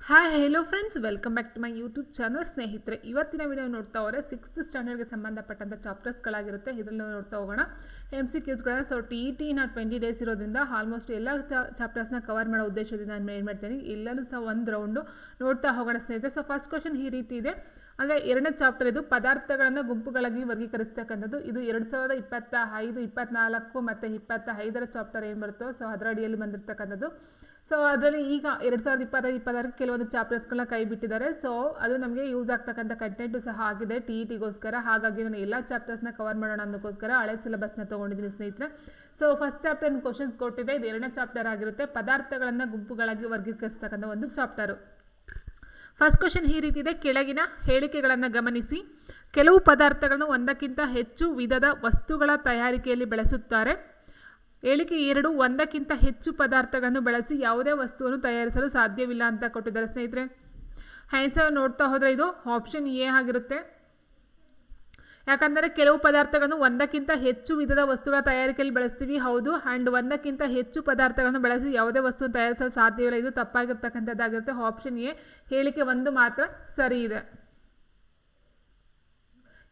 Hi hello friends, welcome back to my YouTube channel. ಸ್ನೇಹಿತರೆ, ಇವತ್ತಿನ video ನೋಡ್ತಾ ಹೋದರೆ 6th ಸ್ಟ್ಯಾಂಡರ್ಡ್ಗೆ ಸಂಬಂಧಪಟ್ಟಂಥ ಚಾಪ್ಟರ್ಸ್ಗಳಾಗಿರುತ್ತೆ. ಇದರಲ್ಲಿ ನೋಡ್ತಾ ಹೋಗೋಣ MCQಸ್ಗಳನ್ನ. ಸೊ TET 20 ಡೇಸ್ ಇರೋದ್ರಿಂದ ಆಲ್ಮೋಸ್ಟ್ ಎಲ್ಲ ಚಾಪ್ಟರ್ಸ್ನ ಕವರ್ ಮಾಡೋ ಉದ್ದೇಶದಿಂದ ನಾನು ಏನು ಮಾಡ್ತೀನಿ, ಎಲ್ಲರೂ ಸಹ ಒಂದು ರೌಂಡು ನೋಡ್ತಾ ಹೋಗೋಣ ಸ್ನೇಹಿತರೆ. ಸೊ ಫಸ್ಟ್ ಕ್ವಶನ್ ಈ ರೀತಿ ಇದೆ. ಅಂದರೆ ಎರಡನೇ ಚಾಪ್ಟರ್ ಇದು, ಪದಾರ್ಥಗಳನ್ನು ಗುಂಪುಗಳಾಗಿ ವರ್ಗೀಕರಿಸ್ತಕ್ಕಂಥದ್ದು. ಇದು 2025, 24 ಮತ್ತು 25ರ ಚಾಪ್ಟರ್ ಏನು ಬರುತ್ತೋ ಸೊ ಅದರ ಅಡಿಯಲ್ಲಿ ಬಂದಿರತಕ್ಕಂಥದ್ದು. ಸೊ ಅದರಲ್ಲಿ ಈಗ 2025-26 ಕೆಲವೊಂದು ಚಾಪ್ಟರ್ಸ್ಗಳನ್ನ ಕೈ ಬಿಟ್ಟಿದ್ದಾರೆ. ಸೊ ಅದು ನಮಗೆ ಯೂಸ್ ಆಗ್ತಕ್ಕಂಥ ಕಂಟೆಂಟು ಸಹ ಆಗಿದೆ TETಗೋಸ್ಕರ. ಹಾಗಾಗಿ ನಾನು ಎಲ್ಲ ಚಾಪ್ಟರ್ಸ್ನ ಕವರ್ ಮಾಡೋಣ ಅನ್ನೋಕ್ಕೋಸ್ಕರ ಹಳೆ ಸಿಲೆಬಸ್ನ ತೊಗೊಂಡಿದ್ದೀನಿ ಸ್ನೇಹಿತರೆ. ಸೊ ಫಸ್ಟ್ ಚಾಪ್ಟರ್ ಕ್ವಶನ್ಸ್ ಕೊಟ್ಟಿದೆ. ಇದು ಎರಡನೇ ಚಾಪ್ಟರ್ ಆಗಿರುತ್ತೆ, ಪದಾರ್ಥಗಳನ್ನು ಗುಂಪುಗಳಾಗಿ ವರ್ಗೀಕರಿಸ್ತಕ್ಕಂಥ ಒಂದು ಚಾಪ್ಟರು. ಫಸ್ಟ್ ಕ್ವಶನ್ ಈ ರೀತಿ ಇದೆ. ಕೆಳಗಿನ ಹೇಳಿಕೆಗಳನ್ನು ಗಮನಿಸಿ. ಕೆಲವು ಪದಾರ್ಥಗಳನ್ನು ಒಂದಕ್ಕಿಂತ ಹೆಚ್ಚು ವಿಧದ ವಸ್ತುಗಳ ತಯಾರಿಕೆಯಲ್ಲಿ ಬಳಸುತ್ತಾರೆ. ಹೇಳಿಕೆ 2, ಒಂದಕ್ಕಿಂತ ಹೆಚ್ಚು ಪದಾರ್ಥಗಳನ್ನು ಬಳಸಿ ಯಾವುದೇ ವಸ್ತುವನ್ನು ತಯಾರಿಸಲು ಸಾಧ್ಯವಿಲ್ಲ ಅಂತ ಕೊಟ್ಟಿದ್ದಾರೆ ಸ್ನೇಹಿತರೆ. ಆನ್ಸರ್ ನೋಡ್ತಾ ಹೋದರೆ ಇದು ಆಪ್ಷನ್ ಎ ಆಗಿರುತ್ತೆ. ಯಾಕಂದರೆ ಕೆಲವು ಪದಾರ್ಥಗಳನ್ನು ಒಂದಕ್ಕಿಂತ ಹೆಚ್ಚು ವಿಧದ ವಸ್ತುಗಳ ತಯಾರಿಕೆಯಲ್ಲಿ ಬಳಸ್ತೀವಿ, ಹೌದು. ಆ್ಯಂಡ್ ಒಂದಕ್ಕಿಂತ ಹೆಚ್ಚು ಪದಾರ್ಥಗಳನ್ನು ಬಳಸಿ ಯಾವುದೇ ವಸ್ತುವನ್ನು ತಯಾರಿಸಲು ಸಾಧ್ಯವಿಲ್ಲ, ಇದು ತಪ್ಪಾಗಿರ್ತಕ್ಕಂಥದ್ದಾಗಿರುತ್ತೆ. ಆಪ್ಷನ್ ಎ ಹೇಳಿಕೆ 1 ಮಾತ್ರ ಸರಿ ಇದೆ.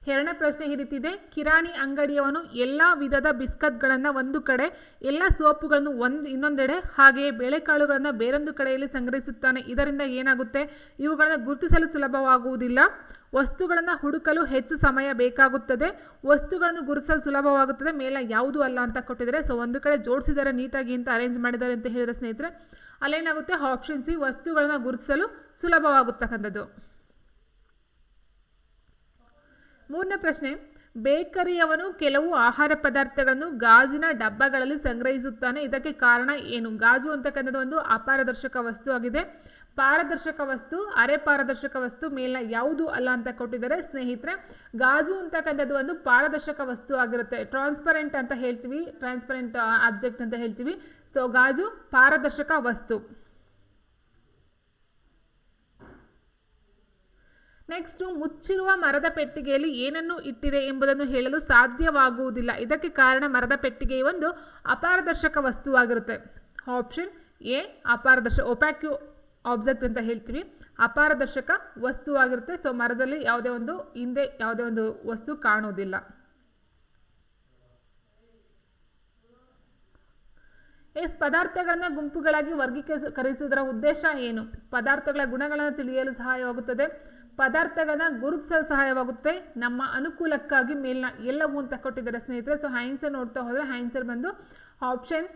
ಎರಡನೇ ಪ್ರಶ್ನೆ ಈ ರೀತಿ ಇದೆ. ಕಿರಾಣಿ ಅಂಗಡಿಯವನು ಎಲ್ಲ ವಿಧದ ಬಿಸ್ಕತ್ಗಳನ್ನು ಒಂದು ಕಡೆ, ಎಲ್ಲ ಸೋಪುಗಳನ್ನು ಇನ್ನೊಂದೆಡೆ, ಹಾಗೆಯೇ ಬೇಳೆಕಾಳುಗಳನ್ನು ಬೇರೊಂದು ಕಡೆಯಲ್ಲಿ ಸಂಗ್ರಹಿಸುತ್ತಾನೆ. ಇದರಿಂದ ಏನಾಗುತ್ತೆ? ಇವುಗಳನ್ನು ಗುರುತಿಸಲು ಸುಲಭವಾಗುವುದಿಲ್ಲ. ವಸ್ತುಗಳನ್ನು ಹುಡುಕಲು ಹೆಚ್ಚು ಸಮಯ ಬೇಕಾಗುತ್ತದೆ. ವಸ್ತುಗಳನ್ನು ಗುರುತಿಸಲು ಸುಲಭವಾಗುತ್ತದೆ. ಮೇಲೆ ಯಾವುದೂ ಅಲ್ಲ ಅಂತ ಕೊಟ್ಟಿದ್ದಾರೆ. ಸೊ ಒಂದು ಕಡೆ ಜೋಡಿಸಿದರೆ ನೀಟಾಗಿ ಅಂತ ಅರೇಂಜ್ ಮಾಡಿದ್ದಾರೆ ಅಂತ ಹೇಳಿದರೆ ಸ್ನೇಹಿತರೆ, ಅಲ್ಲೇನಾಗುತ್ತೆ? ಆಪ್ಷನ್ ಸಿ, ವಸ್ತುಗಳನ್ನು ಗುರುತಿಸಲು ಸುಲಭವಾಗುತ್ತಕ್ಕಂಥದ್ದು. ಮೂರನೇ ಪ್ರಶ್ನೆ, ಬೇಕರಿಯವನು ಕೆಲವು ಆಹಾರ ಪದಾರ್ಥಗಳನ್ನು ಗಾಜಿನ ಡಬ್ಬಗಳಲ್ಲಿ ಸಂಗ್ರಹಿಸುತ್ತಾನೆ. ಇದಕ್ಕೆ ಕಾರಣ ಏನು? ಗಾಜು ಅಂತಕ್ಕಂಥದ್ದು ಒಂದು ಅಪಾರದರ್ಶಕ ವಸ್ತು ಆಗಿದೆ. ಪಾರದರ್ಶಕ ವಸ್ತು, ಅರೆ ಪಾರದರ್ಶಕ ವಸ್ತು, ಮೇಲಿನ ಯಾವುದು ಅಲ್ಲ ಅಂತ ಕೊಟ್ಟಿದ್ದಾರೆ ಸ್ನೇಹಿತರೆ. ಗಾಜು ಅಂತಕ್ಕಂಥದ್ದು ಒಂದು ಪಾರದರ್ಶಕ ವಸ್ತು ಆಗಿರುತ್ತೆ. ಟ್ರಾನ್ಸ್ಪರೆಂಟ್ ಅಂತ ಹೇಳ್ತೀವಿ, ಟ್ರಾನ್ಸ್ಪರೆಂಟ್ ಆಬ್ಜೆಕ್ಟ್ ಅಂತ ಹೇಳ್ತೀವಿ. ಸೊ ಗಾಜು ಪಾರದರ್ಶಕ ವಸ್ತು. ನೆಕ್ಸ್ಟು, ಮುಚ್ಚಿರುವ ಮರದ ಪೆಟ್ಟಿಗೆಯಲ್ಲಿ ಏನನ್ನು ಇಟ್ಟಿದೆ ಎಂಬುದನ್ನು ಹೇಳಲು ಸಾಧ್ಯವಾಗುವುದಿಲ್ಲ. ಇದಕ್ಕೆ ಕಾರಣ ಮರದ ಪೆಟ್ಟಿಗೆಯು ಒಂದು ಅಪಾರದರ್ಶಕ ವಸ್ತುವಾಗಿರುತ್ತೆ. ಆಪ್ಷನ್ ಎ ಒಪ್ಯಾಕ್ಯೂ ಆಬ್ಜೆಕ್ಟ್ ಅಂತ ಹೇಳ್ತೀವಿ, ಅಪಾರದರ್ಶಕ ವಸ್ತುವಾಗಿರುತ್ತೆ. ಸೊ ಮರದಲ್ಲಿ ಯಾವುದೇ ಒಂದು ವಸ್ತು ಕಾಣುವುದಿಲ್ಲ. ಪದಾರ್ಥಗಳನ್ನ ಗುಂಪುಗಳಾಗಿ ವರ್ಗೀಕರಿಸುವುದರ ಉದ್ದೇಶ ಏನು? ಪದಾರ್ಥಗಳ ಗುಣಗಳನ್ನು ತಿಳಿಯಲು ಸಹಾಯವಾಗುತ್ತದೆ, ಪದಾರ್ಥಗಳನ್ನ ಗುರುತಿಸಲು ಸಹಾಯವಾಗುತ್ತೆ, ನಮ್ಮ ಅನುಕೂಲಕ್ಕಾಗಿ ಮೇಲಿನ ಎಲ್ಲವೂ ಅಂತ ಕೊಟ್ಟಿದ್ದಾರೆ ಸ್ನೇಹಿತರೆ. ಸೊ ಆನ್ಸರ್ ನೋಡ್ತಾ ಹೋದರೆ ಆನ್ಸರ್ ಬಂದು ಆಪ್ಷನ್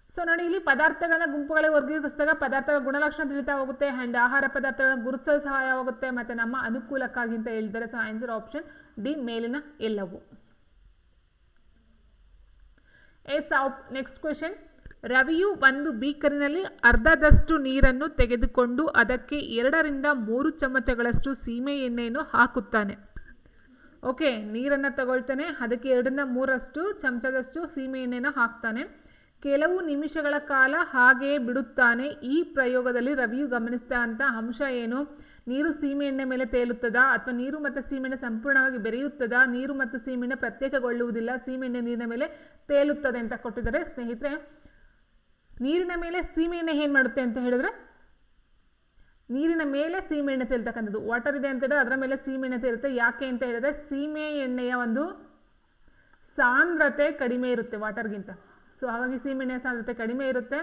ಸೊ ನೋಡಿ, ಇಲ್ಲಿ ಪದಾರ್ಥಗಳನ್ನ ಗುಂಪುಗಳಿಗೆ ವರ್ಗೀಕರಿಸಿದಾಗ ಪದಾರ್ಥಗಳ ಗುಣಲಕ್ಷಣ ತಿಳಿತಾ ಹೋಗುತ್ತೆ, ಆ್ಯಂಡ್ ಆಹಾರ ಪದಾರ್ಥಗಳನ್ನ ಗುರುತಿಸಲು ಸಹಾಯವಾಗುತ್ತೆ, ಮತ್ತು ನಮ್ಮ ಅನುಕೂಲಕ್ಕಾಗಿ ಅಂತ ಹೇಳಿದ್ದಾರೆ. ಸೊ ಆನ್ಸರ್ ಆಪ್ಷನ್ ಡಿ, ಮೇಲಿನ ಎಲ್ಲವೂ. Next question. ರವಿಯು ಒಂದು ಬೀಕರಿನಲ್ಲಿ ಅರ್ಧದಷ್ಟು ನೀರನ್ನು ತೆಗೆದುಕೊಂಡು ಅದಕ್ಕೆ 2 - 3 ಚಮಚಗಳಷ್ಟು ಸೀಮೆ ಎಣ್ಣೆಯನ್ನು ಹಾಕುತ್ತಾನೆ. ಓಕೆ, ನೀರನ್ನು ತಗೊಳ್ತಾನೆ, ಅದಕ್ಕೆ 2 - 3 ಚಮಚದಷ್ಟು ಸೀಮೆ ಎಣ್ಣೆಯನ್ನು ಹಾಕ್ತಾನೆ. ಕೆಲವು ನಿಮಿಷಗಳ ಕಾಲ ಹಾಗೆಯೇ ಬಿಡುತ್ತಾನೆ. ಈ ಪ್ರಯೋಗದಲ್ಲಿ ರವಿಯು ಗಮನಿಸಿದಂಥ ಅಂಶ ಏನು? ನೀರು ಸೀಮೆ ಎಣ್ಣೆ ಮೇಲೆ ತೇಲುತ್ತದಾ, ಅಥವಾ ನೀರು ಮತ್ತು ಸೀಮೆಎಣ್ಣೆ ಸಂಪೂರ್ಣವಾಗಿ ಬೆರೆಯುತ್ತದಾ, ನೀರು ಮತ್ತು ಸೀಮೆಎಣ್ಣೆ ಪ್ರತ್ಯೇಕಗೊಳ್ಳುವುದಿಲ್ಲ, ಸೀಮೆಎಣ್ಣೆ ನೀರಿನ ಮೇಲೆ ತೇಲುತ್ತದೆ ಅಂತ ಕೊಟ್ಟಿದ್ದಾರೆ ಸ್ನೇಹಿತರೆ. ನೀರಿನ ಮೇಲೆ ಸೀಮೆಎಣ್ಣೆ ಏನು ಮಾಡುತ್ತೆ ಅಂತ ಹೇಳಿದ್ರೆ, ನೀರಿನ ಮೇಲೆ ಸೀಮೆಎಣ್ಣೆ ತೇಲ್ತಕ್ಕಂಥದ್ದು. ವಾಟರ್ ಇದೆ ಅಂತ ಹೇಳಿದ್ರೆ ಅದರ ಮೇಲೆ ಸೀಮೆಎಣ್ಣೆ ತೇರುತ್ತೆ. ಯಾಕೆ ಅಂತ ಹೇಳಿದ್ರೆ ಸೀಮೆ ಎಣ್ಣೆಯ ಒಂದು ಸಾಂದ್ರತೆ ಕಡಿಮೆ ಇರುತ್ತೆ ವಾಟರ್ಗಿಂತ. ಸೊ ಹಾಗಾಗಿ ಸೀಮೆಎಣ್ಣೆಯ ಸಾಂದ್ರತೆ ಕಡಿಮೆ ಇರುತ್ತೆ,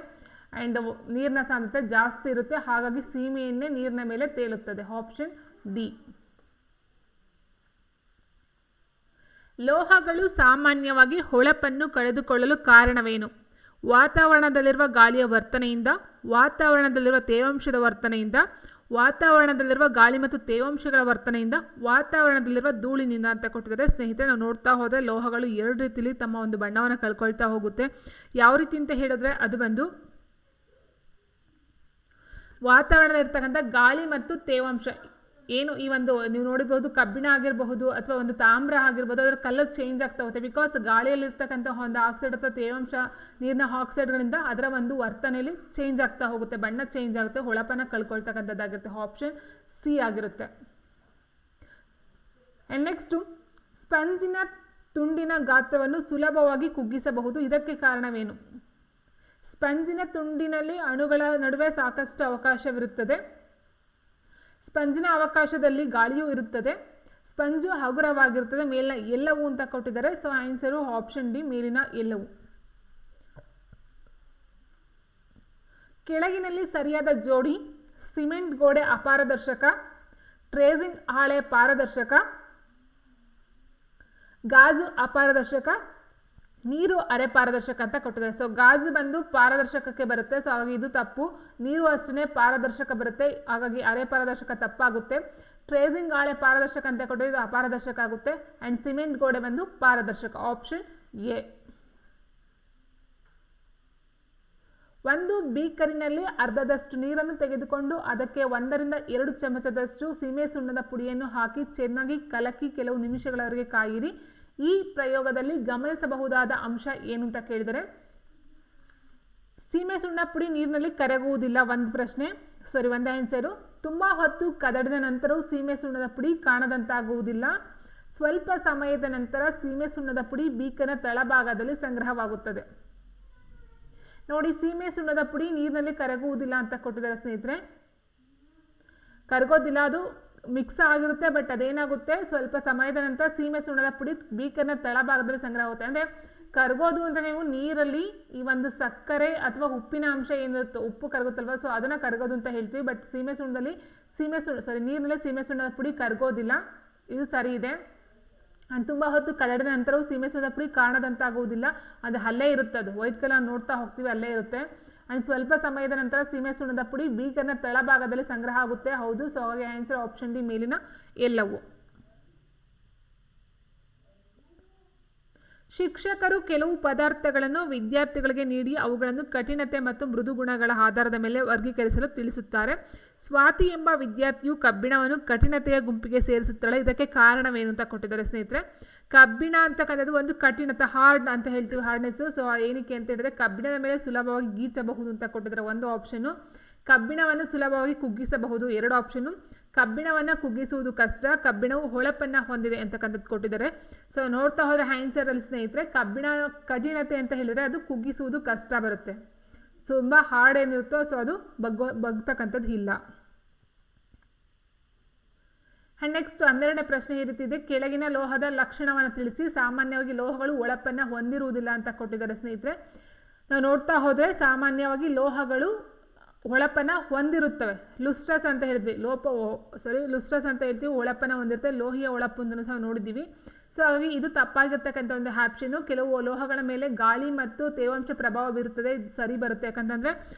ಆ್ಯಂಡ್ ನೀರಿನ ಸಾಂದ್ರತೆ ಜಾಸ್ತಿ ಇರುತ್ತೆ. ಹಾಗಾಗಿ ಸೀಮೆ ಎಣ್ಣೆ ನೀರಿನ ಮೇಲೆ ತೇಲುತ್ತದೆ. Option D. ಲೋಹಗಳು ಸಾಮಾನ್ಯವಾಗಿ ಹೊಳಪನ್ನು ಕಳೆದುಕೊಳ್ಳಲು ಕಾರಣವೇನು? ವಾತಾವರಣದಲ್ಲಿರುವ ಗಾಳಿಯ ವರ್ತನೆಯಿಂದ, ವಾತಾವರಣದಲ್ಲಿರುವ ತೇವಾಂಶದ ವರ್ತನೆಯಿಂದ, ವಾತಾವರಣದಲ್ಲಿರುವ ಗಾಳಿ ಮತ್ತು ತೇವಾಂಶಗಳ ವರ್ತನೆಯಿಂದ, ವಾತಾವರಣದಲ್ಲಿರುವ ಧೂಳಿನಿಂದ ಅಂತ ಕೊಟ್ಟಿದ್ದಾರೆ ಸ್ನೇಹಿತರೆ. ನಾವು ನೋಡ್ತಾ ಹೋದರೆ ಲೋಹಗಳು 2 ರೀತಿಯಲ್ಲಿ ತಮ್ಮ ಒಂದು ಬಣ್ಣವನ್ನು ಕಳ್ಕೊಳ್ತಾ ಹೋಗುತ್ತೆ. ಯಾವ ರೀತಿ ಅಂತ ಹೇಳಿದ್ರೆ, ಅದು ಬಂದು ವಾತಾವರಣದಲ್ಲಿರ್ತಕ್ಕಂಥ ಗಾಳಿ ಮತ್ತು ತೇವಾಂಶ ಏನು, ಈ ಒಂದು ನೀವು ನೋಡಿರ್ಬೋದು, ಕಬ್ಬಿಣ ಆಗಿರಬಹುದು ಅಥವಾ ಒಂದು ತಾಮ್ರ ಆಗಿರ್ಬೋದು, ಅದರ ಕಲರ್ ಚೇಂಜ್ ಆಗ್ತಾ ಹೋಗುತ್ತೆ. ಬಿಕಾಸ್ ಗಾಳಿಯಲ್ಲಿರ್ತಕ್ಕಂಥ ಒಂದು ಆಕ್ಸೈಡ್ ಅಥವಾ ತೇವಾಂಶ, ನೀರಿನ ಆಕ್ಸೈಡ್ಗಳಿಂದ ಅದರ ಒಂದು ವರ್ತನೆಯಲ್ಲಿ ಚೇಂಜ್ ಆಗ್ತಾ ಹೋಗುತ್ತೆ, ಬಣ್ಣ ಚೇಂಜ್ ಆಗುತ್ತೆ, ಹೊಳಪನ್ನು ಕಳ್ಕೊಳ್ತಕ್ಕಂಥದ್ದಾಗಿರುತ್ತೆ. ಆಪ್ಷನ್ ಸಿ ಆಗಿರುತ್ತೆ. ಆ್ಯಂಡ್ ನೆಕ್ಸ್ಟು, ಸ್ಪಂಜಿನ ತುಂಡಿನ ಗಾತ್ರವನ್ನು ಸುಲಭವಾಗಿ ಕುಗ್ಗಿಸಬಹುದು, ಇದಕ್ಕೆ ಕಾರಣವೇನು? ಸ್ಪಂಜಿನ ತುಂಡಿನಲ್ಲಿ ಅಣುಗಳ ನಡುವೆ ಸಾಕಷ್ಟು ಅವಕಾಶವಿರುತ್ತದೆ. ಸ್ಪಂಜಿನ ಅವಕಾಶದಲ್ಲಿ ಗಾಳಿಯೂ ಇರುತ್ತದೆ. ಸ್ಪಂಜು ಹಗುರವಾಗಿರುತ್ತದೆ. ಮೇಲಿನ ಎಲ್ಲವೂ ಅಂತ ಕೊಟ್ಟಿದ್ದಾರೆ. ಸೊ ಆನ್ಸರು ಆಪ್ಷನ್ ಡಿ, ಮೇಲಿನ ಎಲ್ಲವೂ. ಕೆಳಗಿನಲ್ಲಿ ಸರಿಯಾದ ಜೋಡಿ: ಸಿಮೆಂಟ್ ಗೋಡೆ ಅಪಾರದರ್ಶಕ, ಟ್ರೇಸಿಂಗ್ ಹಾಳೆ ಪಾರದರ್ಶಕ, ಗಾಜು ಅಪಾರದರ್ಶಕ, ನೀರು ಅರೆ ಪಾರದರ್ಶಕ ಅಂತ ಕೊಟ್ಟಿದ್ದಾರೆ. ಸೊ ಗಾಜು ಬಂದು ಪಾರದರ್ಶಕಕ್ಕೆ ಬರುತ್ತೆ, ಸೊ ಹಾಗಾಗಿ ಇದು ತಪ್ಪು. ನೀರು ಅಷ್ಟೇ ಪಾರದರ್ಶಕ ಬರುತ್ತೆ, ಹಾಗಾಗಿ ಅರೆ ಪಾರದರ್ಶಕ ತಪ್ಪಾಗುತ್ತೆ. ಟ್ರೇಸಿಂಗ್ ಹಾಳೆ ಪಾರದರ್ಶಕ ಅಂತ ಕೊಟ್ಟಿದ್ದು ಇದು ಅಪಾರದರ್ಶಕ ಆಗುತ್ತೆ. ಆ್ಯಂಡ್ ಸಿಮೆಂಟ್ ಗೋಡೆ ಬಂದು ಪಾರದರ್ಶಕ. Option A. ಒಂದು ಬೀಕರಿನಲ್ಲಿ ಅರ್ಧದಷ್ಟು ನೀರನ್ನು ತೆಗೆದುಕೊಂಡು ಅದಕ್ಕೆ 1 ರಿಂದ 2 ಚಮಚದಷ್ಟು ಸೀಮೆ ಸುಣ್ಣದ ಪುಡಿಯನ್ನು ಹಾಕಿ ಚೆನ್ನಾಗಿ ಕಲಕಿ ಕೆಲವು ನಿಮಿಷಗಳವರೆಗೆ ಕಾಯಿರಿ. ಈ ಪ್ರಯೋಗದಲ್ಲಿ ಗಮನಿಸಬಹುದಾದ ಅಂಶ ಏನು ಅಂತ ಕೇಳಿದರೆ, ಸೀಮೆ ಸುಣ್ಣ ಪುಡಿ ನೀರಿನಲ್ಲಿ ಕರಗುವುದಿಲ್ಲ, ಒಂದು ಪ್ರಶ್ನೆ, ಒಂದು ಆನ್ಸರು. ತುಂಬ ಹೊತ್ತು ಕದಡಿದ ನಂತರವೂ ಸೀಮೆ ಸುಣ್ಣದ ಪುಡಿ ಕಾಣದಂತಾಗುವುದಿಲ್ಲ. ಸ್ವಲ್ಪ ಸಮಯದ ನಂತರ ಸೀಮೆ ಸುಣ್ಣದ ಪುಡಿ ಬೀಕರ್ನ ತಳಭಾಗದಲ್ಲಿ ಸಂಗ್ರಹವಾಗುತ್ತದೆ. ನೋಡಿ, ಸೀಮೆ ಸುಣ್ಣದ ಪುಡಿ ನೀರಿನಲ್ಲಿ ಕರಗುವುದಿಲ್ಲ ಅಂತ ಕೊಟ್ಟಿದ್ದಾರೆ ಸ್ನೇಹಿತರೆ. ಕರಗೋದಿಲ್ಲ, ಅದು ಮಿಕ್ಸ್ ಆಗಿರುತ್ತೆ. ಬಟ್ ಅದೇನಾಗುತ್ತೆ, ಸ್ವಲ್ಪ ಸಮಯದ ನಂತರ ಸೀಮೆ ಸುಣ್ಣದ ಪುಡಿ ಬೀಕರ್ನ ತಳಭಾಗದಲ್ಲಿ ಸಂಗ್ರಹ ಆಗುತ್ತೆ. ಅಂದರೆ ಕರಗೋದು ಅಂತ ನೀವು ನೀರಲ್ಲಿ ಈ ಒಂದು ಸಕ್ಕರೆ ಅಥವಾ ಉಪ್ಪಿನ ಅಂಶ ಏನಿರುತ್ತೋ, ಉಪ್ಪು ಕರಗುತ್ತಲ್ವ, ಸೊ ಅದನ್ನು ಕರಗೋದು ಅಂತ ಹೇಳ್ತೀವಿ. ಬಟ್ ನೀರಿನಲ್ಲಿ ಸೀಮೆ ಸುಣ್ಣದ ಪುಡಿ ಕರಗೋದಿಲ್ಲ, ಇದು ಸರಿ ಇದೆ. ಆ್ಯಂಡ್ ತುಂಬ ಹೊತ್ತು ಕದಡಿದ ನಂತರವೂ ಸೀಮೆ ಸುಣ್ಣದ ಪುಡಿ ಕಾಣದಂತಾಗುವುದಿಲ್ಲ, ಅದು ಅಲ್ಲೇ ಇರುತ್ತೆ. ಅದು ವೈಟ್ ಕಲರ್ ನೋಡ್ತಾ ಹೋಗ್ತೀವಿ, ಅಲ್ಲೇ ಇರುತ್ತೆ. ಆ್ಯಂಡ್ ಸ್ವಲ್ಪ ಸಮಯದ ನಂತರ ಸೀಮೆ ಸುಣ್ಣದ ಪುಡಿ ಬೀಕರ್ನ ತಳಭಾಗದಲ್ಲಿ ಸಂಗ್ರಹ ಆಗುತ್ತೆ. ಹೌದು. ಸೊ ಹಾಗಾಗಿ ಆನ್ಸರ್ ಆಪ್ಷನ್ ಡಿ, ಮೇಲಿನ ಎಲ್ಲವೂ. ಶಿಕ್ಷಕರು ಕೆಲವು ಪದಾರ್ಥಗಳನ್ನು ವಿದ್ಯಾರ್ಥಿಗಳಿಗೆ ನೀಡಿ ಅವುಗಳನ್ನು ಕಠಿಣತೆ ಮತ್ತು ಮೃದು ಗುಣಗಳ ಆಧಾರದ ಮೇಲೆ ವರ್ಗೀಕರಿಸಲು ತಿಳಿಸುತ್ತಾರೆ. ಸ್ವಾತಿ ಎಂಬ ವಿದ್ಯಾರ್ಥಿಯು ಕಬ್ಬಿಣವನ್ನು ಕಠಿಣತೆಯ ಗುಂಪಿಗೆ ಸೇರಿಸುತ್ತಾಳೆ, ಇದಕ್ಕೆ ಕಾರಣವೇನು ಅಂತ ಕೊಟ್ಟಿದ್ದಾರೆ ಸ್ನೇಹಿತರೆ. ಕಬ್ಬಿಣ ಅಂತಕ್ಕಂಥದ್ದು ಒಂದು ಕಠಿಣತೆ, ಹಾರ್ಡ್ ಅಂತ ಹೇಳ್ತೀವಿ, ಹಾರ್ಡ್ನೆಸ್ಸು. ಸೊ ಏನಕ್ಕೆ ಅಂತ ಹೇಳಿದ್ರೆ ಕಬ್ಬಿಣದ ಮೇಲೆ ಸುಲಭವಾಗಿ ಗೀಚಬಹುದು ಅಂತ ಕೊಟ್ಟಿದ್ದಾರೆ, ಒಂದು ಆಪ್ಷನ್ನು. ಕಬ್ಬಿಣವನ್ನು ಸುಲಭವಾಗಿ ಕುಗ್ಗಿಸಬಹುದು, 2 ಆಪ್ಷನ್ನು. ಕಬ್ಬಿಣವನ್ನು ಕುಗ್ಗಿಸುವುದು ಕಷ್ಟ, ಕಬ್ಬಿಣವು ಹೊಳಪನ್ನು ಹೊಂದಿದೆ ಅಂತಕ್ಕಂಥದ್ದು ಕೊಟ್ಟಿದ್ದಾರೆ. ಸೊ ನೋಡ್ತಾ ಹೋದರೆ ಆನ್ಸರಲ್ಲಿ ಸ್ನೇಹಿತರೆ ಕಬ್ಬಿಣ ಕಠಿಣತೆ ಅಂತ ಹೇಳಿದರೆ ಅದು ಕುಗ್ಗಿಸುವುದು ಕಷ್ಟ ಬರುತ್ತೆ. ತುಂಬ ಹಾರ್ಡ್ ಏನಿರುತ್ತೋ ಸೊ ಅದು ಬಗ್ತಕ್ಕಂಥದ್ದು ಇಲ್ಲ. ಆ್ಯಂಡ್ ನೆಕ್ಸ್ಟ್ 12ನೇ ಪ್ರಶ್ನೆ ಈ ರೀತಿ ಇದೆ: ಕೆಳಗಿನ ಲೋಹದ ಲಕ್ಷಣವನ್ನು ತಿಳಿಸಿ. ಸಾಮಾನ್ಯವಾಗಿ ಲೋಹಗಳು ಹೊಳಪನ್ನು ಹೊಂದಿರುವುದಿಲ್ಲ ಅಂತ ಕೊಟ್ಟಿದ್ದಾರೆ ಸ್ನೇಹಿತರೆ. ನಾವು ನೋಡ್ತಾ ಹೋದರೆ ಸಾಮಾನ್ಯವಾಗಿ ಲೋಹಗಳು ಹೊಳಪನ್ನು ಹೊಂದಿರುತ್ತವೆ. ಲುಸ್ಟ್ರಸ್ ಅಂತ ಹೇಳಿದ್ವಿ, ಲುಸ್ಟ್ರಸ್ ಅಂತ ಹೇಳ್ತೀವಿ, ಹೊಳಪನ್ನು ಹೊಂದಿರುತ್ತೆ. ಲೋಹಿಯ ಹೊಳಪೊಂದನ್ನು ಸಹ ನೋಡಿದ್ದೀವಿ. ಸೊ ಹಾಗಾಗಿ ಇದು ತಪ್ಪಾಗಿರ್ತಕ್ಕಂಥ ಒಂದು ಆಪ್ಷನ್ನು. ಕೆಲವು ಲೋಹಗಳ ಮೇಲೆ ಗಾಳಿ ಮತ್ತು ತೇವಾಂಶ ಪ್ರಭಾವ ಬೀರುತ್ತದೆ, ಇದು ಸರಿ ಬರುತ್ತೆ. ಯಾಕಂತಂದರೆ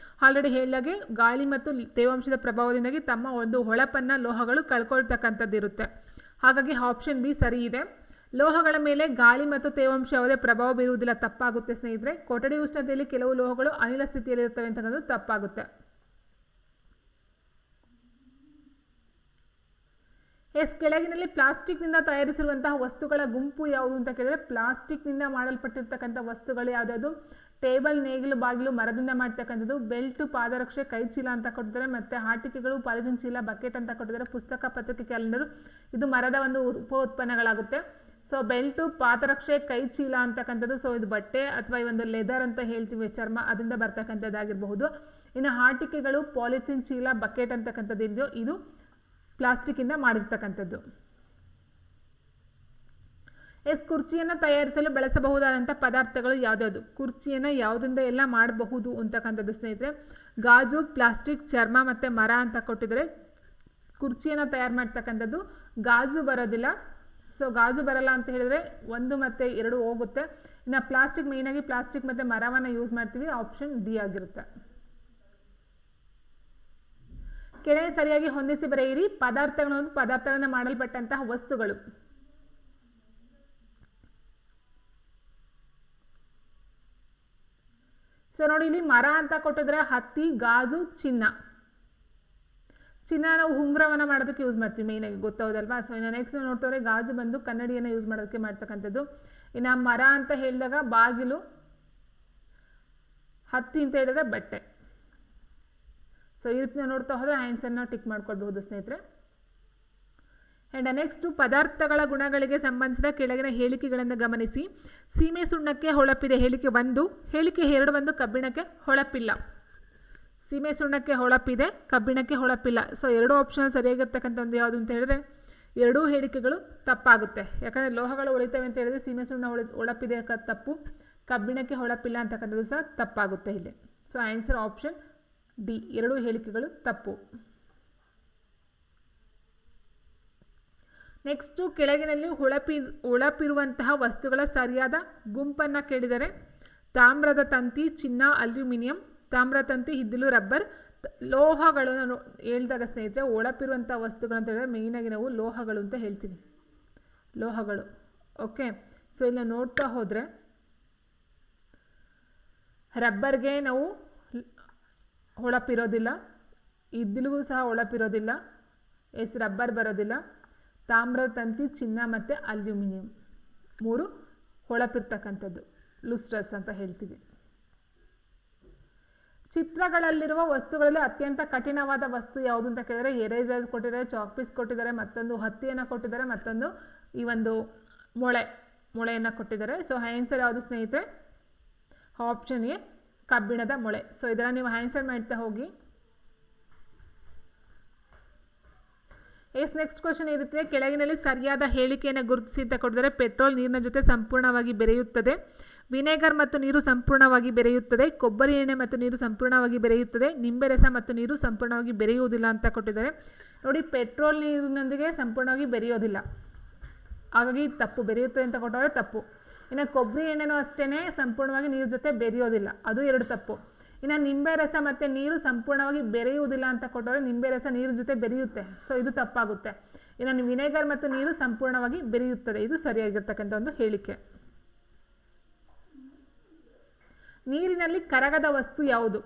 ಆಲ್ರೆಡಿ ಹೇಳಿದಾಗೆ ಗಾಳಿ ಮತ್ತು ತೇವಾಂಶದ ಪ್ರಭಾವದಿಂದಾಗಿ ತಮ್ಮ ಒಂದು ಹೊಳಪನ್ನು ಲೋಹಗಳು ಕಳ್ಕೊಳ್ತಕ್ಕಂಥದ್ದು ಇರುತ್ತೆ. ಹಾಗಾಗಿ ಆಪ್ಷನ್ ಬಿ ಸರಿ ಇದೆ. ಲೋಹಗಳ ಮೇಲೆ ಗಾಳಿ ಮತ್ತು ತೇವಾಂಶ ಯಾವುದೇ ಪ್ರಭಾವ ಬೀರುವುದಿಲ್ಲ, ತಪ್ಪಾಗುತ್ತೆ ಸ್ನೇಹಿತರೆ. ಕೊಠಡಿ ಉಷ್ಣತೆಯಲ್ಲಿ ಕೆಲವು ಲೋಹಗಳು ಅನಿಲ ಸ್ಥಿತಿಯಲ್ಲಿರುತ್ತವೆ ಅಂತಕ್ಕಂಥದ್ದು ತಪ್ಪಾಗುತ್ತೆ. ಕೆಳಗಿನಲ್ಲಿ ಪ್ಲಾಸ್ಟಿಕ್ನಿಂದ ತಯಾರಿಸಿರುವಂತಹ ವಸ್ತುಗಳ ಗುಂಪು ಯಾವುದು ಅಂತ ಕೇಳಿದರೆ, ಪ್ಲಾಸ್ಟಿಕ್ನಿಂದ ಮಾಡಲ್ಪಟ್ಟಿರ್ತಕ್ಕಂಥ ವಸ್ತುಗಳು ಯಾವುದಾದ್ರು? ಟೇಬಲ್, ನೇಗಿಲು, ಬಾಗಿಲು ಮರದಿಂದ ಮಾಡ್ತಕ್ಕಂಥದ್ದು. ಬೆಲ್ಟ್, ಪಾದರಕ್ಷೆ, ಕೈ ಚೀಲ ಅಂತ ಕೊಟ್ಟಿದ್ದಾರೆ. ಮತ್ತು ಆಟಿಕೆಗಳು, ಪಾಲಿಥಿನ್ ಚೀಲ, ಬಕೆಟ್ ಅಂತ ಕೊಟ್ಟಿದ್ದಾರೆ. ಪುಸ್ತಕ, ಪತ್ರಿಕೆ, ಕ್ಯಾಲೆಂಡರು ಇದು ಮರದ ಒಂದು ಉಪ ಉತ್ಪನ್ನಗಳಾಗುತ್ತೆ. ಸೊ ಬೆಲ್ಟು, ಪಾದರಕ್ಷೆ, ಕೈ ಚೀಲ ಅಂತಕ್ಕಂಥದ್ದು ಸೊ ಇದು ಬಟ್ಟೆ ಅಥವಾ ಈ ಒಂದು ಲೆದರ್ ಅಂತ ಹೇಳ್ತೀವಿ, ಚರ್ಮ, ಅದರಿಂದ ಬರ್ತಕ್ಕಂಥದ್ದಾಗಿರಬಹುದು. ಇನ್ನು ಆಟಿಕೆಗಳು, ಪಾಲಿಥಿನ್ ಚೀಲ, ಬಕೆಟ್ ಅಂತಕ್ಕಂಥದ್ದು ಇದೆಯೋ ಇದು ಪ್ಲಾಸ್ಟಿಕ್ಕಿಂದ ಮಾಡಿರ್ತಕ್ಕಂಥದ್ದು. ಕುರ್ಚಿಯನ್ನು ತಯಾರಿಸಲು ಬಳಸಬಹುದಾದಂಥ ಪದಾರ್ಥಗಳು ಯಾವುದ್ಯಾವುದು? ಕುರ್ಚಿಯನ್ನು ಯಾವುದರಿಂದ ಎಲ್ಲ ಮಾಡಬಹುದು ಅಂತಕ್ಕಂಥದ್ದು ಸ್ನೇಹಿತರೆ. ಗಾಜು, ಪ್ಲಾಸ್ಟಿಕ್, ಚರ್ಮ ಮತ್ತು ಮರ ಅಂತ ಕೊಟ್ಟಿದ್ದಾರೆ. ಕುರ್ಚಿಯನ್ನು ತಯಾರು ಮಾಡ್ತಕ್ಕಂಥದ್ದು ಗಾಜು ಬರೋದಿಲ್ಲ. ಸೊ ಗಾಜು ಬರಲ್ಲ ಅಂತ ಹೇಳಿದರೆ 1 ಮತ್ತು 2 ಹೋಗುತ್ತೆ. ಇನ್ನು ಪ್ಲಾಸ್ಟಿಕ್, ಮೇಯ್ನಾಗಿ ಪ್ಲಾಸ್ಟಿಕ್ ಮತ್ತು ಮರವನ್ನು ಯೂಸ್ ಮಾಡ್ತೀವಿ, ಆಪ್ಷನ್ ಡಿ ಆಗಿರುತ್ತೆ. ಕೆಳಗೆ ಸರಿಯಾಗಿ ಹೊಂದಿಸಿ ಬರೆಯಿರಿ. ಪದಾರ್ಥಗಳನ್ನು ಮಾಡಲ್ಪಟ್ಟಂತಹ ವಸ್ತುಗಳು. ಸೊ ನೋಡಿ, ಇಲ್ಲಿ ಮರ ಅಂತ ಕೊಟ್ಟಿದ್ರೆ ಹತ್ತಿ, ಗಾಜು, ಚಿನ್ನ. ನಾವು ಉಂಗುರವನ್ನು ಮಾಡೋದಕ್ಕೆ ಯೂಸ್ ಮಾಡ್ತೀವಿ ಮೇಯ್ನಾಗಿ, ಗೊತ್ತೌದಲ್ವಾ. ಸೊ ಇನ್ನು ನೆಕ್ಸ್ಟ್ ನೋಡ್ತವ್ರೆ ಗಾಜು ಬಂದು ಕನ್ನಡಿಯನ್ನು ಯೂಸ್ ಮಾಡೋದಕ್ಕೆ ಮಾಡ್ತಕ್ಕಂಥದ್ದು. ಇನ್ನು ಮರ ಅಂತ ಹೇಳಿದಾಗ ಬಾಗಿಲು, ಹತ್ತಿ ಅಂತ ಹೇಳಿದ್ರೆ ಬಟ್ಟೆ. ಸೊ ಈ ರೀತಿ ನೋಡ್ತಾ ಹೋದರೆ ಆನ್ಸರ್ನ ಟಿಕ್ ಮಾಡ್ಕೊಳ್ಬಹುದು ಸ್ನೇಹಿತರೆ. ಆ್ಯಂಡ್ ನೆಕ್ಸ್ಟು ಪದಾರ್ಥಗಳ ಗುಣಗಳಿಗೆ ಸಂಬಂಧಿಸಿದ ಕೆಳಗಿನ ಹೇಳಿಕೆಗಳನ್ನು ಗಮನಿಸಿ. ಸೀಮೆ ಸುಣ್ಣಕ್ಕೆ ಹೊಳಪಿದೆ ಹೇಳಿಕೆ 1, ಹೇಳಿಕೆ 2 ಬಂದು ಕಬ್ಬಿಣಕ್ಕೆ ಹೊಳಪಿಲ್ಲ. ಸೀಮೆ ಸುಣ್ಣಕ್ಕೆ ಹೊಳಪಿದೆ, ಕಬ್ಬಿಣಕ್ಕೆ ಹೊಳಪಿಲ್ಲ. ಸೊ 2 ಆಪ್ಷನ್ ಸರಿಯಾಗಿರ್ತಕ್ಕಂಥ ಒಂದು ಯಾವುದು ಅಂತ ಹೇಳಿದ್ರೆ ಎರಡೂ ಹೇಳಿಕೆಗಳು ತಪ್ಪಾಗುತ್ತೆ. ಯಾಕಂದರೆ ಲೋಹಗಳು ಉಳಿತವೆ ಅಂತ ಹೇಳಿದ್ರೆ ಸೀಮೆ ಸುಣ್ಣ ಹೊಳಪಿದೆ ತಪ್ಪು, ಕಬ್ಬಿಣಕ್ಕೆ ಹೊಳಪಿಲ್ಲ ಅಂತಕ್ಕಂಥದ್ದು ಸಹ ತಪ್ಪಾಗುತ್ತೆ ಇಲ್ಲಿ. ಸೊ ಆನ್ಸರ್ ಆಪ್ಷನ್ ಡಿ, ಎರಡೂ ಹೇಳಿಕೆಗಳು ತಪ್ಪು. ನೆಕ್ಸ್ಟು ಕೆಳಗಿನಲ್ಲಿ ಹೊಳಪಿರುವಂತಹ ವಸ್ತುಗಳ ಸರಿಯಾದ ಗುಂಪನ್ನು ಕೇಳಿದರೆ ತಾಮ್ರದ ತಂತಿ, ಚಿನ್ನ, ಅಲ್ಯೂಮಿನಿಯಂ. ತಾಮ್ರ ತಂತಿ, ಇದ್ದಿಲು, ರಬ್ಬರ್. ಲೋಹಗಳು ಹೇಳಿದಾಗ ಸ್ನೇಹಿತರೆ ಹೊಳಪಿರುವಂಥ ವಸ್ತುಗಳು ಅಂತ ಹೇಳಿದ್ರೆ ಮೇಯ್ನಾಗಿ ನಾವು ಲೋಹಗಳು ಅಂತ ಹೇಳ್ತೀವಿ, ಲೋಹಗಳು. ಓಕೆ, ಸೊ ಇಲ್ಲಿ ನೋಡ್ತಾ ಹೋದರೆ ರಬ್ಬರ್ಗೆ ನಾವು ಹೊಳಪಿರೋದಿಲ್ಲ, ಇದ್ದಿಲಿಗೂ ಸಹ ಹೊಳಪಿರೋದಿಲ್ಲ, ರಬ್ಬರ್ ಬರೋದಿಲ್ಲ. ತಾಮ್ರದ ತಂತಿ, ಚಿನ್ನ ಮತ್ತು ಅಲ್ಯೂಮಿನಿಯಂ 3 ಹೊಳಪಿರ್ತಕ್ಕಂಥದ್ದು, ಲುಸ್ಟ್ರಸ್ ಅಂತ ಹೇಳ್ತೀವಿ. ಚಿತ್ರಗಳಲ್ಲಿರುವ ವಸ್ತುಗಳಲ್ಲಿ ಅತ್ಯಂತ ಕಠಿಣವಾದ ವಸ್ತು ಯಾವುದು ಅಂತ ಕೇಳಿದರೆ ಎರೇಸರ್ ಕೊಟ್ಟಿದ್ದಾರೆ, ಚಾಕ್ ಪೀಸ್ ಕೊಟ್ಟಿದ್ದಾರೆ, ಮತ್ತೊಂದು ಹತ್ತಿಯನ್ನು ಕೊಟ್ಟಿದ್ದಾರೆ, ಮತ್ತೊಂದು ಈ ಒಂದು ಮೊಳೆಯನ್ನು ಕೊಟ್ಟಿದ್ದಾರೆ. ಸೊ ಆನ್ಸರ್ ಯಾವುದು ಸ್ನೇಹಿತರೆ? ಆಪ್ಷನ್ ಎ, ಕಬ್ಬಿಣದ ಮೊಳೆ. ಸೊ ಇದನ್ನು ನೀವು ಆನ್ಸರ್ ಮಾಡ್ತಾ ಹೋಗಿ. ನೆಕ್ಸ್ಟ್ ಕ್ವಶನ್ ಇರುತ್ತೆ, ಕೆಳಗಿನಲ್ಲಿ ಸರಿಯಾದ ಹೇಳಿಕೆಯನ್ನು ಗುರುತಿಸಿ ಅಂತ ಕೊಟ್ಟಿದ್ದಾರೆ. ಪೆಟ್ರೋಲ್ ನೀರಿನ ಜೊತೆ ಸಂಪೂರ್ಣವಾಗಿ ಬೆರೆಯುತ್ತದೆ. ವಿನೆಗರ್ ಮತ್ತು ನೀರು ಸಂಪೂರ್ಣವಾಗಿ ಬೆರೆಯುತ್ತದೆ. ಕೊಬ್ಬರಿ ಎಣ್ಣೆ ಮತ್ತು ನೀರು ಸಂಪೂರ್ಣವಾಗಿ ಬೆರೆಯುತ್ತದೆ. ನಿಂಬೆ ರಸ ಮತ್ತು ನೀರು ಸಂಪೂರ್ಣವಾಗಿ ಬೆರೆಯುವುದಿಲ್ಲ ಅಂತ ಕೊಟ್ಟಿದ್ದಾರೆ. ನೋಡಿ, ಪೆಟ್ರೋಲ್ ನೀರಿನೊಂದಿಗೆ ಸಂಪೂರ್ಣವಾಗಿ ಬೆರೆಯೋದಿಲ್ಲ, ಹಾಗಾಗಿ ತಪ್ಪು. ಬೆರೆಯುತ್ತದೆ ಅಂತ ಕೊಟ್ಟರೆ ತಪ್ಪು. ಇನ್ನು ಕೊಬ್ಬರಿ ಎಣ್ಣೆನೂ ಅಷ್ಟೇ ಸಂಪೂರ್ಣವಾಗಿ ನೀರು ಜೊತೆ ಬೆರೆಯೋದಿಲ್ಲ, ಅದು 2 ತಪ್ಪು. ಇನ್ನು ನಿಂಬೆ ರಸ ಮತ್ತು ನೀರು ಸಂಪೂರ್ಣವಾಗಿ ಬೆರೆಯುವುದಿಲ್ಲ ಅಂತ ಕೊಟ್ಟರೆ ನಿಂಬೆ ರಸ ನೀರು ಜೊತೆ ಬೆರೆಯುತ್ತೆ, ಸೊ ಇದು ತಪ್ಪಾಗುತ್ತೆ. ಇನ್ನು ವಿನೆಗರ್ ಮತ್ತು ನೀರು ಸಂಪೂರ್ಣವಾಗಿ ಬೆರೆಯುತ್ತದೆ, ಇದು ಸರಿಯಾಗಿರ್ತಕ್ಕಂಥ ಒಂದು ಹೇಳಿಕೆ. ನೀರಿನಲ್ಲಿ ಕರಗದ ವಸ್ತು ಯಾವುದು?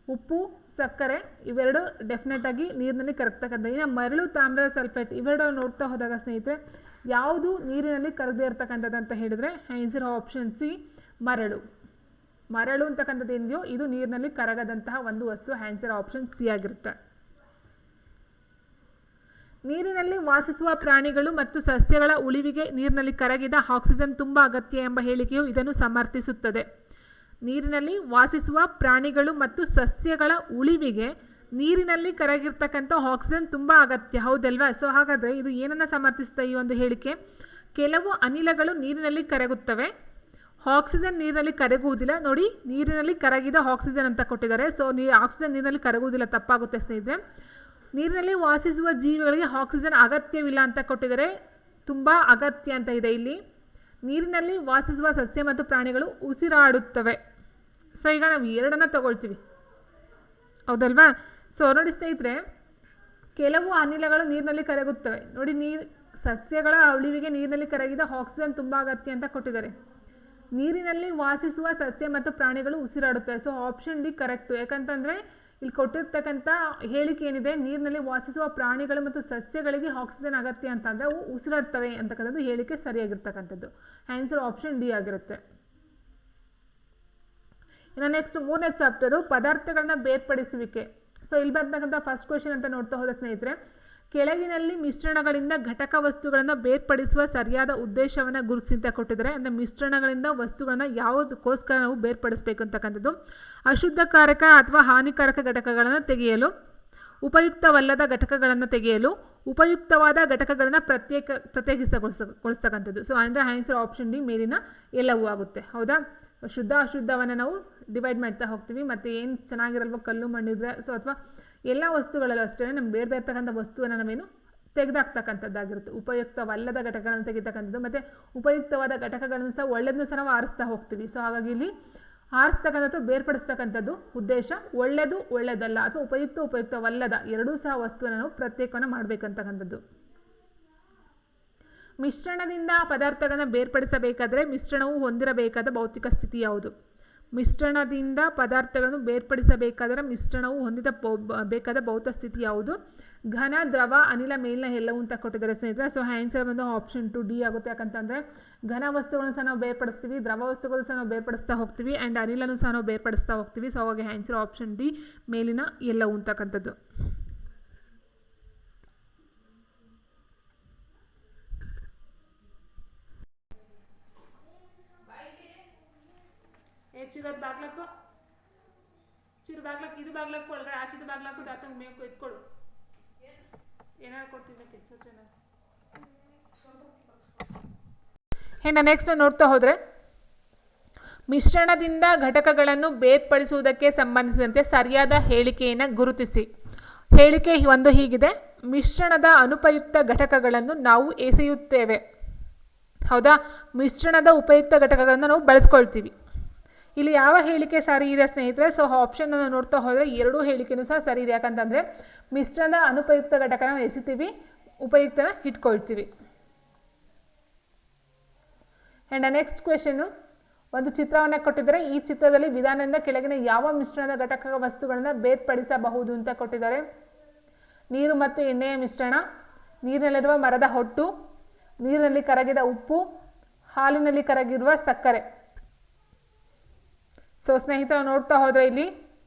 ಉಪ್ಪು, ಸಕ್ಕರೆ, ಇವೆರಡು ಡೆಫಿನೆಟ್ ಆಗಿ ನೀರಿನಲ್ಲಿ ಕರಗ್ತಕ್ಕಂಥ. ಇನ್ನು ಮರಳು, ತಾಮ್ರದ ಸಲ್ಫೇಟ್, ಇವೆರಡು ನೋಡ್ತಾ ಹೋದಾಗ ಸ್ನೇಹಿತರೆ ಯಾವುದು ನೀರಿನಲ್ಲಿ ಕರಗದೇ ಇರ್ತಕ್ಕಂಥದ್ದು ಅಂತ ಹೇಳಿದರೆ ಆನ್ಸರ್ ಆಪ್ಷನ್ ಸಿ, ಮರಳು. ಮರಳು ಅಂತಕ್ಕಂಥದ್ದು ಏನಿದೆಯೋ ಇದು ನೀರಿನಲ್ಲಿ ಕರಗದಂತಹ ಒಂದು ವಸ್ತು, ಆನ್ಸರ್ ಆಪ್ಷನ್ ಸಿ ಆಗಿರುತ್ತೆ. ನೀರಿನಲ್ಲಿ ವಾಸಿಸುವ ಪ್ರಾಣಿಗಳು ಮತ್ತು ಸಸ್ಯಗಳ ಉಳಿವಿಗೆ ನೀರಿನಲ್ಲಿ ಕರಗಿದ ಆಕ್ಸಿಜನ್ ತುಂಬ ಅಗತ್ಯ ಎಂಬ ಹೇಳಿಕೆಯು ಇದನ್ನು ಸಮರ್ಥಿಸುತ್ತದೆ. ನೀರಿನಲ್ಲಿ ವಾಸಿಸುವ ಪ್ರಾಣಿಗಳು ಮತ್ತು ಸಸ್ಯಗಳ ಉಳಿವಿಗೆ ನೀರಿನಲ್ಲಿ ಕರಗಿರ್ತಕ್ಕಂಥ ಆಕ್ಸಿಜನ್ ತುಂಬ ಅಗತ್ಯ, ಹೌದಲ್ವಾ? ಸೊ ಹಾಗಾದರೆ ಇದು ಏನನ್ನು ಸಮರ್ಥಿಸುತ್ತೆ ಈ ಒಂದು ಹೇಳಿಕೆ? ಕೆಲವು ಅನಿಲಗಳು ನೀರಿನಲ್ಲಿ ಕರಗುತ್ತವೆ, ಆಕ್ಸಿಜನ್ ನೀರಿನಲ್ಲಿ ಕರಗುವುದಿಲ್ಲ. ನೋಡಿ, ನೀರಿನಲ್ಲಿ ಕರಗಿದ ಆಕ್ಸಿಜನ್ ಅಂತ ಕೊಟ್ಟಿದ್ದಾರೆ. ಸೊ ಆಕ್ಸಿಜನ್ ನೀರಿನಲ್ಲಿ ಕರಗುವುದಿಲ್ಲ, ತಪ್ಪಾಗುತ್ತೆ ಸ್ನೇಹಿತರೆ. ನೀರಿನಲ್ಲಿ ವಾಸಿಸುವ ಜೀವಿಗಳಿಗೆ ಆಕ್ಸಿಜನ್ ಅಗತ್ಯವಿಲ್ಲ ಅಂತ ಕೊಟ್ಟಿದ್ದಾರೆ, ತುಂಬ ಅಗತ್ಯ ಅಂತ ಇದೆ ಇಲ್ಲಿ. ನೀರಿನಲ್ಲಿ ವಾಸಿಸುವ ಸಸ್ಯ ಮತ್ತು ಪ್ರಾಣಿಗಳು ಉಸಿರಾಡುತ್ತವೆ. ಸೊ ಈಗ ನಾವು ಎರಡನ್ನು ತಗೊಳ್ತೀವಿ, ಹೌದಲ್ವಾ? ಸೊ ನೋಡಿ ಸ್ನೇಹಿತರೆ, ಕೆಲವು ಅನಿಲಗಳು ನೀರಿನಲ್ಲಿ ಕರಗುತ್ತವೆ. ನೋಡಿ, ಸಸ್ಯಗಳ ಉಳಿವಿಗೆ ನೀರಿನಲ್ಲಿ ಕರಗಿದ ಆಕ್ಸಿಜನ್ ತುಂಬ ಅಗತ್ಯ ಅಂತ ಕೊಟ್ಟಿದ್ದಾರೆ. ನೀರಿನಲ್ಲಿ ವಾಸಿಸುವ ಸಸ್ಯ ಮತ್ತು ಪ್ರಾಣಿಗಳು ಉಸಿರಾಡುತ್ತವೆ. So option D correct. ಯಾಕಂತಂದರೆ ಇಲ್ಲಿ ಕೊಟ್ಟಿರ್ತಕ್ಕಂಥ ಹೇಳಿಕೆ ಏನಿದೆ, ನೀರಿನಲ್ಲಿ ವಾಸಿಸುವ ಪ್ರಾಣಿಗಳು ಮತ್ತು ಸಸ್ಯಗಳಿಗೆ ಆಕ್ಸಿಜನ್ ಅಗತ್ಯ ಅಂತಂದರೆ ಅವು ಉಸಿರಾಡ್ತವೆ ಅಂತಕ್ಕಂಥದ್ದು ಹೇಳಿಕೆ ಸರಿಯಾಗಿರ್ತಕ್ಕಂಥದ್ದು. ಆನ್ಸರ್ ಆಪ್ಷನ್ ಡಿ ಆಗಿರುತ್ತೆ. ಇನ್ನು ನೆಕ್ಸ್ಟ್ 3ನೇ ಚಾಪ್ಟರು ಪದಾರ್ಥಗಳನ್ನ ಬೇರ್ಪಡಿಸುವಿಕೆ. ಸೊ ಇಲ್ಲಿ ಬರ್ತಕ್ಕಂಥ ಫಸ್ಟ್ ಕ್ವೆಶನ್ ಅಂತ ನೋಡ್ತಾ ಹೋದ ಸ್ನೇಹಿತರೆ, ಕೆಳಗಿನಲ್ಲಿ ಮಿಶ್ರಣಗಳಿಂದ ಘಟಕ ವಸ್ತುಗಳನ್ನು ಬೇರ್ಪಡಿಸುವ ಸರಿಯಾದ ಉದ್ದೇಶವನ್ನು ಗುರುತಿಸಿ ಅಂತ ಕೊಟ್ಟಿದ್ದಾರೆ. ಅಂದರೆ ಮಿಶ್ರಣಗಳಿಂದ ವಸ್ತುಗಳನ್ನು ಯಾವುದಕ್ಕೋಸ್ಕರ ನಾವು ಬೇರ್ಪಡಿಸಬೇಕು ಅಂತಕ್ಕಂಥದ್ದು. ಅಶುದ್ಧಕಾರಕ ಅಥವಾ ಹಾನಿಕಾರಕ ಘಟಕಗಳನ್ನು ತೆಗೆಯಲು, ಉಪಯುಕ್ತವಲ್ಲದ ಘಟಕಗಳನ್ನು ತೆಗೆಯಲು, ಉಪಯುಕ್ತವಾದ ಘಟಕಗಳನ್ನು ಪ್ರತ್ಯೇಕಿಸಗೊಳಿಸ್ತಕ್ಕಂಥದ್ದು. ಸೊ ಅಂದರೆ ಆನ್ಸರ್ ಆಪ್ಷನ್ ಡಿ ಮೇಲಿನ ಎಲ್ಲವೂ ಆಗುತ್ತೆ, ಹೌದಾ? ಶುದ್ಧ ಅಶುದ್ಧವನ್ನು ನಾವು ಡಿವೈಡ್ ಮಾಡ್ತಾ ಹೋಗ್ತೀವಿ. ಮತ್ತು ಏನು ಚೆನ್ನಾಗಿರಲ್ವೋ ಕಲ್ಲು ಮಣ್ಣಿದ್ರೆ, ಸೊ ಅಥವಾ ಎಲ್ಲ ವಸ್ತುಗಳಲ್ಲೂ ಅಷ್ಟೇ ನಮ್ಗೆ ಬೇಡದೇ ಇರ್ತಕ್ಕಂಥ ವಸ್ತುವನ್ನು ನಾವೇನು ತೆಗೆದಾಕ್ತಕ್ಕಂಥದ್ದಾಗಿರುತ್ತೆ. ಉಪಯುಕ್ತವಲ್ಲದ ಘಟಕಗಳನ್ನು ತೆಗಿತಕ್ಕಂಥದ್ದು ಮತ್ತು ಉಪಯುಕ್ತವಾದ ಘಟಕಗಳನ್ನು ಸಹ ಒಳ್ಳೆಯದನ್ನು ಸಹ ನಾವು ಆರಿಸ್ತಾ ಹೋಗ್ತೀವಿ. ಸೊ ಹಾಗಾಗಿ ಇಲ್ಲಿ ಆರಿಸ್ತಕ್ಕಂಥದ್ದು ಬೇರ್ಪಡಿಸ್ತಕ್ಕಂಥದ್ದು ಉದ್ದೇಶ. ಒಳ್ಳೆಯದು ಒಳ್ಳೆಯದಲ್ಲ ಅಥವಾ ಉಪಯುಕ್ತವಲ್ಲದ ಎರಡೂ ಸಹ ವಸ್ತುವನ್ನು ನಾವು ಪ್ರತ್ಯೇಕವನ್ನು ಮಾಡಬೇಕಂತಕ್ಕಂಥದ್ದು. ಮಿಶ್ರಣದಿಂದ ಪದಾರ್ಥಗಳನ್ನು ಬೇರ್ಪಡಿಸಬೇಕಾದರೆ ಮಿಶ್ರಣವು ಹೊಂದಿರಬೇಕಾದ ಭೌತಿಕ ಸ್ಥಿತಿ ಯಾವುದು? ಮಿಶ್ರಣದಿಂದ ಪದಾರ್ಥಗಳನ್ನು ಬೇರ್ಪಡಿಸಬೇಕಾದರೆ ಮಿಶ್ರಣವು ಬೇಕಾದ ಭೌತ ಸ್ಥಿತಿ ಯಾವುದು? ಘನ, ದ್ರವ, ಅನಿಲ, ಮೇಲಿನ ಎಲ್ಲವೂ ಅಂತ ಕೊಟ್ಟಿದ್ದಾರೆ ಸ್ನೇಹಿತರೆ. ಸೊ ಆನ್ಸರ್ ಬಂದು ಆಪ್ಷನ್ 2 ಡಿ ಆಗುತ್ತೆ. ಯಾಕಂತಂದರೆ ಘನ ವಸ್ತುಗಳನ್ನು ಸಹ ನಾವು ಬೇರ್ಪಡಿಸ್ತೀವಿ, ದ್ರವ ವಸ್ತುಗಳು ಸಹ ನಾವು ಬೇರ್ಪಡಿಸ್ತಾ ಹೋಗ್ತೀವಿ, ಆ್ಯಂಡ್ ಅನಿಲನೂ ಸಹ ನಾವು ಬೇರ್ಪಡಿಸ್ತಾ ಹೋಗ್ತೀವಿ. ಸೊ ಹಾಗಾಗಿ ಆನ್ಸರ್ ಆಪ್ಷನ್ ಡಿ ಮೇಲಿನ ಎಲ್ಲವೂ ಅಂತಕ್ಕಂಥದ್ದು. ಹೆಚ್ಚಿರೋದು ಬಾಗ್ಲಕ್ಕು ಚಿರು ಬಾಗ್ಲಕ್ಕೆ ಇದು ಬಾಗ್ಲಕ್ಕು ಒಳಗಡೆ ಆಚಿದ ಬಾಗ್ಲಕ್ಕು ದಾತಂಗೆ ಮೇವು ಎತ್ಕೊಡು ಏನಾರು ಕೊಡ್ತಿದ್ದಕ್ಕೆ ಸೂಚನೆ. ಇನ್ನು ನೆಕ್ಸ್ಟ್ ನೋಡ್ತಾ ಹೋದರೆ ಮಿಶ್ರಣದಿಂದ ಘಟಕಗಳನ್ನು ಬೇರ್ಪಡಿಸುವುದಕ್ಕೆ ಸಂಬಂಧಿಸಿದಂತೆ ಸರಿಯಾದ ಹೇಳಿಕೆಯನ್ನು ಗುರುತಿಸಿ. ಹೇಳಿಕೆ ಒಂದು ಹೀಗಿದೆ: ಮಿಶ್ರಣದ ಅನುಪಯುಕ್ತ ಘಟಕಗಳನ್ನು ನಾವು ಎಸೆಯುತ್ತೇವೆ. ಹೌದಾ, ಮಿಶ್ರಣದ ಉಪಯುಕ್ತ ಘಟಕಗಳನ್ನು ನಾವು ಬಳಸ್ಕೊಳ್ತೀವಿ. ಇಲ್ಲಿ ಯಾವ ಹೇಳಿಕೆ ಸರಿ ಇದೆ ಸ್ನೇಹಿತರೆ? ಸೊ ಆಪ್ಷನ್ ಅನ್ನು ನೋಡ್ತಾ ಹೋದರೆ ಎರಡೂ ಹೇಳಿಕೆನೂ ಸಹ ಸರಿ ಇದೆ. ಯಾಕಂತಂದರೆ ಮಿಶ್ರಣದ ಅನುಪಯುಕ್ತ ಘಟಕ ನಾವು ಎಸಿತೀವಿ, ಉಪಯುಕ್ತನ ಇಟ್ಕೊಳ್ತೀವಿ. ಆ್ಯಂಡ್ ನೆಕ್ಸ್ಟ್ ಕ್ವೆಶನ್ನು, ಒಂದು ಚಿತ್ರವನ್ನು ಕೊಟ್ಟಿದ್ದಾರೆ. ಈ ಚಿತ್ರದಲ್ಲಿ ವಿಧಾನದಿಂದ ಕೆಳಗಿನ ಯಾವ ಮಿಶ್ರಣದ ಘಟಕ ವಸ್ತುಗಳನ್ನು ಬೇರ್ಪಡಿಸಬಹುದು ಅಂತ ಕೊಟ್ಟಿದ್ದಾರೆ. ನೀರು ಮತ್ತು ಎಣ್ಣೆಯ ಮಿಶ್ರಣ, ನೀರಿನಲ್ಲಿರುವ ಮರದ ಹೊಟ್ಟು, ನೀರಿನಲ್ಲಿ ಕರಗಿದ ಉಪ್ಪು, ಹಾಲಿನಲ್ಲಿ ಕರಗಿರುವ ಸಕ್ಕರೆ. ಸೊ ಸ್ನೇಹಿತರು ನೋಡ್ತಾ ಹೋದರೆ ಇಲ್ಲಿ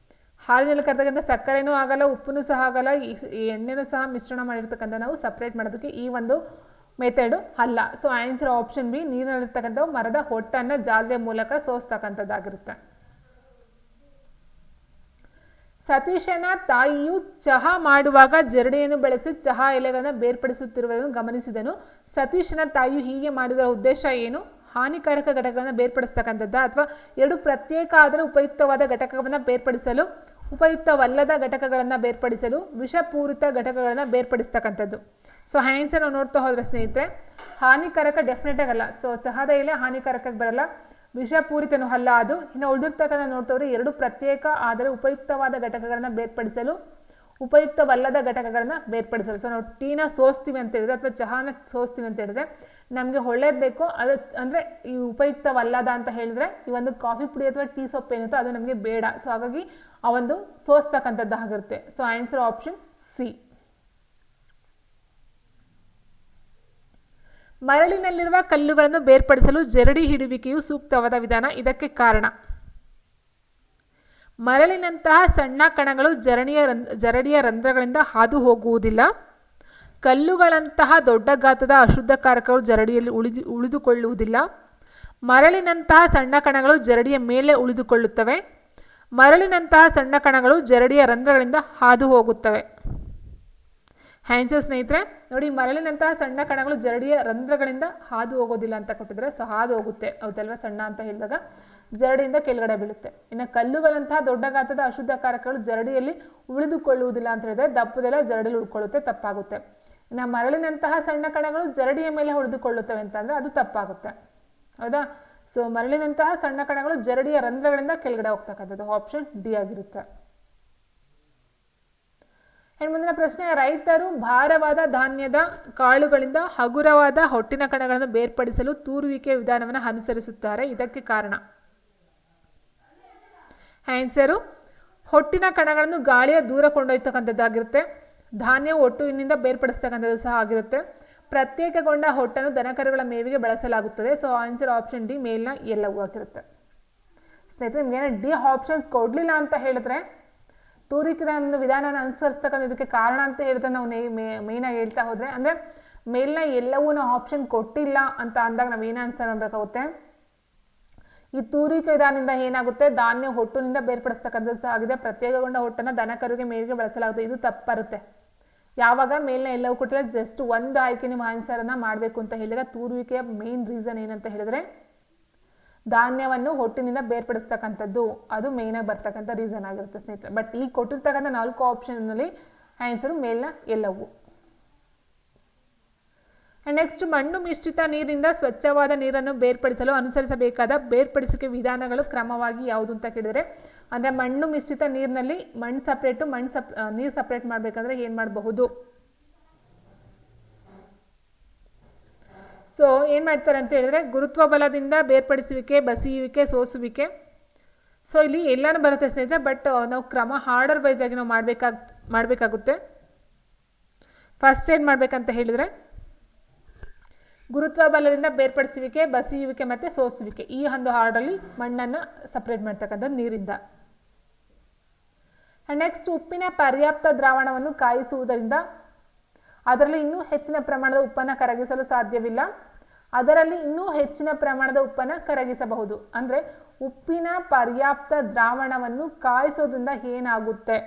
ಹಾಲಿನಲ್ಲಿ ಕರಗಿದ ಸಕ್ಕರೆನೂ ಆಗಲ್ಲ, ಉಪ್ಪುನೂ ಸಹ ಆಗಲ್ಲ, ಎಣ್ಣೆನೂ ಸಹ ಮಿಶ್ರಣ ಮಾಡಿರ್ತಕ್ಕಂಥ ನಾವು ಸಪ್ರೇಟ್ ಮಾಡೋದಕ್ಕೆ ಈ ಒಂದು ಮೆಥಡು ಅಲ್ಲ. ಸೊ ಆನ್ಸರ್ ಆಪ್ಷನ್ ಬಿ, ನೀರಿನಲ್ಲಿರ್ತಕ್ಕಂಥ ಮರದ ಹೊಟ್ಟನ್ನು ಜಾಲರಿಯ ಮೂಲಕ ಸೋಸ್ತಕ್ಕಂಥದ್ದಾಗಿರುತ್ತೆ. ಸತೀಶನ ತಾಯಿಯು ಚಹಾ ಮಾಡುವಾಗ ಜರಡಿಯನ್ನು ಬಳಸಿ ಚಹಾ ಎಲೆಗಳನ್ನು ಬೇರ್ಪಡಿಸುತ್ತಿರುವುದನ್ನು ಗಮನಿಸಿದನು. ಸತೀಶನ ತಾಯಿಯು ಹೀಗೆ ಮಾಡಿದ ಉದ್ದೇಶ ಏನು? ಹಾನಿಕಾರಕ ಘಟಕಗಳನ್ನು ಬೇರ್ಪಡಿಸ್ತಕ್ಕಂಥದ್ದು, ಅಥವಾ ಎರಡು ಪ್ರತ್ಯೇಕ ಆದರೆ ಉಪಯುಕ್ತವಾದ ಘಟಕವನ್ನು ಬೇರ್ಪಡಿಸಲು, ಉಪಯುಕ್ತವಲ್ಲದ ಘಟಕಗಳನ್ನು ಬೇರ್ಪಡಿಸಲು, ವಿಷಪೂರಿತ ಘಟಕಗಳನ್ನು ಬೇರ್ಪಡಿಸ್ತಕ್ಕಂಥದ್ದು. ಸೊ ಆನ್ಸರ್ ನಾವು ನೋಡ್ತಾ ಹೋದರೆ ಸ್ನೇಹಿತರೆ ಹಾನಿಕಾರಕ ಡೆಫಿನೆಟ್ ಆಗಲ್ಲ. ಸೊ ಚಹಾದ ಎಲೆ ಹಾನಿಕಾರಕಕ್ಕೆ ಬರಲ್ಲ, ವಿಷಪೂರಿತನೂ ಅಲ್ಲ ಅದು. ಇನ್ನು ಉಳಿದಿರ್ತಕ್ಕಂಥ ನೋಡ್ತವ್ರೆ ಎರಡು ಪ್ರತ್ಯೇಕ ಆದರೆ ಉಪಯುಕ್ತವಾದ ಘಟಕಗಳನ್ನು ಬೇರ್ಪಡಿಸಲು, ಉಪಯುಕ್ತವಲ್ಲದ ಘಟಕಗಳನ್ನು ಬೇರ್ಪಡಿಸಲು. ಸೊ ನಾವು ಟೀನ ಸೋಸ್ತೀವಿ ಅಂತ ಹೇಳಿದ್ರೆ ಅಥವಾ ಚಹಾನ ಸೋಸ್ತೀವಿ ಅಂತ ಹೇಳಿದ್ರೆ ನಮಗೆ ಒಳ್ಳೇದು ಬೇಕು, ಅದು ಅಂದರೆ ಈ ಉಪಯುಕ್ತವಲ್ಲದ ಅಂತ ಹೇಳಿದ್ರೆ ಈ ಒಂದು ಕಾಫಿ ಪುಡಿ ಅಥವಾ ಟೀ ಸೊಪ್ಪು ಏನಿರುತ್ತೋ ಅದು ನಮಗೆ ಬೇಡ. ಸೊ ಹಾಗಾಗಿ ಆ ಒಂದು ಸೋಸ್ತಕ್ಕಂಥದ್ದು ಆಗಿರುತ್ತೆ. So answer option C. ಮರಳಿನಲ್ಲಿರುವ ಕಲ್ಲುಗಳನ್ನು ಬೇರ್ಪಡಿಸಲು ಜರಡಿ ಹಿಡುವಿಕೆಯು ಸೂಕ್ತವಾದ ವಿಧಾನ. ಇದಕ್ಕೆ ಕಾರಣ: ಮರಳಿನಂತಹ ಸಣ್ಣ ಕಣಗಳು ಜರಡಿಯ ರಂಧ್ರಗಳಿಂದ ಹಾದು ಹೋಗುವುದಿಲ್ಲ. ಕಲ್ಲುಗಳಂತಹ ದೊಡ್ಡ ಗಾತ್ರದ ಅಶುದ್ಧಕಾರಕಗಳು ಜರಡಿಯಲ್ಲಿ ಉಳಿದುಕೊಳ್ಳುವುದಿಲ್ಲ. ಮರಳಿನಂತಹ ಸಣ್ಣ ಕಣಗಳು ಜರಡಿಯ ಮೇಲೆ ಉಳಿದುಕೊಳ್ಳುತ್ತವೆ. ಮರಳಿನಂತಹ ಸಣ್ಣ ಕಣಗಳು ಜರಡಿಯ ರಂಧ್ರಗಳಿಂದ ಹಾದು ಹೋಗುತ್ತವೆ. ಆನ್ಸರ್ ಸ್ನೇಹಿತರೆ ನೋಡಿ, ಮರಳಿನಂತಹ ಸಣ್ಣ ಕಣಗಳು ಜರಡಿಯ ರಂಧ್ರಗಳಿಂದ ಹಾದು ಹೋಗೋದಿಲ್ಲ ಅಂತ ಕೊಟ್ಟಿದ್ದಾರೆ. ಸೊ ಹಾದು ಹೋಗುತ್ತೆ, ಹೌದಲ್ವಾ? ಸಣ್ಣ ಅಂತ ಹೇಳಿದಾಗ ಜರಡಿಯಿಂದ ಕೆಳಗಡೆ ಬೀಳುತ್ತೆ. ಇನ್ನು ಕಲ್ಲುಗಳಂತಹ ದೊಡ್ಡ ಗಾತ್ರದ ಅಶುದ್ಧಕಾರಕಗಳು ಜರಡಿಯಲ್ಲಿ ಉಳಿದುಕೊಳ್ಳುವುದಿಲ್ಲ ಅಂತ ಹೇಳಿದ್ರೆ ದಪ್ಪದೆಲ್ಲ ಜರಡಿಯಲ್ಲಿ ಉಳ್ಕೊಳ್ಳುತ್ತೆ, ತಪ್ಪಾಗುತ್ತೆ. ಇನ್ನು ಮರಳಿನಂತಹ ಸಣ್ಣ ಕಣಗಳು ಜರಡಿಯ ಮೇಲೆ ಉಳಿದುಕೊಳ್ಳುತ್ತವೆ ಅಂತಂದರೆ ಅದು ತಪ್ಪಾಗುತ್ತೆ, ಹೌದಾ? ಸೊ ಮರಳಿನಂತಹ ಸಣ್ಣ ಕಣಗಳು ಜರಡಿಯ ರಂಧ್ರಗಳಿಂದ ಕೆಳಗಡೆ ಹೋಗ್ತಕ್ಕಂಥದ್ದು ಆಪ್ಷನ್ ಡಿ ಆಗಿರುತ್ತೆ. ಮುಂದಿನ ಪ್ರಶ್ನೆ: ರೈತರು ಭಾರವಾದ ಧಾನ್ಯದ ಕಾಳುಗಳಿಂದ ಹಗುರವಾದ ಹೊಟ್ಟಿನ ಕಣಗಳನ್ನು ಬೇರ್ಪಡಿಸಲು ತೂರುವಿಕೆ ವಿಧಾನವನ್ನು ಅನುಸರಿಸುತ್ತಾರೆ. ಇದಕ್ಕೆ ಕಾರಣ? ಆನ್ಸರು ಹೊಟ್ಟಿನ ಕಣಗಳನ್ನು ಗಾಳಿಯ ದೂರ ಕೊಂಡೊಯ್ತಕ್ಕಂಥದ್ದಾಗಿರುತ್ತೆ. ಧಾನ್ಯವು ಒಟ್ಟುವಿನಿಂದ ಬೇರ್ಪಡಿಸ್ತಕ್ಕಂಥದ್ದು ಸಹ ಆಗಿರುತ್ತೆ. ಪ್ರತ್ಯೇಕಗೊಂಡ ಹೊಟ್ಟನ್ನು ದನಕರುಗಳ ಮೇವಿಗೆ ಬಳಸಲಾಗುತ್ತದೆ. ಸೊ ಆನ್ಸರ್ ಆಪ್ಷನ್ ಡಿ, ಮೇಲ್ನ ಎಲ್ಲವೂ ಆಗಿರುತ್ತೆ. ಸ್ನೇಹಿತರೆ ನಿಮಗೇನು ಡಿ ಆಪ್ಷನ್ಸ್ ಕೊಡಲಿಲ್ಲ ಅಂತ ಹೇಳಿದ್ರೆ ತೂರಿಕೆ ಒಂದು ವಿಧಾನನ ಅನುಸರಿಸ್ತಕ್ಕಂಥ ಇದಕ್ಕೆ ಕಾರಣ ಅಂತ ಹೇಳಿದ್ರೆ ನಾವು ಮೇಯ್ನಾಗಿ ಹೇಳ್ತಾ ಹೋದರೆ, ಅಂದರೆ ಮೇಲ್ನ ಎಲ್ಲವೂ ನಾವು ಆಪ್ಷನ್ ಕೊಟ್ಟಿಲ್ಲ ಅಂತ ಅಂದಾಗ ನಾವು ಏನು ಆನ್ಸರ್ ಮಾಡಬೇಕಾಗುತ್ತೆ? ಈ ತೂರಿಕೆ ವಿಧಾನದಿಂದ ಏನಾಗುತ್ತೆ? ಧಾನ್ಯ ಹೊಟ್ಟಿನಿಂದ ಬೇರ್ಪಡಿಸ್ತಕ್ಕಂಥದ್ದು ಸಹ ಆಗಿದೆ. ಪ್ರತ್ಯೇಕಗೊಂಡ ಹೊಟ್ಟನ್ನು ದನಕರುಗೆ ಮೇವಿಗೆ ಬಳಸಲಾಗುತ್ತೆ, ಇದು ತಪ್ಪರುತ್ತೆ. ಯಾವಾಗ ಮೇಲ್ನ ಎಲ್ಲವೂ ಕೊಟ್ಟಿಲ್ಲ, ಜಸ್ಟ್ ಒಂದು ಆಯ್ಕೆ ನೀವು ಆನ್ಸರನ್ನು ಮಾಡಬೇಕು ಅಂತ ಹೇಳಿದಾಗ ತೂರುವಿಕೆಯ ಮೇನ್ ರೀಸನ್ ಏನಂತ ಹೇಳಿದ್ರೆ ಧಾನ್ಯವನ್ನು ಹೊಟ್ಟಿನಿಂದ ಬೇರ್ಪಡಿಸ್ತಕ್ಕಂಥದ್ದು, ಅದು ಮೇಯ್ನಾಗಿ ಬರ್ತಕ್ಕಂಥ ರೀಸನ್ ಆಗಿರುತ್ತೆ ಸ್ನೇಹಿತರೆ. ಬಟ್ ಈಗ ಕೊಟ್ಟಿರ್ತಕ್ಕಂಥ 4 ಆಪ್ಷನ್ನಲ್ಲಿ ಆನ್ಸರು ಮೇಲ್ನ ಎಲ್ಲವೂ. ನೆಕ್ಸ್ಟ್, ಮಣ್ಣು ಮಿಶ್ರಿತ ನೀರಿನಿಂದ ಸ್ವಚ್ಛವಾದ ನೀರನ್ನು ಬೇರ್ಪಡಿಸಲು ಅನುಸರಿಸಬೇಕಾದ ಬೇರ್ಪಡಿಸುವಿಕೆ ವಿಧಾನಗಳು ಕ್ರಮವಾಗಿ ಯಾವುದು ಅಂತ ಕೇಳಿದರೆ, ಅಂದರೆ ಮಣ್ಣು ಮಿಶ್ರಿತ ನೀರಿನಲ್ಲಿ ನೀರು ಸಪ್ರೇಟ್ ಮಾಡಬೇಕಂದ್ರೆ ಏನು ಮಾಡಬಹುದು? ಸೊ ಏನು ಮಾಡ್ತಾರೆ ಅಂತ ಹೇಳಿದ್ರೆ ಗುರುತ್ವ ಬಲದಿಂದ ಬೇರ್ಪಡಿಸುವಿಕೆ, ಬಸಿಯುವಿಕೆ, ಸೋಸುವಿಕೆ. ಸೊ ಇಲ್ಲಿ ಎಲ್ಲನೂ ಬರುತ್ತೆ ಸ್ನೇಹಿತರೆ, ಬಟ್ ನಾವು ಕ್ರಮ ಆರ್ಡರ್ ವೈಸ್ ಆಗಿ ನಾವು ಮಾಡಬೇಕಾಗುತ್ತೆ. ಫಸ್ಟ್ ಏನು ಮಾಡಬೇಕಂತ ಹೇಳಿದರೆ ಗುರುತ್ವ ಬಲದಿಂದ ಬೇರ್ಪಡಿಸುವಿಕೆ, ಬಸಿಯುವಿಕೆ ಮತ್ತು ಸೋಸುವಿಕೆ, ಈ ಒಂದು ಆರ್ಡರಲ್ಲಿ ಮಣ್ಣನ್ನು ಸಪ್ರೇಟ್ ಮಾಡ್ತಕ್ಕಂಥದ್ದು ನೀರಿಂದ. ನೆಕ್ಸ್ಟ್, ಉಪ್ಪಿನ ಪರ್ಯಾಪ್ತ ದ್ರಾವಣವನ್ನು ಕಾಯಿಸುವುದರಿಂದ ಅದರಲ್ಲಿ ಇನ್ನೂ ಹೆಚ್ಚಿನ ಪ್ರಮಾಣದ ಉಪ್ಪನ್ನು ಕರಗಿಸಲು ಸಾಧ್ಯವಿಲ್ಲ. ಅದರಲ್ಲಿ ಇನ್ನೂ ಹೆಚ್ಚಿನ ಪ್ರಮಾಣದ ಉಪ್ಪನ್ನು ಕರಗಿಸಬಹುದು. ಅಂದರೆ ಉಪ್ಪಿನ ಪರ್ಯಾಪ್ತ ದ್ರಾವಣವನ್ನು ಕಾಯಿಸೋದ್ರಿಂದ ಏನಾಗುತ್ತೆ?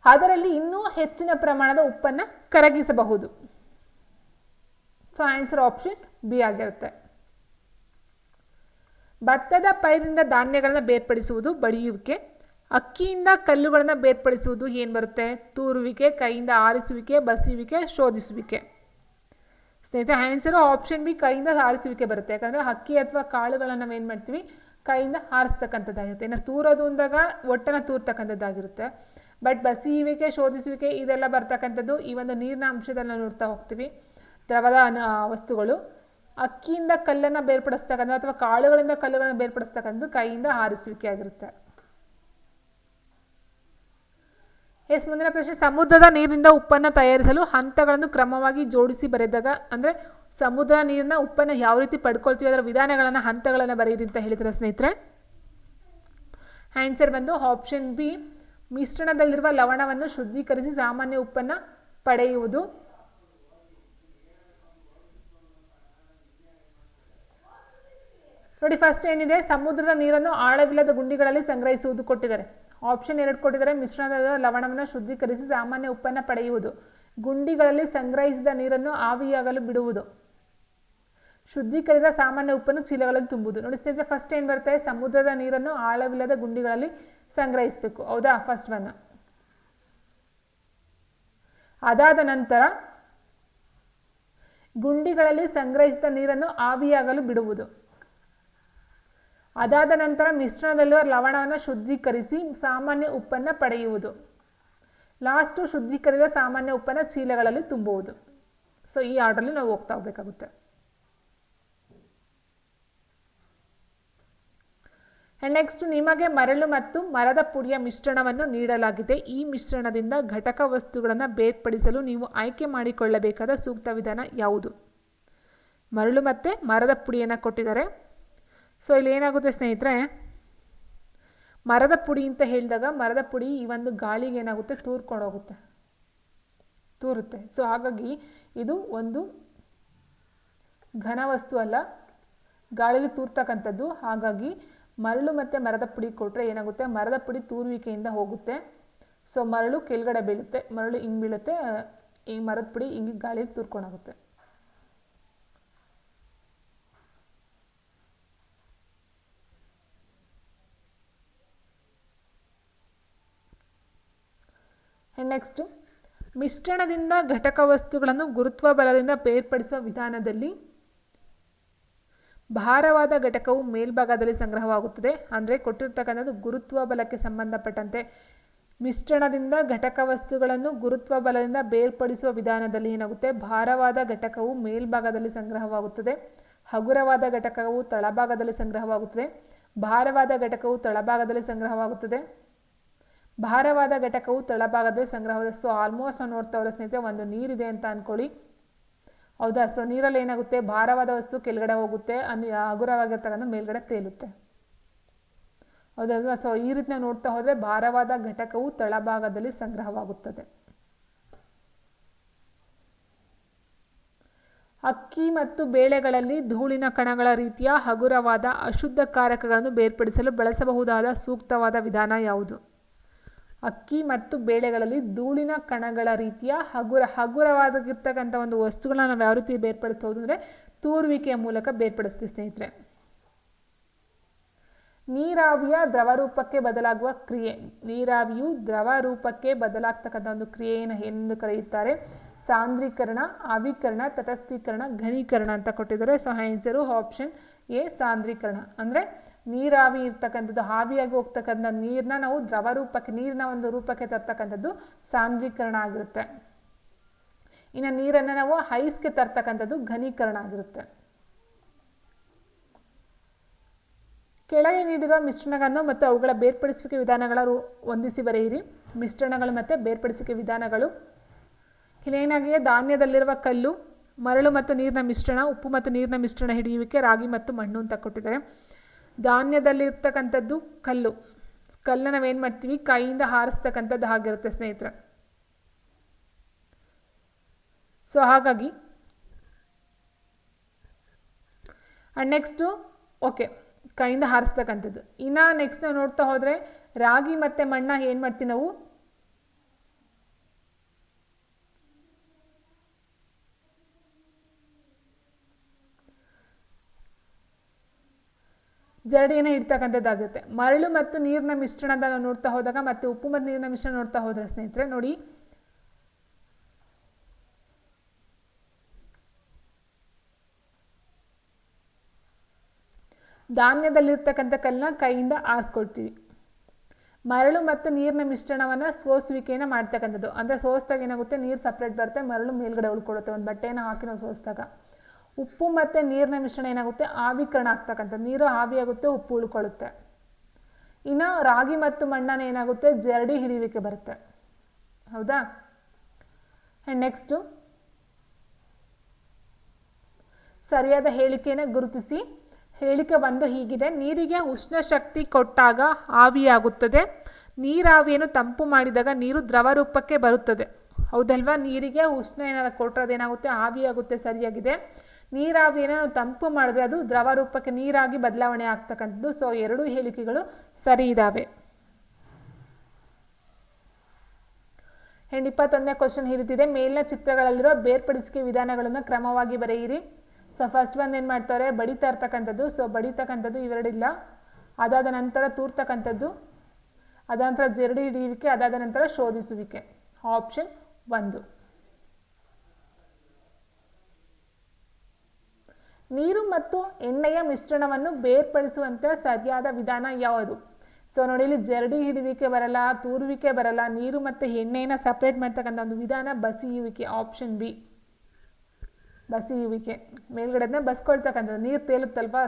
ಅದರಲ್ಲಿ ಇನ್ನೂ ಹೆಚ್ಚಿನ ಪ್ರಮಾಣದ ಉಪ್ಪನ್ನು ಕರಗಿಸಬಹುದು. ಸೊ ಆನ್ಸರ್ ಆಪ್ಷನ್ ಬಿ ಆಗಿರುತ್ತೆ. ಭತ್ತದ ಪೈರಿಂದ ಧಾನ್ಯಗಳನ್ನು ಬೇರ್ಪಡಿಸುವುದು ಬಡಿಯುವಿಕೆ. ಅಕ್ಕಿಯಿಂದ ಕಲ್ಲುಗಳನ್ನು ಬೇರ್ಪಡಿಸುವುದು ಏನು ಬರುತ್ತೆ? ತೂರುವಿಕೆ, ಕೈಯಿಂದ ಆರಿಸುವಿಕೆ, ಬಸಿಯುವಿಕೆ, ಶೋಧಿಸುವಿಕೆ. ಸ್ನೇಹಿತರೆ ಆನ್ಸರು ಆಪ್ಷನ್ ಬಿ, ಕೈಯಿಂದ ಆರಿಸುವಿಕೆ ಬರುತ್ತೆ. ಯಾಕಂದರೆ ಅಕ್ಕಿ ಅಥವಾ ಕಾಳುಗಳನ್ನು ನಾವು ಏನು ಮಾಡ್ತೀವಿ, ಕೈಯಿಂದ ಆರಿಸ್ತಕ್ಕಂಥದ್ದಾಗಿರುತ್ತೆ. ಇನ್ನು ತೂರೋದು ಅಂದಾಗ ಒಟ್ಟನ್ನು ತೂರ್ತಕ್ಕಂಥದ್ದಾಗಿರುತ್ತೆ. ಬಟ್ ಬಸಿಯುವಿಕೆ, ಶೋಧಿಸುವಿಕೆ ಇದೆಲ್ಲ ಬರ್ತಕ್ಕಂಥದ್ದು ಈ ಒಂದು ನೀರಿನ ಅಂಶದಲ್ಲಿ ನೋಡ್ತಾ ಹೋಗ್ತೀವಿ. ದ್ರವದ ವಸ್ತುಗಳು. ಅಕ್ಕಿಯಿಂದ ಕಲ್ಲನ್ನು ಬೇರ್ಪಡಿಸ್ತಕ್ಕಂಥ ಅಥವಾ ಕಾಳುಗಳಿಂದ ಕಲ್ಲುಗಳನ್ನು ಬೇರ್ಪಡಿಸ್ತಕ್ಕಂಥದ್ದು ಕೈಯಿಂದ ಆರಿಸುವಿಕೆ ಆಗಿರುತ್ತೆ. ಎಸ್, ಮುಂದಿನ ಪ್ರಶ್ನೆ, ಸಮುದ್ರದ ನೀರಿನಿಂದ ಉಪ್ಪನ್ನು ತಯಾರಿಸಲು ಹಂತಗಳನ್ನು ಕ್ರಮವಾಗಿ ಜೋಡಿಸಿ ಬರೆದಾಗ, ಅಂದರೆ ಸಮುದ್ರ ನೀರಿನ ಉಪ್ಪನ್ನು ಯಾವ ರೀತಿ ಪಡ್ಕೊಳ್ತೀವಿ ಅದರ ವಿಧಾನಗಳನ್ನು, ಹಂತಗಳನ್ನು ಬರೆಯಿರಿ ಅಂತ ಹೇಳಿದ್ರೆ ಸ್ನೇಹಿತರೆ. ಆನ್ಸರ್ ಬಂದು ಆಪ್ಷನ್ ಬಿ, ಮಿಶ್ರಣದಲ್ಲಿರುವ ಲವಣವನ್ನು ಶುದ್ಧೀಕರಿಸಿ ಸಾಮಾನ್ಯ ಉಪ್ಪನ್ನು ಪಡೆಯುವುದು. ನೋಡಿ, ಫಸ್ಟ್ ಏನಿದೆ, ಸಮುದ್ರದ ನೀರನ್ನು ಆಳವಿಲ್ಲದ ಗುಂಡಿಗಳಲ್ಲಿ ಸಂಗ್ರಹಿಸುವುದು ಕೊಟ್ಟಿದ್ದಾರೆ. ಆಪ್ಷನ್ 2 ಕೊಟ್ಟಿದ್ದಾರೆ, ಮಿಶ್ರಣದ ಲವಣವನ್ನು ಶುದ್ಧೀಕರಿಸಿ ಸಾಮಾನ್ಯ ಉಪ್ಪನ್ನು ಪಡೆಯುವುದು. ಗುಂಡಿಗಳಲ್ಲಿ ಸಂಗ್ರಹಿಸಿದ ನೀರನ್ನು ಆವಿಯಾಗಲು ಬಿಡುವುದು. ಶುದ್ಧೀಕರಿಸಿದ ಸಾಮಾನ್ಯ ಉಪ್ಪನ್ನು ಚೀಲಗಳಲ್ಲಿ ತುಂಬುವುದು. ನೋಡಿ ಸ್ನೇಹಿತರೆ, ಫಸ್ಟ್ ಏನು ಬರುತ್ತೆ, ಸಮುದ್ರದ ನೀರನ್ನು ಆಳವಿಲ್ಲದ ಗುಂಡಿಗಳಲ್ಲಿ ಸಂಗ್ರಹಿಸಬೇಕು. ಹೌದಾ, ಫಸ್ಟ್ ಒನ್. ಅದಾದ ನಂತರ ಗುಂಡಿಗಳಲ್ಲಿ ಸಂಗ್ರಹಿಸಿದ ನೀರನ್ನು ಆವಿಯಾಗಲು ಬಿಡುವುದು. ಅದಾದ ನಂತರ ಮಿಶ್ರಣದಲ್ಲಿರುವ ಲವಣವನ್ನು ಶುದ್ಧೀಕರಿಸಿ ಸಾಮಾನ್ಯ ಉಪ್ಪನ್ನು ಪಡೆಯುವುದು. ಲಾಸ್ಟು ಶುದ್ಧೀಕರಿಸಿದ ಸಾಮಾನ್ಯ ಉಪ್ಪನ್ನು ಚೀಲಗಳಲ್ಲಿ ತುಂಬುವುದು. ಸೊ ಈ ಆರ್ಡರ್ಲಿ ನಾವು ಹೋಗ್ತಾ ಹೋಗಬೇಕಾಗುತ್ತೆ. ನೆಕ್ಸ್ಟ್, ನಿಮಗೆ ಮರಳು ಮತ್ತು ಮರದ ಪುಡಿಯ ಮಿಶ್ರಣವನ್ನು ನೀಡಲಾಗಿದೆ. ಈ ಮಿಶ್ರಣದಿಂದ ಘಟಕ ವಸ್ತುಗಳನ್ನು ಬೇರ್ಪಡಿಸಲು ನೀವು ಆಯ್ಕೆ ಮಾಡಿಕೊಳ್ಳಬೇಕಾದ ಸೂಕ್ತ ವಿಧಾನ ಯಾವುದು? ಮರಳು ಮತ್ತು ಮರದ ಪುಡಿಯನ್ನು ಕೊಟ್ಟಿದ್ದಾರೆ. ಸೊ ಇಲ್ಲಿ ಏನಾಗುತ್ತೆ ಸ್ನೇಹಿತರೆ, ಮರದ ಪುಡಿ ಅಂತ ಹೇಳಿದಾಗ ಮರದ ಪುಡಿ ಈ ಒಂದು ಗಾಳಿಗೆ ಏನಾಗುತ್ತೆ, ತೂರ್ಕೊಂಡು ಹೋಗುತ್ತೆ, ತೂರುತ್ತೆ. ಸೊ ಹಾಗಾಗಿ ಇದು ಒಂದು ಘನ ವಸ್ತು ಅಲ್ಲ, ಗಾಳಿಲಿ ತೂರ್ತಕ್ಕಂಥದ್ದು. ಹಾಗಾಗಿ ಮರಳು ಮತ್ತು ಮರದ ಪುಡಿ ಕೊಟ್ಟರೆ ಏನಾಗುತ್ತೆ, ಮರದ ಪುಡಿ ತೂರುವಿಕೆಯಿಂದ ಹೋಗುತ್ತೆ. ಸೊ ಮರಳು ಕೆಳಗಡೆ ಬೀಳುತ್ತೆ, ಮರಳು ಹಿಂಗೆ ಬೀಳುತ್ತೆ, ಈ ಮರದ ಪುಡಿ ಹಿಂಗೆ ಗಾಳಿಲಿ ತೂರ್ಕೊಂಡೋಗುತ್ತೆ. ನೆಕ್ಸ್ಟು, ಮಿಶ್ರಣದಿಂದ ಘಟಕ ವಸ್ತುಗಳನ್ನು ಗುರುತ್ವ ಬಲದಿಂದ ಬೇರ್ಪಡಿಸುವ ವಿಧಾನದಲ್ಲಿ ಭಾರವಾದ ಘಟಕವು ಮೇಲ್ಭಾಗದಲ್ಲಿ ಸಂಗ್ರಹವಾಗುತ್ತದೆ. ಅಂದರೆ ಕೊಟ್ಟಿರ್ತಕ್ಕಂಥದ್ದು ಗುರುತ್ವ ಬಲಕ್ಕೆ ಸಂಬಂಧಪಟ್ಟಂತೆ ಮಿಶ್ರಣದಿಂದ ಘಟಕ ವಸ್ತುಗಳನ್ನು ಗುರುತ್ವ ಬಲದಿಂದ ಬೇರ್ಪಡಿಸುವ ವಿಧಾನದಲ್ಲಿ ಏನಾಗುತ್ತೆ, ಭಾರವಾದ ಘಟಕವು ಮೇಲ್ಭಾಗದಲ್ಲಿ ಸಂಗ್ರಹವಾಗುತ್ತದೆ, ಹಗುರವಾದ ಘಟಕವು ತಳಭಾಗದಲ್ಲಿ ಸಂಗ್ರಹವಾಗುತ್ತದೆ, ಭಾರವಾದ ಘಟಕವು ತಳಭಾಗದಲ್ಲಿ ಸಂಗ್ರಹವಾಗುತ್ತದೆ, ಭಾರವಾದ ಘಟಕವು ತಳಭಾಗದಲ್ಲಿ ಸಂಗ್ರಹವಾದ. ಸೊ ಆಲ್ಮೋಸ್ಟ್ ನಾವು ನೋಡ್ತಾ ಹೋದ್ರೆ ಸ್ನೇಹಿತರೆ, ಒಂದು ನೀರಿದೆ ಅಂತ ಅಂದ್ಕೊಳ್ಳಿ. ಹೌದಾ, ಸೊ ನೀರಲ್ಲಿ ಏನಾಗುತ್ತೆ, ಭಾರವಾದ ವಸ್ತು ಕೆಳಗಡೆ ಹೋಗುತ್ತೆ, ಹಗುರವಾಗಿರ್ತಕ್ಕಂಥ ಮೇಲ್ಗಡೆ ತೇಲುತ್ತೆ. ಹೌದಲ್ವಾ? ಸೊ ಈ ರೀತಿ ನಾವು ನೋಡ್ತಾ ಹೋದರೆ ಭಾರವಾದ ಘಟಕವು ತಳಭಾಗದಲ್ಲಿ ಸಂಗ್ರಹವಾಗುತ್ತದೆ. ಅಕ್ಕಿ ಮತ್ತು ಬೇಳೆಗಳಲ್ಲಿ ಧೂಳಿನ ಕಣಗಳ ರೀತಿಯ ಹಗುರವಾದ ಅಶುದ್ಧ ಕಾರಕಗಳನ್ನು ಬೇರ್ಪಡಿಸಲು ಬಳಸಬಹುದಾದ ಸೂಕ್ತವಾದ ವಿಧಾನ ಯಾವುದು? ಅಕ್ಕಿ ಮತ್ತು ಬೇಳೆಗಳಲ್ಲಿ ಧೂಳಿನ ಕಣಗಳ ರೀತಿಯ ಹಗುರವಾಗಿರ್ತಕ್ಕಂಥ ಒಂದು ವಸ್ತುಗಳನ್ನ ನಾವು ಯಾವ ರೀತಿ ಬೇರ್ಪಡಿಸ್ಬೋದು ಅಂದರೆ ತೂರುವಿಕೆಯ ಮೂಲಕ ಬೇರ್ಪಡಿಸ್ತೀವಿ ಸ್ನೇಹಿತರೆ. ನೀರಾವಿಯ ದ್ರವರೂಪಕ್ಕೆ ಬದಲಾಗುವ ಕ್ರಿಯೆ. ನೀರಾವಿಯು ದ್ರವ ರೂಪಕ್ಕೆ ಬದಲಾಗ್ತಕ್ಕಂಥ ಒಂದು ಕ್ರಿಯೆಯನ್ನು ಎಂದು ಕರೆಯುತ್ತಾರೆ? ಸಾಂದ್ರೀಕರಣ, ಆವಿಕರಣ, ತಟಸ್ಥೀಕರಣ, ಘನೀಕರಣ ಅಂತ ಕೊಟ್ಟಿದ್ದಾರೆ. ಸೊ ಆನ್ಸರು ಆಪ್ಷನ್ ಎ, ಸಾಂದ್ರೀಕರಣ. ಅಂದರೆ ನೀರಾವಿ ಇರ್ತಕ್ಕಂಥದ್ದು, ಆವಿಯಾಗಿ ಹೋಗ್ತಕ್ಕಂಥ ನೀರನ್ನ ನಾವು ದ್ರವ ರೂಪಕ್ಕೆ, ನೀರಿನ ಒಂದು ರೂಪಕ್ಕೆ ತರ್ತಕ್ಕಂಥದ್ದು ಸಾಂದ್ರೀಕರಣ ಆಗಿರುತ್ತೆ. ಇನ್ನು ನೀರನ್ನು ನಾವು ಐಸ್ಗೆ ತರ್ತಕ್ಕಂಥದ್ದು ಘನೀಕರಣ ಆಗಿರುತ್ತೆ. ಕೆಳಗೆ ನೀಡಿರುವ ಮಿಶ್ರಣಗಳನ್ನು ಮತ್ತು ಅವುಗಳ ಬೇರ್ಪಡಿಸುವಿಕೆ ವಿಧಾನಗಳ ಹೊಂದಿಸಿ ಬರೆಯಿರಿ. ಮಿಶ್ರಣಗಳು ಮತ್ತು ಬೇರ್ಪಡಿಸುವಿಕೆ ವಿಧಾನಗಳು. ಇಲ್ಲೇನಾಗಿದೆ, ಧಾನ್ಯದಲ್ಲಿರುವ ಕಲ್ಲು, ಮರಳು ಮತ್ತು ನೀರಿನ ಮಿಶ್ರಣ, ಉಪ್ಪು ಮತ್ತು ನೀರಿನ ಮಿಶ್ರಣ ಹಿಡಿಯುವಿಕೆ, ರಾಗಿ ಮತ್ತು ಮಣ್ಣು ಅಂತ ಕೊಟ್ಟಿದ್ದಾರೆ. ಧಾನ್ಯದಲ್ಲಿರ್ತಕ್ಕಂಥದ್ದು ಕಲ್ಲು. ಕಲ್ಲನ್ನು ನಾವೇನು ಮಾಡ್ತೀವಿ, ಕೈಯಿಂದ ಹಾರಿಸ್ತಕ್ಕಂಥದ್ದು ಆಗಿರುತ್ತೆ ಸ್ನೇಹಿತರೆ. ಸೊ ಹಾಗಾಗಿ ಆ್ಯಂಡ್ ನೆಕ್ಸ್ಟು ಓಕೆ ಕೈಯಿಂದ ಹಾರಿಸ್ತಕ್ಕಂಥದ್ದು. ಇನ್ನು ನೆಕ್ಸ್ಟ್ ನಾವು ನೋಡ್ತಾ ಹೋದರೆ ರಾಗಿ ಮತ್ತು ಮಣ್ಣ ಏನು ಮಾಡ್ತೀವಿ ನಾವು ಜರಡಿಯನ್ನು ಇಡ್ತಕ್ಕಂಥದ್ದಾಗುತ್ತೆ. ಮರಳು ಮತ್ತು ನೀರಿನ ಮಿಶ್ರಣದ ನಾವು ನೋಡ್ತಾ ಹೋದಾಗ ಮತ್ತು ಉಪ್ಪು ಮತ್ತು ನೀರಿನ ಮಿಶ್ರಣ ನೋಡ್ತಾ ಹೋದರೆ ಸ್ನೇಹಿತರೆ ನೋಡಿ ಧಾನ್ಯದಲ್ಲಿರ್ತಕ್ಕಂಥ ಕಲ್ಲನ್ನ ಕೈಯಿಂದ ಆರಿಸ್ಕೊಳ್ತೀವಿ. ಮರಳು ಮತ್ತು ನೀರಿನ ಮಿಶ್ರಣವನ್ನು ಸೋಸುವಿಕೆಯನ್ನು ಮಾಡ್ತಕ್ಕಂಥದ್ದು. ಅಂದರೆ ಸೋಸಿದಾಗ ಏನಾಗುತ್ತೆ, ನೀರು ಸಪ್ರೇಟ್ ಬರುತ್ತೆ, ಮರಳು ಮೇಲ್ಗಡೆ ಉಳ್ಕೊಳುತ್ತೆ. ಒಂದು ಬಟ್ಟೆಯನ್ನು ಹಾಕಿ ನಾವು ಸೋಸಿದಾಗ ಉಪ್ಪು ಮತ್ತು ನೀರಿನ ಮಿಶ್ರಣ ಏನಾಗುತ್ತೆ, ಆವಿಕರಣ ಆಗ್ತಕ್ಕಂಥದ್ದು. ನೀರು ಆವಿಯಾಗುತ್ತೆ, ಉಪ್ಪು ಉಳ್ಕೊಳ್ಳುತ್ತೆ. ಇನ್ನು ರಾಗಿ ಮತ್ತು ಮಣ್ಣನ್ನು ಏನಾಗುತ್ತೆ, ಜರಡಿ ಹಿಡಿಯುವಿಕೆ ಬರುತ್ತೆ. ಹೌದಾ. ಆ್ಯಂಡ್ ನೆಕ್ಸ್ಟು ಸರಿಯಾದ ಹೇಳಿಕೆಯನ್ನು ಗುರುತಿಸಿ. ಹೇಳಿಕೆ ಒಂದು ಹೀಗಿದೆ: ನೀರಿಗೆ ಉಷ್ಣ ಶಕ್ತಿ ಕೊಟ್ಟಾಗ ಆವಿಯಾಗುತ್ತದೆ. ನೀರಾವಿಯನ್ನು ತಂಪು ಮಾಡಿದಾಗ ನೀರು ದ್ರವ ರೂಪಕ್ಕೆ ಬರುತ್ತದೆ. ಹೌದಲ್ವಾ. ನೀರಿಗೆ ಉಷ್ಣ ಏನಾದ್ರು ಕೊಟ್ಟರೇನಾಗುತ್ತೆ, ಆವಿಯಾಗುತ್ತೆ. ಸರಿಯಾಗಿದೆ. ನೀರಾವಿಯನ್ನು ನಾವು ತಂಪು ಮಾಡಿದ್ರೆ ಅದು ದ್ರವ ರೂಪಕ್ಕೆ ನೀರಾಗಿ ಬದಲಾವಣೆ ಆಗ್ತಕ್ಕಂಥದ್ದು. ಸೊ ಎರಡೂ ಹೇಳಿಕೆಗಳು ಸರಿ ಇದ್ದಾವೆ. ಆ್ಯಂಡ್ 21ನೇ ಕ್ವಶನ್ ಈ ರೀತಿದೆ: ಮೇಲಿನ ಚಿತ್ರಗಳಲ್ಲಿರುವ ಬೇರ್ಪಡಿಸಿಕೆ ವಿಧಾನಗಳನ್ನು ಕ್ರಮವಾಗಿ ಬರೆಯಿರಿ. ಸೊ ಫಸ್ಟ್ ಒಂದು ಏನು ಮಾಡ್ತಾರೆ, ಬಡಿತಾ ಇರ್ತಕ್ಕಂಥದ್ದು. ಸೊ ಬಡಿತಕ್ಕಂಥದ್ದು ಇವೆರಡಿಲ್ಲ. ಅದಾದ ನಂತರ ತೂರ್ತಕ್ಕಂಥದ್ದು, ಅದಾದ ನಂತರ ಜರಡಿ ಹಿಡಿಯುವಿಕೆ, ಅದಾದ ನಂತರ ಶೋಧಿಸುವಿಕೆ. ಆಪ್ಷನ್ 1. ನೀರು ಮತ್ತು ಎಣ್ಣೆಯ ಮಿಶ್ರಣವನ್ನು ಬೇರ್ಪಡಿಸುವಂಥ ಸರಿಯಾದ ವಿಧಾನ ಯಾವುದು? ಸೊ ನೋಡಿ, ಇಲ್ಲಿ ಜರಡಿ ಹಿಡಿಯುವಿಕೆ ಬರಲ್ಲ, ತೂರುವಿಕೆ ಬರಲ್ಲ. ನೀರು ಮತ್ತು ಎಣ್ಣೆಯನ್ನು ಸಪ್ರೇಟ್ ಮಾಡ್ತಕ್ಕಂಥ ಒಂದು ವಿಧಾನ ಬಸಿಯುವಿಕೆ. Option B, ಬಸಿಯುವಿಕೆ. ಮೇಲ್ಗಡೆದನ್ನ ಬಸ್ಕೊಳ್ತಕ್ಕಂಥದ್ದು. ನೀರು ತೇಲುತ್ತಲ್ವಾ,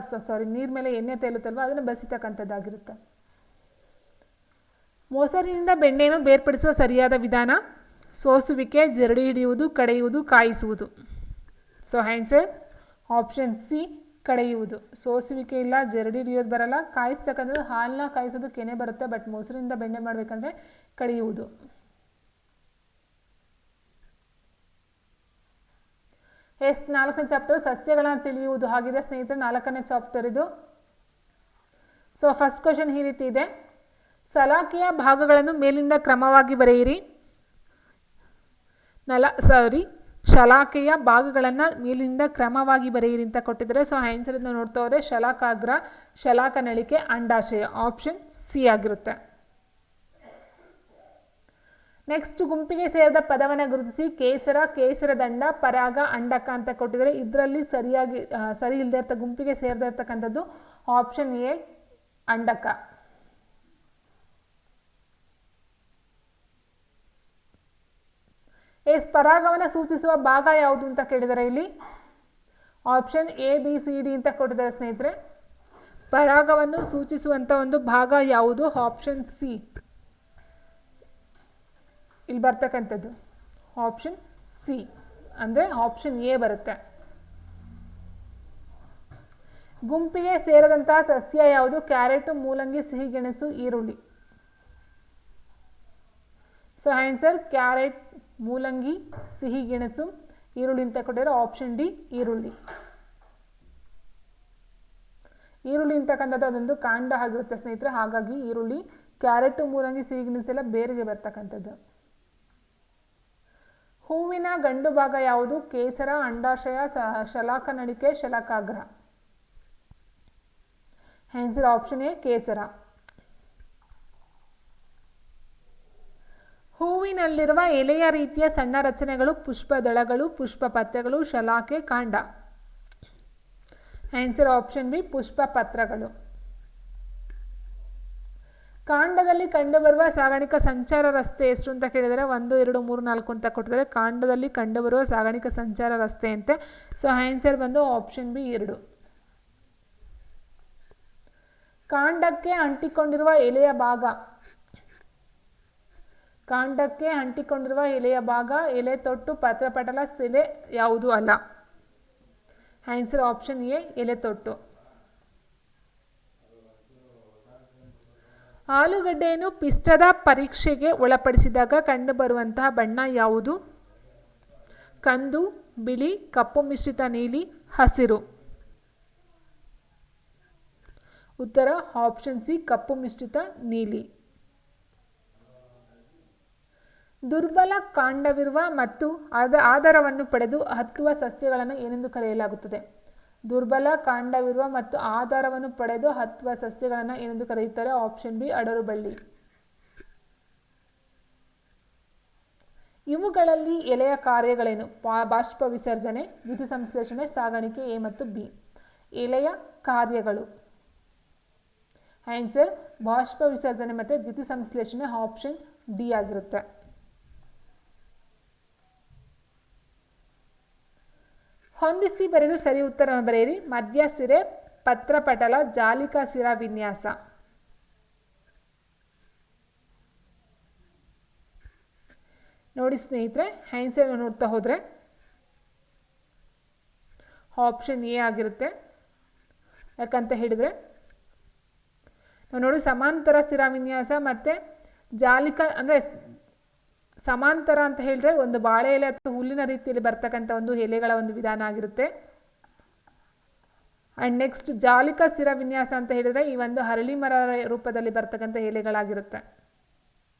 ನೀರು ಮೇಲೆ ಎಣ್ಣೆ ತೇಲುತ್ತಲ್ವ, ಅದನ್ನು ಬಸಿತಕ್ಕಂಥದ್ದಾಗಿರುತ್ತೆ. ಮೊಸರಿನಿಂದ ಬೆಣ್ಣೆಯನ್ನು ಬೇರ್ಪಡಿಸುವ ಸರಿಯಾದ ವಿಧಾನ ಸೋಸುವಿಕೆ, ಜರಡಿ ಹಿಡಿಯುವುದು, ಕಡೆಯುವುದು, ಕಾಯಿಸುವುದು. ಸೊ ಆನ್ಸರ್ ಆಪ್ಷನ್ ಸಿ, ಕಡೆಯುವುದು. ಸೋಸುವಿಕೆ ಇಲ್ಲ, ಜರಡಿ ಹಿಡಿಯೋದು ಬರಲ್ಲ. ಕಾಯಿಸ್ತಕ್ಕಂಥದ್ದು, ಹಾಲನ್ನ ಕಾಯಿಸೋದು ಕೆನೆ ಬರುತ್ತೆ, ಬಟ್ ಮೊಸರಿಂದ ಬೆಣ್ಣೆ ಮಾಡಬೇಕಂದ್ರೆ ಕಡೆಯುವುದು. ಎಸ್ 4ನೇ ಚಾಪ್ಟರ್ ಸಸ್ಯಗಳನ್ನು ತಿಳಿಯುವುದು ಆಗಿದೆ ಸ್ನೇಹಿತರೆ. 4ನೇ ಚಾಪ್ಟರ್ ಇದು. ಸೊ ಫಸ್ಟ್ ಕ್ವಶನ್ ಈ ರೀತಿ ಇದೆ: ಸಲಾಕೆಯ ಭಾಗಗಳನ್ನು ಮೇಲಿಂದ ಕ್ರಮವಾಗಿ ಬರೆಯಿರಿ. ಶಲಾಕೆಯ ಭಾಗಗಳನ್ನು ಮೇಲಿಂದ ಕ್ರಮವಾಗಿ ಬರೆಯಿರಿ ಅಂತ ಕೊಟ್ಟಿದ್ದಾರೆ. ಸೊ ಆನ್ಸರ್ ಇದನ್ನು ನೋಡ್ತಾ ಹೋದರೆ ಶಲಾಕಾಗ್ರ, ಶಲಾಕ ನಳಿಕೆ, ಅಂಡಾಶಯ. ಆಪ್ಷನ್ ಸಿ ಆಗಿರುತ್ತೆ. ನೆಕ್ಸ್ಟ್ ಗುಂಪಿಗೆ ಸೇರಿದ ಪದವನ್ನು ಗುರುತಿಸಿ. ಕೇಸರ, ಕೇಸರದಂಡ, ಪರಾಗ, ಅಂಡಕ ಅಂತ ಕೊಟ್ಟಿದ್ದಾರೆ. ಇದರಲ್ಲಿ ಸರಿ ಇಲ್ಲದೆ ಇರ್ತ ಗುಂಪಿಗೆ ಸೇರದೇ ಇರ್ತಕ್ಕಂಥದ್ದು ಆಪ್ಷನ್ ಎ, ಅಂಡಕ. ಎಸ್ ಪರಾಗವನ್ನು ಸೂಚಿಸುವ ಭಾಗ ಯಾವುದು ಅಂತ ಕೇಳಿದ್ದಾರೆ. ಇಲ್ಲಿ option A, B, C, D ಅಂತ ಕೊಟ್ಟಿದ್ದಾರೆ ಸ್ನೇಹಿತರೆ. ಪರಾಗವನ್ನು ಸೂಚಿಸುವಂಥ ಒಂದು ಭಾಗ ಯಾವುದು? ಆಪ್ಷನ್ ಸಿ ಇಲ್ಲಿ ಬರ್ತಕ್ಕಂಥದ್ದು. ಆಪ್ಷನ್ ಸಿ ಅಂದರೆ ಆಪ್ಷನ್ ಎ ಬರುತ್ತೆ. ಗುಂಪಿಗೆ ಸೇರದಂತಹ ಸಸ್ಯ ಯಾವುದು? ಕ್ಯಾರೆಟ್, ಮೂಲಂಗಿ, ಸಿಹಿಗೆಣಸು, ಈರುಳ್ಳಿ. ಸೊ ಆನ್ಸರ್ ಕ್ಯಾರೆಟ್, ಮೂಲಂಗಿ, ಸಿಹಿಗೆಣಸು, ಈರುಳ್ಳಿ ಅಂತ ಕೊಟ್ಟಿದ್ದಾರೆ. ಆಪ್ಷನ್ ಡಿ, ಈರುಳ್ಳಿ. ಈರುಳ್ಳಿ ಅಂತಕ್ಕಂಥದ್ದು ಅದೊಂದು ಕಾಂಡ ಆಗಿರುತ್ತೆ ಸ್ನೇಹಿತರೆ. ಹಾಗಾಗಿ ಈರುಳ್ಳಿ. ಕ್ಯಾರೆಟ್, ಮೂಲಂಗಿ, ಸಿಹಿಗೆಣಸೆಲ್ಲ ಬೇರೆಗೆ ಬರ್ತಕ್ಕಂಥದ್ದು. ಹೂವಿನ ಗಂಡು ಭಾಗ ಯಾವುದು? ಕೇಸರ, ಅಂಡಾಶಯ, ಶಲಾಕ ನಳಿಕೆ, ಶಲಾಕಾಗ್ರ. ಆನ್ಸರ್ ಆಪ್ಷನ್ ಎ, ಕೇಸರ. ಹೂವಿನಲ್ಲಿರುವ ಎಲೆಯ ರೀತಿಯ ಸಣ್ಣ ರಚನೆಗಳು ಪುಷ್ಪ ದಳಗಳು, ಪುಷ್ಪ ಪತ್ರಗಳು, ಶಲಾಕೆ, ಕಾಂಡ. ಆನ್ಸರ್ ಆಪ್ಷನ್ ಬಿ, ಪುಷ್ಪ ಪತ್ರಗಳು. ಕಾಂಡದಲ್ಲಿ ಕಂಡುಬರುವ ಸಾಗಾಣಿಕಾ ಸಂಚಾರ ರಸ್ತೆ ಎಷ್ಟು ಅಂತ ಕೇಳಿದರೆ 1, 2, 3, 4 ಅಂತ ಕೊಟ್ಟಿದ್ದಾರೆ. ಕಾಂಡದಲ್ಲಿ ಕಂಡುಬರುವ ಸಾಗಾಣಿಕಾ ಸಂಚಾರ ರಸ್ತೆ ಅಂತೆ. ಸೊ ಆನ್ಸರ್ ಬಂದು ಆಪ್ಷನ್ ಬಿ, 2. ಕಾಂಡಕ್ಕೆ ಅಂಟಿಕೊಂಡಿರುವ ಎಲೆಯ ಭಾಗ. ಕಾಂಡಕ್ಕೆ ಅಂಟಿಕೊಂಡಿರುವ ಎಲೆಯ ಭಾಗ ಎಲೆ, ತೊಟ್ಟು, ಪತ್ರಪಟಲ, ಸೆಲೆ ಯಾವುದು ಅಲ್ಲ. ಆನ್ಸರ್ ಆಪ್ಷನ್ ಎ, ಎಲೆ ತೊಟ್ಟು. ಆಲೂಗಡ್ಡೆಯನ್ನು ಪಿಷ್ಟದ ಪರೀಕ್ಷೆಗೆ ಒಳಪಡಿಸಿದಾಗ ಕಂಡುಬರುವಂತಹ ಬಣ್ಣ ಯಾವುದು? ಕಂದು, ಬಿಳಿ, ಕಪ್ಪು ಮಿಶ್ರಿತ ನೀಲಿ, ಹಸಿರು. ಉತ್ತರ ಆಪ್ಷನ್ ಸಿ ಕಪ್ಪು ಮಿಶ್ರಿತ ನೀಲಿ. ದುರ್ಬಲ ಕಾಂಡವಿರುವ ಮತ್ತು ಆಧಾರವನ್ನು ಪಡೆದು ಹತ್ತುವ ಸಸ್ಯಗಳನ್ನು ಏನೆಂದು ಕರೆಯಲಾಗುತ್ತದೆ? ದುರ್ಬಲ ಕಾಂಡವಿರುವ ಮತ್ತು ಆಧಾರವನ್ನು ಪಡೆದು ಹತ್ತುವ ಸಸ್ಯಗಳನ್ನು ಏನೆಂದು ಕರೆಯುತ್ತಾರೆ? ಆಪ್ಷನ್ ಬಿ ಅಡರು ಬಳ್ಳಿ. ಇವುಗಳಲ್ಲಿ ಎಲೆಯ ಕಾರ್ಯಗಳೇನು? ಬಾಷ್ಪ ವಿಸರ್ಜನೆ, ದ್ಯುತಿ ಸಂಶ್ಲೇಷಣೆ, ಸಾಗಾಣಿಕೆ. ಎ ಮತ್ತು ಬಿ. ಎಲೆಯ ಕಾರ್ಯಗಳು ಆನ್ಸರ್ ಬಾಷ್ಪ ವಿಸರ್ಜನೆ ಮತ್ತು ದ್ಯುತಿ ಸಂಶ್ಲೇಷಣೆ. ಆಪ್ಷನ್ ಡಿ ಆಗಿರುತ್ತೆ. ಹೊಂದಿಸಿ ಬರೆದು ಸರಿ ಉತ್ತರವನ್ನು ಬರೆಯಿರಿ. ಮಧ್ಯ ಸಿರೆ, ಪತ್ರಪಟಲ, ಜಾಲಿಕಾ ಸಿರಾ ವಿನ್ಯಾಸ. ನೋಡಿ ಸ್ನೇಹಿತರೆ, ಆನ್ಸರ್ ನೋಡ್ತಾ ಹೋದರೆ ಆಪ್ಷನ್ ಎ ಆಗಿರುತ್ತೆ. ಯಾಕಂತ ಹೇಳಿದರೆ ನಾವು ನೋಡಿ ಸಮಾಂತರ ಸಿರಾ ವಿನ್ಯಾಸ ಮತ್ತು ಜಾಲಿಕಾ ಅಂದರೆ ಸಮಾಂತರ ಅಂತ ಹೇಳಿದ್ರೆ ಒಂದು ಬಾಳೆ ಎಲೆ ಅಥವಾ ಹುಲ್ಲಿನ ರೀತಿಯಲ್ಲಿ ಬರ್ತಕ್ಕಂಥ ಒಂದು ಎಲೆಗಳ ಒಂದು ವಿಧಾನ ಆಗಿರುತ್ತೆ. ಆ್ಯಂಡ್ ನೆಕ್ಸ್ಟ್ ಜಾಲಿಕಾ ಸಿರಾ ವಿನ್ಯಾಸ ಅಂತ ಹೇಳಿದರೆ ಈ ಒಂದು ಹರಳಿ ಮರ ರೂಪದಲ್ಲಿ ಬರ್ತಕ್ಕಂಥ ಎಲೆಗಳಾಗಿರುತ್ತೆ.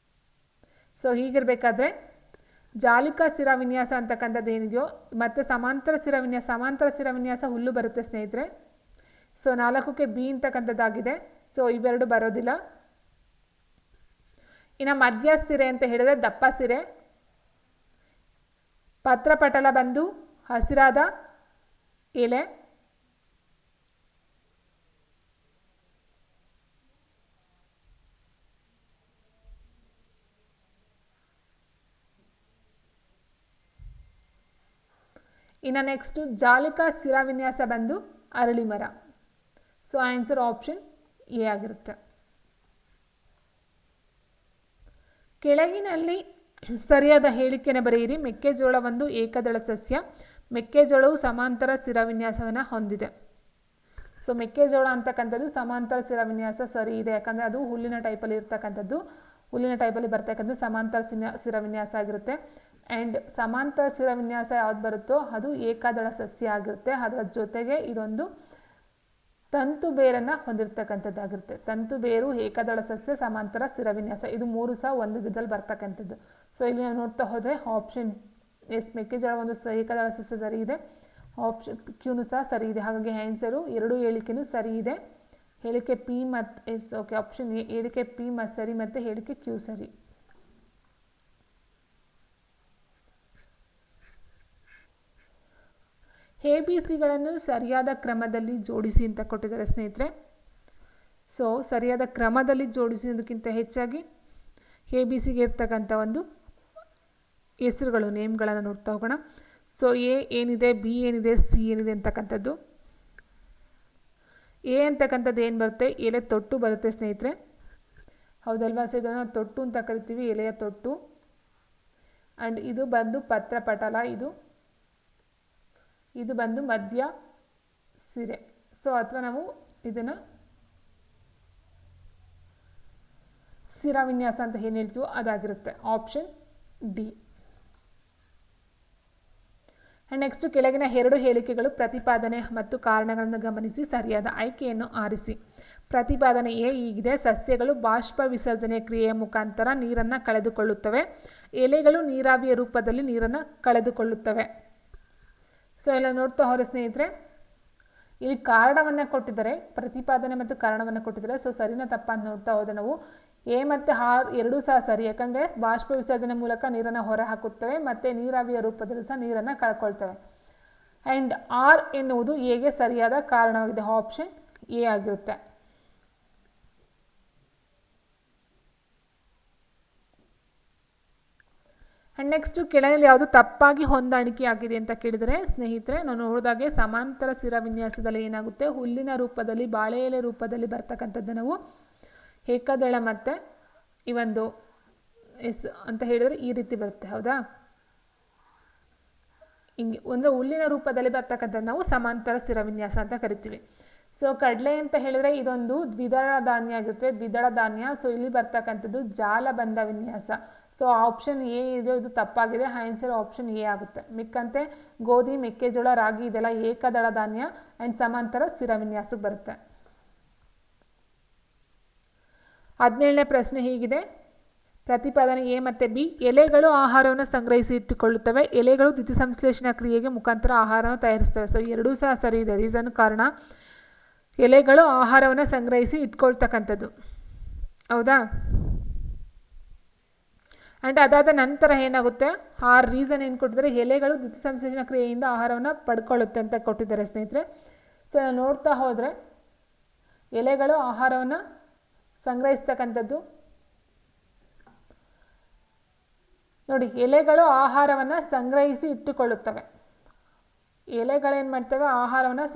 ಸೊ ಹೀಗಿರಬೇಕಾದ್ರೆ ಜಾಲಿಕಾ ಸಿರಾ ವಿನ್ಯಾಸ ಅಂತಕ್ಕಂಥದ್ದು ಏನಿದೆಯೋ ಮತ್ತು ಸಮಾಂತರ ಸಿರಾ ವಿನ್ಯಾಸ ಹುಲ್ಲು ಬರುತ್ತೆ ಸ್ನೇಹಿತರೆ. ಸೊ 4ಕ್ಕೆ ಬಿ ಅಂತಕ್ಕಂಥದ್ದಾಗಿದೆ. ಸೊ ಇವೆರಡು ಬರೋದಿಲ್ಲ. ಇನ್ನು ಮಧ್ಯ ಸಿರೆ ಅಂತ ಹೇಳಿದರೆ ದಪ್ಪ ಸಿರೆ, ಪತ್ರಪಟಲ ಬಂದು ಹಸಿರಾದ ಎಲೆ, ಇನ್ನು ನೆಕ್ಸ್ಟು ಜಾಲಿಕಾ ಸಿರಾ ವಿನ್ಯಾಸ ಬಂದು ಅರಳಿ ಮರ. ಸೊ ಆನ್ಸರ್ ಆಪ್ಷನ್ ಎ ಆಗಿರುತ್ತೆ. ಕೆಳಗಿನಲ್ಲಿ ಸರಿಯಾದ ಹೇಳಿಕೆಯನ್ನು ಬರೆಯಿರಿ. ಮೆಕ್ಕೆಜೋಳ ಒಂದು ಏಕದಳ ಸಸ್ಯ. ಮೆಕ್ಕೆಜೋಳವು ಸಮಾಂತರ ಸಿರಾವಿನ್ಯಾಸವನ್ನು ಹೊಂದಿದೆ. ಸೊ ಮೆಕ್ಕೆಜೋಳ ಅಂತಕ್ಕಂಥದ್ದು ಸಮಾಂತರ ಸಿರಾವಿನ್ಯಾಸ ಸರಿ ಇದೆ. ಯಾಕಂದರೆ ಅದು ಹುಲ್ಲಿನ ಟೈಪಲ್ಲಿ ಇರ್ತಕ್ಕಂಥದ್ದು, ಹುಲ್ಲಿನ ಟೈಪಲ್ಲಿ ಬರ್ತಕ್ಕಂಥದ್ದು ಸಮಾಂತರ ಸಿರಾವಿನ್ಯಾಸ ಆಗಿರುತ್ತೆ. ಆ್ಯಂಡ್ ಸಮಾಂತರ ಸಿರಾವಿನ್ಯಾಸ ಯಾವ್ದು ಬರುತ್ತೋ ಅದು ಏಕದಳ ಸಸ್ಯ ಆಗಿರುತ್ತೆ. ಅದರ ಜೊತೆಗೆ ಇದೊಂದು ತಂತು ಬೇರನ್ನು ಹೊಂದಿರತಕ್ಕಂಥದ್ದಾಗಿರುತ್ತೆ. ತಂತು ಬೇರು, ಏಕದಳ ಸಸ್ಯ, ಸಮಾಂತರ ಸಿರಾವಿನ್ಯಾಸ, ಇದು ಮೂರು ಸಹ ಒಂದು ವಿಧದಲ್ಲಿ ಬರ್ತಕ್ಕಂಥದ್ದು. ಸೊ ಇಲ್ಲಿ ನಾವು ನೋಡ್ತಾ ಹೋದರೆ ಆಪ್ಷನ್ ಎಸ್ ಮೆಕ್ಕೆಜೋಳ ಒಂದು ಏಕದಳ ಸಸ್ಯ ಸರಿ ಇದೆ. ಆಪ್ಷನ್ ಕ್ಯೂನು ಸಹ ಸರಿ ಇದೆ. ಹಾಗಾಗಿ ಆನ್ಸರು ಎರಡು ಹೇಳಿಕೆನೂ ಸರಿ ಇದೆ. ಹೇಳಿಕೆ ಪಿ ಮತ್ತು ಎಸ್ ಓಕೆ ಆಪ್ಷನ್ ಎ ಹೇಳಿಕೆ ಪಿ ಮತ್ತು ಸರಿ ಮತ್ತು ಹೇಳಿಕೆ ಕ್ಯೂ ಸರಿ. ABC ಸರಿಯಾದ ಕ್ರಮದಲ್ಲಿ ಜೋಡಿಸಿ ಅಂತ ಕೊಟ್ಟಿದ್ದಾರೆ ಸ್ನೇಹಿತರೆ. ಸೊ ಸರಿಯಾದ ಕ್ರಮದಲ್ಲಿ ಜೋಡಿಸಿದ್ದಕ್ಕಿಂತ ಹೆಚ್ಚಾಗಿ ABCಗೆ ಇರ್ತಕ್ಕಂಥ ಒಂದು ಹೆಸರುಗಳು ನೇಮ್ಗಳನ್ನು ನೋಡ್ತಾ ಹೋಗೋಣ. ಸೊ ಎ ಏನಿದೆ, ಬಿ ಏನಿದೆ, ಸಿ ಏನಿದೆ ಅಂತಕ್ಕಂಥದ್ದು. ಎ ಅಂತಕ್ಕಂಥದ್ದು ಏನು ಬರುತ್ತೆ? ಎಲೆ ತೊಟ್ಟು ಬರುತ್ತೆ ಸ್ನೇಹಿತರೆ, ಹೌದಲ್ವಾ? ಸೊ ಇದನ್ನು ತೊಟ್ಟು ಅಂತ ಕರಿತೀವಿ, ಎಲೆಯ ತೊಟ್ಟು. ಆ್ಯಂಡ್ ಇದು ಬಂದು ಪತ್ರಪಟಲ, ಇದು ಬಂದು ಮಧ್ಯ ಸಿರೆ. ಸೊ ಅಥವಾ ನಾವು ಇದನ್ನು ಸಿರಾವಿನ್ಯಾಸ ಅಂತ ಏನು ಹೇಳ್ತೀವೋ ಅದಾಗಿರುತ್ತೆ. Option D. ಆ್ಯಂಡ್ ನೆಕ್ಸ್ಟ್ ಕೆಳಗಿನ ಎರಡು ಹೇಳಿಕೆಗಳು ಪ್ರತಿಪಾದನೆ ಮತ್ತು ಕಾರಣಗಳನ್ನು ಗಮನಿಸಿ ಸರಿಯಾದ ಆಯ್ಕೆಯನ್ನು ಆರಿಸಿ. ಪ್ರತಿಪಾದನೆ ಎ ಹೀಗಿದೆ: ಸಸ್ಯಗಳು ಬಾಷ್ಪ ವಿಸರ್ಜನೆ ಕ್ರಿಯೆಯ ಮುಖಾಂತರ ನೀರನ್ನು ಕಳೆದುಕೊಳ್ಳುತ್ತವೆ. ಎಲೆಗಳು ನೀರಾವಿಯ ರೂಪದಲ್ಲಿ ನೀರನ್ನು ಕಳೆದುಕೊಳ್ಳುತ್ತವೆ. ಸೊ ಎಲ್ಲ ನೋಡ್ತಾ ಹೋದರೆ ಸ್ನೇಹಿತರೆ, ಇಲ್ಲಿ ಕಾರಣವನ್ನು ಕೊಟ್ಟಿದ್ದಾರೆ, ಪ್ರತಿಪಾದನೆ ಮತ್ತು ಕಾರಣವನ್ನು ಕೊಟ್ಟಿದ್ದಾರೆ. ಸೊ ಸರಿನಾ ತಪ್ಪ ಅಂತ ನೋಡ್ತಾ ಹೋದರೆ ನಾವು ಎ ಮತ್ತು ಆರ್ ಎರಡೂ ಸಹ ಸರಿ. ಯಾಕಂದರೆ ಬಾಷ್ಪ ವಿಸರ್ಜನೆ ಮೂಲಕ ನೀರನ್ನು ಹೊರ ಹಾಕುತ್ತವೆ ಮತ್ತು ನೀರಾವಿಯ ರೂಪದಲ್ಲೂ ಸಹ ನೀರನ್ನು ಕಳ್ಕೊಳ್ತವೆ. ಆ್ಯಂಡ್ ಆರ್ ಎನ್ನುವುದು ಎಗೆ ಸರಿಯಾದ ಕಾರಣವಾಗಿದೆ. ಆಪ್ಷನ್ ಎ ಆಗಿರುತ್ತೆ. ಆ್ಯಂಡ್ ನೆಕ್ಸ್ಟು ಕೆಳಗಲ್ಲಿ ಯಾವುದು ತಪ್ಪಾಗಿ ಹೊಂದಾಣಿಕೆ ಆಗಿದೆ ಅಂತ ಕೇಳಿದರೆ ಸ್ನೇಹಿತರೆ, ನಾವು ನೋಡಿದಾಗೆ ಸಮಾಂತರ ಸಿರಾವಿನ್ಯಾಸದಲ್ಲಿ ಏನಾಗುತ್ತೆ, ಹುಲ್ಲಿನ ರೂಪದಲ್ಲಿ, ಬಾಳೆ ಎಲೆ ರೂಪದಲ್ಲಿ ಬರ್ತಕ್ಕಂಥದ್ದು ನಾವು ಏಕದಳ ಮತ್ತು ಈ ಒಂದು ಎಸ್ ಅಂತ ಹೇಳಿದರೆ ಈ ರೀತಿ ಬರುತ್ತೆ, ಹೌದಾ? ಹಿಂಗೆ ಒಂದು ಹುಲ್ಲಿನ ರೂಪದಲ್ಲಿ ಬರ್ತಕ್ಕಂಥದ್ದು ನಾವು ಸಮಾಂತರ ಸಿರಾವಿನ್ಯಾಸ ಅಂತ ಕರಿತೀವಿ. ಸೊ ಕಡಲೆ ಅಂತ ಹೇಳಿದರೆ ಇದೊಂದು ದ್ವಿದಳ ಧಾನ್ಯ ಆಗಿರುತ್ತೆ, ದ್ವಿದಳ ಧಾನ್ಯ. ಸೊ ಇಲ್ಲಿ ಬರ್ತಕ್ಕಂಥದ್ದು ಜಾಲಬಂಧ ವಿನ್ಯಾಸ. ಸೊ ಆಪ್ಷನ್ ಎ ಇದೆ, ಇದು ತಪ್ಪಾಗಿದೆ. ಆನ್ಸರ್ ಆಪ್ಷನ್ ಎ ಆಗುತ್ತೆ. ಮಿಕ್ಕಂತೆ ಗೋಧಿ, ಮೆಕ್ಕೆಜೋಳ, ರಾಗಿ ಇದೆಲ್ಲ ಏಕದಳ ಧಾನ್ಯ ಆ್ಯಂಡ್ ಸಮಾಂತರ ಸ್ಥಿರವಿನ್ಯಾಸಕ್ಕೆ ಬರುತ್ತೆ. 17ನೇ ಪ್ರಶ್ನೆ ಹೀಗಿದೆ. ಪ್ರತಿಪಾದನೆ ಎ ಮತ್ತು ಬಿ. ಎಲೆಗಳು ಆಹಾರವನ್ನು ಸಂಗ್ರಹಿಸಿ ಇಟ್ಟುಕೊಳ್ಳುತ್ತವೆ. ಎಲೆಗಳು ದ್ಯುತಿಸಂಶ್ಲೇಷಣಾ ಕ್ರಿಯೆಗೆ ಮುಖಾಂತರ ಆಹಾರವನ್ನು ತಯಾರಿಸ್ತವೆ. ಸೊ ಎರಡೂ ಸಹ ಸರಿ ಇದೆ. ರೀಸನ್ ಕಾರಣ ಎಲೆಗಳು ಆಹಾರವನ್ನು ಸಂಗ್ರಹಿಸಿ ಇಟ್ಕೊಳ್ತಕ್ಕಂಥದ್ದು. ಹೌದಾ? ಆ್ಯಂಡ್ ಅದಾದ ನಂತರ ಏನಾಗುತ್ತೆ, ಆ ರೀಸನ್ ಏನು ಕೊಟ್ಟಿದ್ದಾರೆ, ಎಲೆಗಳು ದ್ಯುತಿಸಂಶ್ಲೇಷಣಾ ಕ್ರಿಯೆಯಿಂದ ಆಹಾರವನ್ನು ಪಡ್ಕೊಳ್ಳುತ್ತೆ ಅಂತ ಕೊಟ್ಟಿದ್ದಾರೆ ಸ್ನೇಹಿತರೆ. ಸೊ ನೋಡ್ತಾ ಹೋದರೆ ಎಲೆಗಳು ಆಹಾರವನ್ನು ಸಂಗ್ರಹಿಸ್ತಕ್ಕಂಥದ್ದು ನೋಡಿ, ಎಲೆಗಳು ಆಹಾರವನ್ನು ಸಂಗ್ರಹಿಸಿ ಇಟ್ಟುಕೊಳ್ಳುತ್ತವೆ. ಎಲೆಗಳೇನು ಮಾಡ್ತವೆ, ಆಹಾರವನ್ನು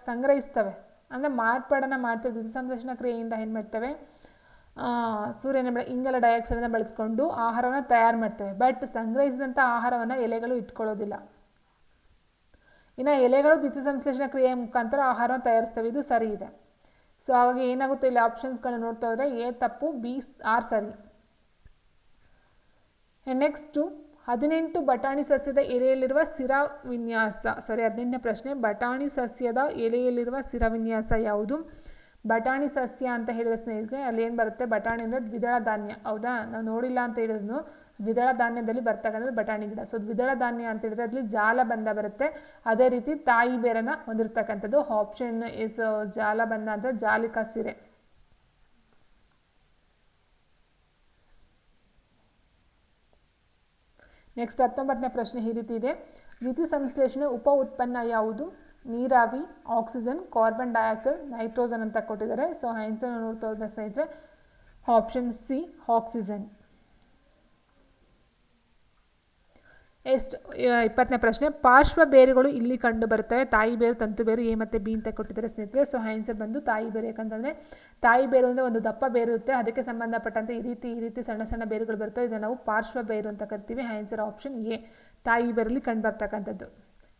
ಸಂಗ್ರಹಿಸ್ತವೆ, ಅಂದರೆ ಮಾರ್ಪಾಡನ್ನು ಮಾಡ್ತವೆ. ದ್ಯುತಿಸಂಶ್ಲೇಷಣಾ ಕ್ರಿಯೆಯಿಂದ ಏನು ಮಾಡ್ತವೆ, ಸೂರ್ಯನ ಇಂಗಾಲ ಡೈಆಕ್ಸೈಡನ್ನು ಬಳಸ್ಕೊಂಡು ಆಹಾರವನ್ನು ತಯಾರು ಮಾಡ್ತವೆ. ಬಟ್ ಸಂಗ್ರಹಿಸಿದಂಥ ಆಹಾರವನ್ನು ಎಲೆಗಳು ಇಟ್ಕೊಳ್ಳೋದಿಲ್ಲ. ಇನ್ನು ಎಲೆಗಳು ದ್ಯುತಿಸಂಶ್ಲೇಷಣಾ ಕ್ರಿಯೆಯ ಮುಖಾಂತರ ಆಹಾರವನ್ನು ತಯಾರಿಸ್ತವೆ. ಇದು ಸರಿ ಇದೆ. ಸೊ ಹಾಗಾಗಿ ಏನಾಗುತ್ತೆ, ಇಲ್ಲಿ ಆಪ್ಷನ್ಸ್ಗಳನ್ನ ನೋಡ್ತಾ ಹೋದರೆ ಎ ತಪ್ಪು, ಬಿ ಆರ್ ಸರಿ. ನೆಕ್ಸ್ಟು 18 ಬಟಾಣಿ ಸಸ್ಯದ ಎಲೆಯಲ್ಲಿರುವ ಸ್ಥಿರವಿನ್ಯಾಸ. 18ನೇ ಪ್ರಶ್ನೆ, ಬಟಾಣಿ ಸಸ್ಯದ ಎಲೆಯಲ್ಲಿರುವ ಸ್ಥಿರವಿನ್ಯಾಸ ಯಾವುದು? ಬಟಾಣಿ ಸಸ್ಯ ಅಂತ ಹೇಳಿದ ಸ್ನೇಹಿತರೆ ಅಲ್ಲಿ ಏನು ಬರುತ್ತೆ, ಬಟಾಣಿ ಅಂದರೆ ದ್ವಿದಳ ಧಾನ್ಯ. ಹೌದಾ? ನಾವು ನೋಡಿಲ್ಲ ಅಂತ ಹೇಳಿದ್ರು ದ್ವಿದಳ ಧಾನ್ಯದಲ್ಲಿ ಬರ್ತಕ್ಕಂಥದ್ದು ಬಟಾಣಿ ಗಿಡ. ಸೊ ದ್ವಿದಳ ಧಾನ್ಯ ಅಂತ ಹೇಳಿದ್ರೆ ಅದರಲ್ಲಿ ಜಾಲಬಂಧ ಬರುತ್ತೆ. ಅದೇ ರೀತಿ ತಾಯಿ ಬೇರನ್ನು ಹೊಂದಿರತಕ್ಕಂಥದ್ದು. ಆಪ್ಷನ್ ಇಸ್ ಜಾಲಬಂಧ ಅಂತ ಜಾಲಿಕಾ ಸಿರೆ. ನೆಕ್ಸ್ಟ್ 19ನೇ ಪ್ರಶ್ನೆ ಈ ರೀತಿ ಇದೆ. ದ್ಯುತಿಸಂಶ್ಲೇಷಣೆ ಉಪ ಉತ್ಪನ್ನ ಯಾವುದು? ನೀರಾವಿ, ಆಕ್ಸಿಜನ್, ಕಾರ್ಬನ್ ಡೈಆಕ್ಸೈಡ್, ನೈಟ್ರೋಜನ್ ಅಂತ ಕೊಟ್ಟಿದ್ದಾರೆ. ಸೊ ಆನ್ಸರ್ ನೋಡ್ತಾ ಹೋದ್ರೆ ಸ್ನೇಹಿತರೆ ಆಪ್ಷನ್ ಸಿ ಆಕ್ಸಿಜನ್. 20ನೇ ಪ್ರಶ್ನೆ, ಪಾರ್ಶ್ವ ಬೇರುಗಳು ಇಲ್ಲಿ ಕಂಡು ಬರ್ತವೆ. ತಾಯಿ ಬೇರು, ತಂತು ಬೇರು, ಎ ಮತ್ತು ಬಿ ಅಂತ ಕೊಟ್ಟಿದ್ದಾರೆ ಸ್ನೇಹಿತರೆ. ಸೊ ಆನ್ಸರ್ ಬಂದು ತಾಯಿ ಬೇರು. ಯಾಕಂತಂದರೆ ತಾಯಿ ಬೇರು ಅಂದರೆ ಒಂದು ದಪ್ಪ ಬೇರು ಇರುತ್ತೆ, ಅದಕ್ಕೆ ಸಂಬಂಧಪಟ್ಟಂತೆ ಈ ರೀತಿ ಸಣ್ಣ ಸಣ್ಣ ಬೇರುಗಳು ಬರ್ತವೆ. ಇದನ್ನು ನಾವು ಪಾರ್ಶ್ವ ಬೇರು ಅಂತ ಕರಿತೀವಿ. ಆನ್ಸರ್ ಆಪ್ಷನ್ ಎ ತಾಯಿ ಬೇರಲ್ಲಿ ಕಂಡು ಬರ್ತಕ್ಕಂಥದ್ದು.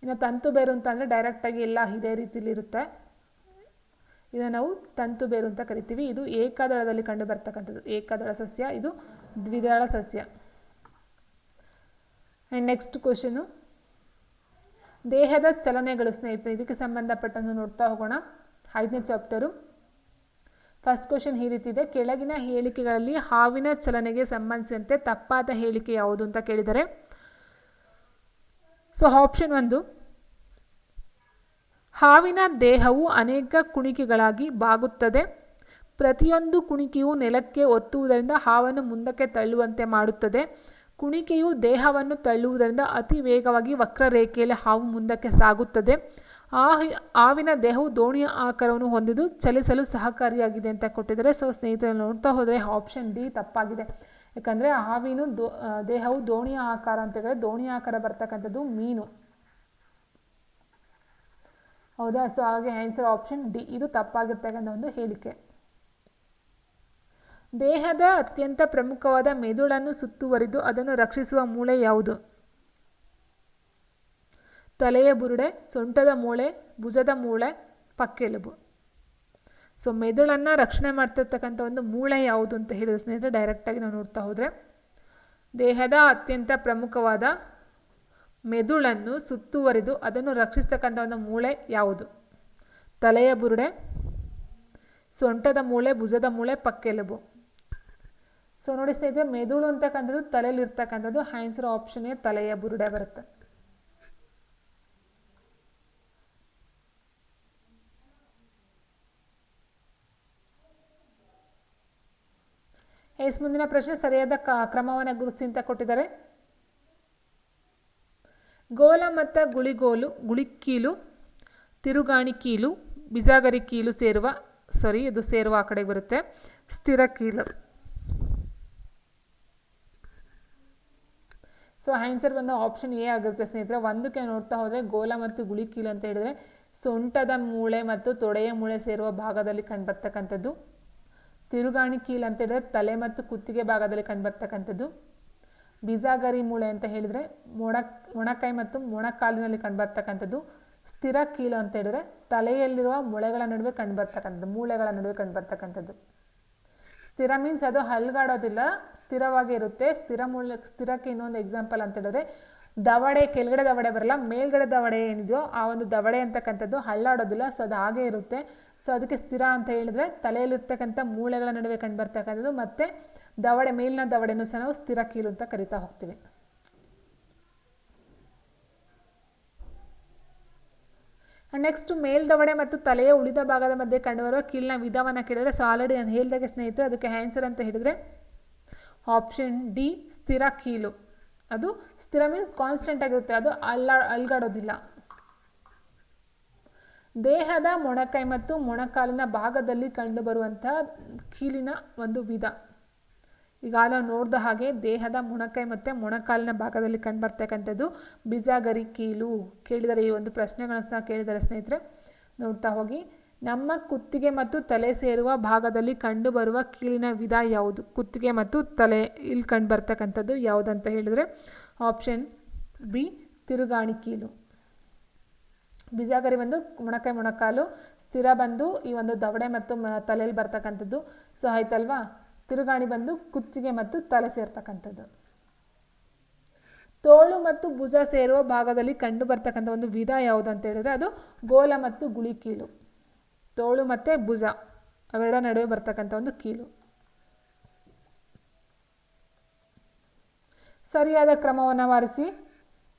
ಇನ್ನು ತಂತು ಬೇರು ಅಂತ ಅಂದರೆ ಡೈರೆಕ್ಟಾಗಿ ಎಲ್ಲ ಇದೇ ರೀತಿಲಿರುತ್ತೆ. ಇದನ್ನು ನಾವು ತಂತು ಬೇರು ಅಂತ ಕರಿತೀವಿ. ಇದು ಏಕದಳದಲ್ಲಿ ಕಂಡು ಬರ್ತಕ್ಕಂಥದ್ದು. ಏಕದಳ ಸಸ್ಯ, ಇದು ದ್ವಿದಳ ಸಸ್ಯ. ಆ್ಯಂಡ್ ನೆಕ್ಸ್ಟ್ ಕ್ವಶನು, ದೇಹದ ಚಲನೆಗಳು ಸ್ನೇಹಿತರೆ, ಇದಕ್ಕೆ ಸಂಬಂಧಪಟ್ಟಂತೆ ನೋಡ್ತಾ ಹೋಗೋಣ. 5ನೇ ಚಾಪ್ಟರು. ಫಸ್ಟ್ ಕ್ವಶನ್ ಈ ರೀತಿ ಇದೆ. ಕೆಳಗಿನ ಹೇಳಿಕೆಗಳಲ್ಲಿ ಹಾವಿನ ಚಲನೆಗೆ ಸಂಬಂಧಿಸಿದಂತೆ ತಪ್ಪಾದ ಹೇಳಿಕೆ ಯಾವುದು ಅಂತ ಕೇಳಿದರೆ. ಸೊ ಆಪ್ಷನ್ 1, ಹಾವಿನ ದೇಹವು ಅನೇಕ ಕುಣಿಕೆಗಳಾಗಿ ಬಾಗುತ್ತದೆ. ಪ್ರತಿಯೊಂದು ಕುಣಿಕೆಯು ನೆಲಕ್ಕೆ ಒತ್ತುವುದರಿಂದ ಹಾವನ್ನು ಮುಂದಕ್ಕೆ ತಳ್ಳುವಂತೆ ಮಾಡುತ್ತದೆ. ಕುಣಿಕೆಯು ದೇಹವನ್ನು ತಳ್ಳುವುದರಿಂದ ಅತಿ ವೇಗವಾಗಿ ವಕ್ರರೇಖೆಯಲ್ಲಿ ಹಾವು ಮುಂದಕ್ಕೆ ಸಾಗುತ್ತದೆ. ಹಾವಿನ ದೇಹವು ದೋಣಿಯ ಆಕಾರವನ್ನು ಹೊಂದಿದ್ದು ಚಲಿಸಲು ಸಹಕಾರಿಯಾಗಿದೆ ಅಂತ ಕೊಟ್ಟಿದ್ದಾರೆ. ಸೊ ಸ್ನೇಹಿತರೆ ನೋಡ್ತಾ ಹೋದರೆ ಆಪ್ಷನ್ ಡಿ ತಪ್ಪಾಗಿದೆ. ಯಾಕಂದರೆ ಹಾವಿನ ದೇಹವು ದೋಣಿಯ ಆಕಾರ ಅಂತ ಹೇಳಿದ್ರೆ ದೋಣಿಯ ಆಕಾರ ಬರ್ತಕ್ಕಂಥದ್ದು ಮೀನು. ಹೌದಾ? ಸೊ ಹಾಗೆ ಆನ್ಸರ್ ಆಪ್ಷನ್ ಡಿ, ಇದು ತಪ್ಪಾಗಿರ್ತಕ್ಕಂಥ ಒಂದು ಹೇಳಿಕೆ. ದೇಹದ ಅತ್ಯಂತ ಪ್ರಮುಖವಾದ ಮೆದುಳನ್ನು ಸುತ್ತುವರಿದು ಅದನ್ನು ರಕ್ಷಿಸುವ ಮೂಳೆ ಯಾವುದು? ತಲೆಯ ಬುರುಡೆ, ಸೊಂಟದ ಮೂಳೆ, ಭುಜದ ಮೂಳೆ, ಪಕ್ಕೆಲುಬು. ಸೊ ಮೆದುಳನ್ನು ರಕ್ಷಣೆ ಮಾಡ್ತಿರ್ತಕ್ಕಂಥ ಒಂದು ಮೂಳೆ ಯಾವುದು ಅಂತ ಹೇಳಿದ ಸ್ನೇಹಿತರೆ ಡೈರೆಕ್ಟಾಗಿ ನಾವು ನೋಡ್ತಾ ಹೋದರೆ ದೇಹದ ಅತ್ಯಂತ ಪ್ರಮುಖವಾದ ಮೆದುಳನ್ನು ಸುತ್ತುವರಿದು ಅದನ್ನು ರಕ್ಷಿಸ್ತಕ್ಕಂಥ ಒಂದು ಮೂಳೆ ಯಾವುದು? ತಲೆಯ ಬುರುಡೆ, ಸೊಂಟದ ಮೂಳೆ, ಭುಜದ ಮೂಳೆ, ಪಕ್ಕೆಲುಬು. ಸೊ ನೋಡಿ ಸ್ನೇಹಿತರೆ, ಮೆದುಳು ಅಂತಕ್ಕಂಥದ್ದು ತಲೆಯಲ್ಲಿರ್ತಕ್ಕಂಥದ್ದು. ಆನ್ಸರ್ ಆಪ್ಷನ್ ಎ ತಲೆಯ ಬುರುಡೆ ಬರುತ್ತೆ. ಮುಂದಿನ ಪ್ರಶ್ನೆ, ಸರಿಯಾದ ಕ್ರಮವನ್ನು ಗುರುತಿಸಿ ಅಂತ ಕೊಟ್ಟಿದ್ದಾರೆ. ಗೋಲ ಮತ್ತು ಗುಳಿಗೋಲು, ಗುಳಿಕೀಲು, ತಿರುಗಾಣಿ ಕೀಲು, ಬಿಜಾಗರಿ ಕೀಲು ಸೇರುವ ಆ ಕಡೆಗೆ ಬರುತ್ತೆ. ಸ್ಥಿರ ಕೀಲು. ಸೊ ಆನ್ಸರ್ ಬಂದು ಆಪ್ಷನ್ ಎ ಆಗಿರುತ್ತೆ ಸ್ನೇಹಿತರೆ. ಒಂದಕ್ಕೆ ನೋಡ್ತಾ ಹೋದರೆ ಗೋಲ ಮತ್ತು ಗುಳಿಕೀಲು ಅಂತ ಹೇಳಿದ್ರೆ ಸೊಂಟದ ಮೂಳೆ ಮತ್ತು ತೊಡೆಯ ಮೂಳೆ ಸೇರುವ ಭಾಗದಲ್ಲಿ ಕಂಡುಬರ್ತಕ್ಕಂಥದ್ದು. ತಿರುಗಾಣಿ ಕೀಲು ಅಂತ ಹೇಳಿದ್ರೆ ತಲೆ ಮತ್ತು ಕುತ್ತಿಗೆ ಭಾಗದಲ್ಲಿ ಕಂಡುಬರ್ತಕ್ಕಂಥದ್ದು. ಬಿಜಾಗರಿ ಮೂಳೆ ಅಂತ ಹೇಳಿದರೆ ಮೊಣಕೈ ಮತ್ತು ಮೊಣಕಾಲಿನಲ್ಲಿ ಕಂಡುಬರ್ತಕ್ಕಂಥದ್ದು. ಸ್ಥಿರ ಕೀಲು ಅಂತ ಹೇಳಿದ್ರೆ ತಲೆಯಲ್ಲಿರುವ ಮೂಳೆಗಳ ನಡುವೆ ಕಂಡುಬರ್ತಕ್ಕಂಥದ್ದು. ಸ್ಥಿರ ಮೀನ್ಸ್ ಅದು ಅಲ್ಗಾಡೋದಿಲ್ಲ, ಸ್ಥಿರವಾಗಿ ಇರುತ್ತೆ. ಸ್ಥಿರಕ್ಕೆ ಇನ್ನೊಂದು ಎಕ್ಸಾಂಪಲ್ ಅಂತ ಹೇಳಿದ್ರೆ ದವಡೆ, ಕೆಳಗಡೆ ದವಡೆ ಬರಲ್ಲ, ಮೇಲ್ಗಡೆ ದವಡೆ ಏನಿದೆಯೋ ಆ ಒಂದು ದವಡೆ ಅಂತಕ್ಕಂಥದ್ದು ಹಳ್ಳಾಡೋದಿಲ್ಲ. ಸೊ ಅದು ಹಾಗೆ ಇರುತ್ತೆ. ಸೊ ಅದಕ್ಕೆ ಸ್ಥಿರ ಅಂತ ಹೇಳಿದ್ರೆ ತಲೆಯಲ್ಲಿರ್ತಕ್ಕಂಥ ಮೂಳೆಗಳ ನಡುವೆ ಕಂಡು ಬರ್ತಕ್ಕಂಥದ್ದು. ಮತ್ತು ದವಡೆ, ಮೇಲಿನ ದವಡೆನೂ ಸಹ ನಾವು ಸ್ಥಿರ ಕೀಲು ಅಂತ ಕರಿತಾ ಹೋಗ್ತೀವಿ. ನೆಕ್ಸ್ಟ್ ಮೇಲ್ದವಡೆ ಮತ್ತು ತಲೆಯ ಉಳಿದ ಭಾಗದ ಮಧ್ಯೆ ಕಂಡುಬರುವ ಕೀಲಿನ ವಿಧವನ್ನು ಕೇಳಿದರೆ, ಸೊ ಆಲ್ರೆಡಿ ನಾನು ಹೇಳಿದಾಗೆ ಸ್ನೇಹಿತರೆ ಅದಕ್ಕೆ ಆನ್ಸರ್ ಅಂತ ಹೇಳಿದರೆ ಆಪ್ಷನ್ ಡಿ ಸ್ಥಿರ ಕೀಲು. ಅದು ಸ್ಥಿರ ಮೀನ್ಸ್ ಕಾನ್ಸ್ಟೆಂಟ್ ಆಗಿರುತ್ತೆ, ಅದು ಅಲ್ಗಾಡೋದಿಲ್ಲ. ದೇಹದ ಮೊಣಕೈ ಮತ್ತು ಮೊಣಕಾಲಿನ ಭಾಗದಲ್ಲಿ ಕಂಡುಬರುವಂತಹ ಕೀಲಿನ ಒಂದು ವಿಧ. ಈಗ ನಾವು ನೋಡಿದ ಹಾಗೆ ದೇಹದ ಮೊಣಕೈ ಮತ್ತು ಮೊಣಕಾಲಿನ ಭಾಗದಲ್ಲಿ ಕಂಡುಬರ್ತಕ್ಕಂಥದ್ದು ಬಿಜಾಗರಿ ಕೀಲು. ಕೇಳಿದರೆ ಈ ಒಂದು ಪ್ರಶ್ನೆಗಳನ್ನು ಸಹ ಕೇಳಿದರೆ ಸ್ನೇಹಿತರೆ ನೋಡ್ತಾ ಹೋಗಿ. ನಮ್ಮ ಕುತ್ತಿಗೆ ಮತ್ತು ತಲೆ ಸೇರುವ ಭಾಗದಲ್ಲಿ ಕಂಡುಬರುವ ಕೀಲಿನ ವಿಧ ಯಾವುದು? ಕುತ್ತಿಗೆ ಮತ್ತು ತಲೆ ಇಲ್ಲಿ ಕಂಡು ಬರ್ತಕ್ಕಂಥದ್ದು ಯಾವುದಂತ ಹೇಳಿದರೆ ಆಪ್ಷನ್ ಬಿ ತಿರುಗಾಣಿ ಕೀಲು. ಬಿಜಾಗರಿ ಬಂದು ಮೊಣಕೈ ಮೊಣಕಾಲು, ಸ್ಥಿರ ಬಂದು ಈ ಒಂದು ದವಡೆ ಮತ್ತು ತಲೆಯಲ್ಲಿ ಬರ್ತಕ್ಕಂಥದ್ದು. ಸೊ ಆಯ್ತಲ್ವಾ. ತಿರುಗಾಣಿ ಬಂದು ಕುತ್ತಿಗೆ ಮತ್ತು ತಲೆ ಸೇರ್ತಕ್ಕಂಥದ್ದು. ತೋಳು ಮತ್ತು ಭುಜ ಸೇರುವ ಭಾಗದಲ್ಲಿ ಕಂಡು ಬರ್ತಕ್ಕಂಥ ಒಂದು ವಿಧ ಯಾವುದು ಅಂತ ಹೇಳಿದ್ರೆ ಅದು ಗೋಲ ಮತ್ತು ಗುಳಿ ಕೀಲು. ತೋಳು ಮತ್ತು ಭುಜ ಅವೆರಡ ನಡುವೆ ಬರ್ತಕ್ಕಂಥ ಒಂದು ಕೀಲು. ಸರಿಯಾದ ಕ್ರಮವನ್ನು ವಾರಿಸಿ.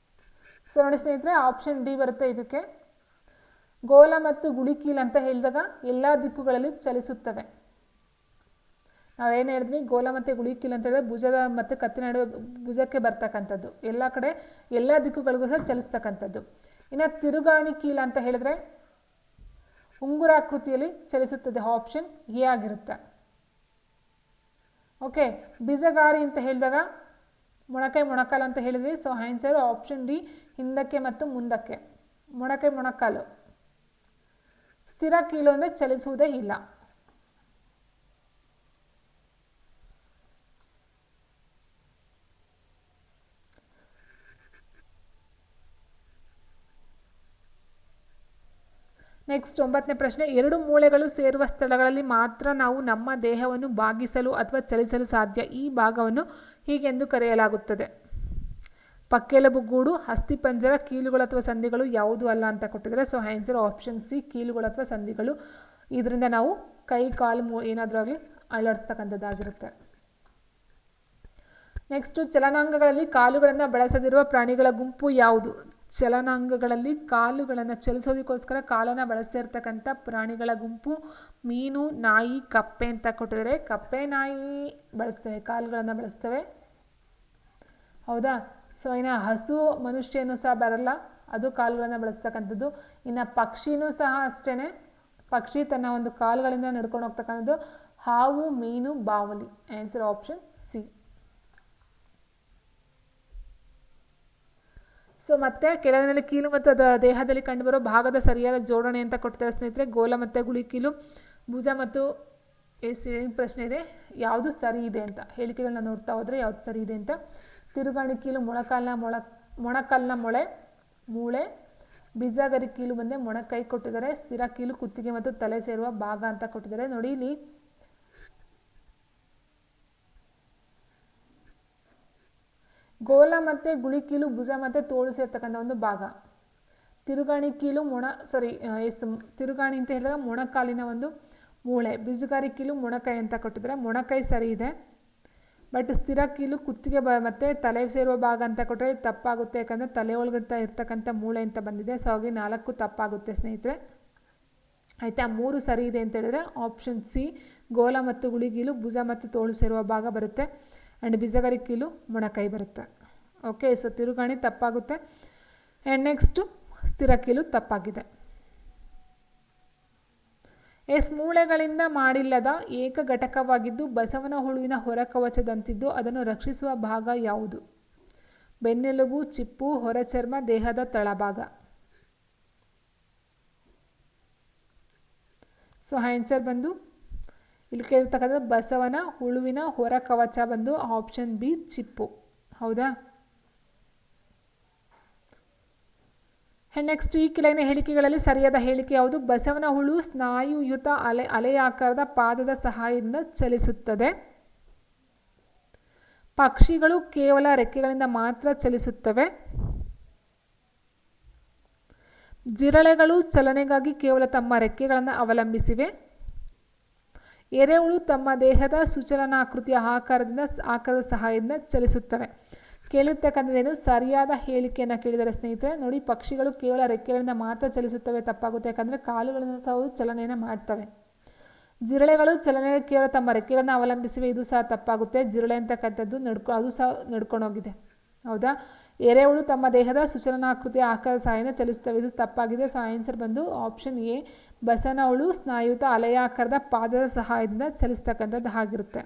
ಸೊ ನೋಡಿ ಸ್ನೇಹಿತರೆ ಆಪ್ಷನ್ ಡಿ ಬರುತ್ತೆ ಇದಕ್ಕೆ. ಗೋಲ ಮತ್ತು ಗುಳಿ ಕೀಲು ಅಂತ ಹೇಳಿದಾಗ ಎಲ್ಲ ದಿಕ್ಕುಗಳಲ್ಲಿ ಚಲಿಸುತ್ತವೆ. ನಾವೇನು ಹೇಳಿದ್ವಿ, ಗೋಲ ಮತ್ತು ಗುಳಿ ಕೀಲು ಅಂತ ಹೇಳಿದ್ರೆ ಭುಜದ ಮತ್ತು ಕತ್ತಿನ ನಡುವೆ ಭುಜಕ್ಕೆ ಬರ್ತಕ್ಕಂಥದ್ದು, ಎಲ್ಲ ಕಡೆ ಎಲ್ಲ ದಿಕ್ಕುಗಳಿಗೂ ಸಹ ಚಲಿಸ್ತಕ್ಕಂಥದ್ದು. ಇನ್ನು ತಿರುಗಾಣಿ ಕೀಲು ಅಂತ ಹೇಳಿದ್ರೆ ಉಂಗುರಾಕೃತಿಯಲ್ಲಿ ಚಲಿಸುತ್ತದೆ. ಆಪ್ಷನ್ ಎ ಆಗಿರುತ್ತೆ. ಓಕೆ. ಬಿಜಗಾರಿ ಅಂತ ಹೇಳಿದಾಗ ಮೊಣಕೈ ಮೊಣಕಾಲು ಅಂತ ಹೇಳಿದ್ವಿ. ಸೊ ಆನ್ಸರ್ ಆಪ್ಷನ್ ಡಿ ಹಿಂದಕ್ಕೆ ಮತ್ತು ಮುಂದಕ್ಕೆ. ಮೊಣಕೈ ಮೊಣಕಾಲು. ಸ್ಥಿರ ಕೀಲು ಅಂದರೆ ಚಲಿಸುವುದೇ ಇಲ್ಲ. ನೆಕ್ಸ್ಟ್ 9ನೇ ಪ್ರಶ್ನೆ. ಎರಡು ಮೂಳೆಗಳು ಸೇರುವ ಸ್ಥಳಗಳಲ್ಲಿ ಮಾತ್ರ ನಾವು ನಮ್ಮ ದೇಹವನ್ನು ಬಾಗಿಸಲು ಅಥವಾ ಚಲಿಸಲು ಸಾಧ್ಯ. ಈ ಭಾಗವನ್ನು ಹೀಗೆಂದು ಕರೆಯಲಾಗುತ್ತದೆ. ಪಕ್ಕೆಲುಬು ಗೂಡು, ಅಸ್ಥಿಪಂಜರ, ಕೀಲುಗಳು ಅಥವಾ ಸಂಧಿಗಳು ಯಾವುದು ಅಲ್ಲ ಅಂತ ಕೊಟ್ಟಿದ್ದಾರೆ. ಸೊ ಆನ್ಸರ್ ಆಪ್ಷನ್ ಸಿ ಕೀಲುಗಳು ಅಥವಾ ಸಂಧಿಗಳು. ಇದರಿಂದ ನಾವು ಕೈ ಕಾಲು ಏನಾದರೂ ಆಗಲಿ ಅಲ್ಲಾಡಿಸ್ತಕ್ಕಂಥದ್ದಾಗಿರುತ್ತೆ. ನೆಕ್ಸ್ಟು ಚಲನಾಂಗಗಳಲ್ಲಿ ಕಾಲುಗಳನ್ನು ಬಳಸದಿರುವ ಪ್ರಾಣಿಗಳ ಗುಂಪು ಯಾವುದು? ಚಲನಾಂಗಗಳಲ್ಲಿ ಕಾಲುಗಳನ್ನು ಚಲಿಸೋದಕ್ಕೋಸ್ಕರ ಕಾಲನ್ನು ಬಳಸ್ತಾ ಇರ್ತಕ್ಕಂಥ ಪ್ರಾಣಿಗಳ ಗುಂಪು ಮೀನು, ನಾಯಿ, ಕಪ್ಪೆ ಅಂತ ಕೊಟ್ಟಿದ್ದಾರೆ. ಕಪ್ಪೆ, ನಾಯಿ ಬಳಸ್ತವೆ, ಕಾಲುಗಳನ್ನು ಬಳಸ್ತವೆ. ಹೌದಾ. ಸೊ ಇನ್ನು ಹಸು, ಮನುಷ್ಯನೂ ಸಹ ಬರಲ್ಲ, ಅದು ಕಾಲುಗಳನ್ನು ಬಳಸ್ತಕ್ಕಂಥದ್ದು. ಇನ್ನು ಪಕ್ಷಿನೂ ಸಹ ಅಷ್ಟೇ, ಪಕ್ಷಿ ತನ್ನ ಒಂದು ಕಾಲುಗಳಿಂದ ನಡ್ಕೊಂಡು ಹೋಗ್ತಕ್ಕಂಥದ್ದು. ಹಾವು, ಮೀನು, ಬಾವಲಿ. Answer option C. ಸೊ ಮತ್ತೆ ಕೆಳಗಿನಲ್ಲಿ ಕೀಲು ಮತ್ತು ದೇಹದಲ್ಲಿ ಕಂಡುಬರೋ ಭಾಗದ ಸರಿಯಾದ ಜೋಡಣೆ ಅಂತ ಕೊಡ್ತಾರೆ ಸ್ನೇಹಿತರೆ. ಗೋಲ ಮತ್ತು ಗುಳಿ ಕೀಲು, ಭುಜ ಮತ್ತು ಪ್ರಶ್ನೆ ಇದೆ ಯಾವುದು ಸರಿ ಇದೆ ಅಂತ. ಹೇಳಿಕೆಗಳನ್ನ ನೋಡ್ತಾ ಹೋದರೆ ಯಾವುದು ಸರಿ ಇದೆ ಅಂತ. ತಿರುಗಾಣಿ ಕೀಲು ಮೊಣಕಾಲಿನ ಮೂಳೆ. ಬಿಜಾಗರಿ ಕೀಲು ಬಂದೆ ಮೊಣಕೈ ಕೊಟ್ಟಿದ್ದಾರೆ. ಸ್ಥಿರ ಕೀಲು ಕುತ್ತಿಗೆ ಮತ್ತು ತಲೆ ಸೇರುವ ಭಾಗ ಅಂತ ಕೊಟ್ಟಿದ್ದಾರೆ. ನೋಡಿ ಇಲ್ಲಿ ಗೋಲ ಮತ್ತು ಗುಳಿ ಕೀಲು ಭುಜ ಮತ್ತು ತೋಳು ಸೇರ್ತಕ್ಕಂಥ ಒಂದು ಭಾಗ. ತಿರುಗಾಣಿ ಕೀಲು ತಿರುಗಾಣಿ ಅಂತ ಹೇಳಿದಾಗ ಮೊಣಕಾಲಿನ ಒಂದು ಮೂಳೆ. ಬಿಜುಗಾರಿ ಕೀಲು ಮೊಣಕೈ ಅಂತ ಕೊಟ್ಟಿದ್ದಾರೆ. ಮೊಣಕೈ ಸರಿ ಇದೆ, ಬಟ್ ಸ್ಥಿರ ಕೀಲು ಕುತ್ತಿಗೆ ಮತ್ತು ತಲೆ ಸೇರುವ ಭಾಗ ಅಂತ ಕೊಟ್ಟರೆ ತಪ್ಪಾಗುತ್ತೆ. ಯಾಕಂದರೆ ತಲೆ ಒಳಗಡೆ ಇರ್ತಕ್ಕಂಥ ಮೂಳೆ ಅಂತ ಬಂದಿದೆ. ಸೊ ಹಾಗೆ 4 ತಪ್ಪಾಗುತ್ತೆ ಸ್ನೇಹಿತರೆ. ಆಯಿತಾ. 3 ಸರಿ ಇದೆ ಅಂತ ಹೇಳಿದ್ರೆ ಆಪ್ಷನ್ ಸಿ ಗೋಲ ಮತ್ತು ಗುಳಿ ಕೀಲು ಭುಜ ಮತ್ತು ತೋಳು ಸೇರುವ ಭಾಗ ಬರುತ್ತೆ. ಆ್ಯಂಡ್ ಬಿಜಗಾರಿ ಕೀಲು ಮೊಣಕೈ ಬರುತ್ತೆ. ಓಕೆ. ಸೊ ತಿರುಗಾಣಿ ತಪ್ಪಾಗುತ್ತೆ. ಆ್ಯಂಡ್ ನೆಕ್ಸ್ಟು ಸ್ಥಿರ ಕೀಲು ತಪ್ಪಾಗಿದೆ. ಮೂಳೆಗಳಿಂದ ಮಾಡಿಲ್ಲದ ಏಕ ಘಟಕವಾಗಿದ್ದು ಬಸವನ ಹುಳುವಿನ ಹೊರಕವಚದಂತಿದ್ದು ಅದನ್ನು ರಕ್ಷಿಸುವ ಭಾಗ ಯಾವುದು? ಬೆನ್ನೆಲುಬು, ಚಿಪ್ಪು, ಹೊರಚರ್ಮ, ದೇಹದ ತಳಭಾಗ. ಸೊ ಆನ್ಸರ್ ಬಂದು ಇಲ್ಲಿ ಕೇಳಿರ್ತಕ್ಕಂಥ ಬಸವನ ಹುಳುವಿನ ಹೊರ ಕವಚ ಬಂದು ಆಪ್ಷನ್ ಬಿ ಚಿಪ್ಪು. ಹೌದಾ. ನೆಕ್ಸ್ಟ್ ಈ ಕೆಳಗಿನ ಹೇಳಿಕೆಗಳಲ್ಲಿ ಸರಿಯಾದ ಹೇಳಿಕೆ ಯಾವುದು? ಬಸವನ ಹುಳು ಸ್ನಾಯುಯುತ ಅಲೆಯಾಕಾರದ ಪಾದದ ಸಹಾಯದಿಂದ ಚಲಿಸುತ್ತದೆ. ಪಕ್ಷಿಗಳು ಕೇವಲ ರೆಕ್ಕೆಗಳಿಂದ ಮಾತ್ರ ಚಲಿಸುತ್ತವೆ. ಜಿರಳೆಗಳು ಚಲನೆಗಾಗಿ ಕೇವಲ ತಮ್ಮ ರೆಕ್ಕೆಗಳನ್ನು ಅವಲಂಬಿಸಿವೆ. ಎರೆಹುಳು ತಮ್ಮ ದೇಹದ ಸುಚಲನಾಕೃತಿಯ ಆಕಾರದ ಸಹಾಯದಿಂದ ಚಲಿಸುತ್ತವೆ. ಕೇಳಿರ್ತಕ್ಕಂಥದ್ದೇನು? ಸರಿಯಾದ ಹೇಳಿಕೆಯನ್ನು ಕೇಳಿದರೆ ಸ್ನೇಹಿತರೆ ನೋಡಿ, ಪಕ್ಷಿಗಳು ಕೇವಲ ರೆಕ್ಕೆಗಳಿಂದ ಮಾತ್ರ ಚಲಿಸುತ್ತವೆ ತಪ್ಪಾಗುತ್ತೆ, ಯಾಕಂದರೆ ಕಾಲುಗಳನ್ನು ಸಹ ಚಲನೆಯನ್ನು ಮಾಡ್ತವೆ. ಜಿರಳೆಗಳು ಚಲನೆಗೆ ಕೇವಲ ತಮ್ಮ ರೆಕ್ಕೆಗಳನ್ನು ಅವಲಂಬಿಸಿವೆ, ಇದು ಸಹ ತಪ್ಪಾಗುತ್ತೆ. ಜಿರಳೆ ಅಂತಕ್ಕಂಥದ್ದು ಅದು ಸಹ ನಡ್ಕೊಂಡೋಗಿದೆ, ಹೌದಾ? ಎರೆಹುಳು ತಮ್ಮ ದೇಹದ ಸುಚಲನಾಕೃತಿಯ ಆಕಾರದ ಸಹಾಯದಿಂದ ಚಲಿಸುತ್ತವೆ, ಇದು ತಪ್ಪಾಗಿದೆ. ಸೊ ಆನ್ಸರ್ ಬಂದು ಆಪ್ಷನ್ ಎ, ಬಸವನ ಹುಳು ಸ್ನಾಯುಯುತ ಅಲೆಯಾಕಾರದ ಪಾದದ ಸಹಾಯದಿಂದ ಚಲಿಸ್ತಕ್ಕಂಥದ್ದು ಆಗಿರುತ್ತೆ.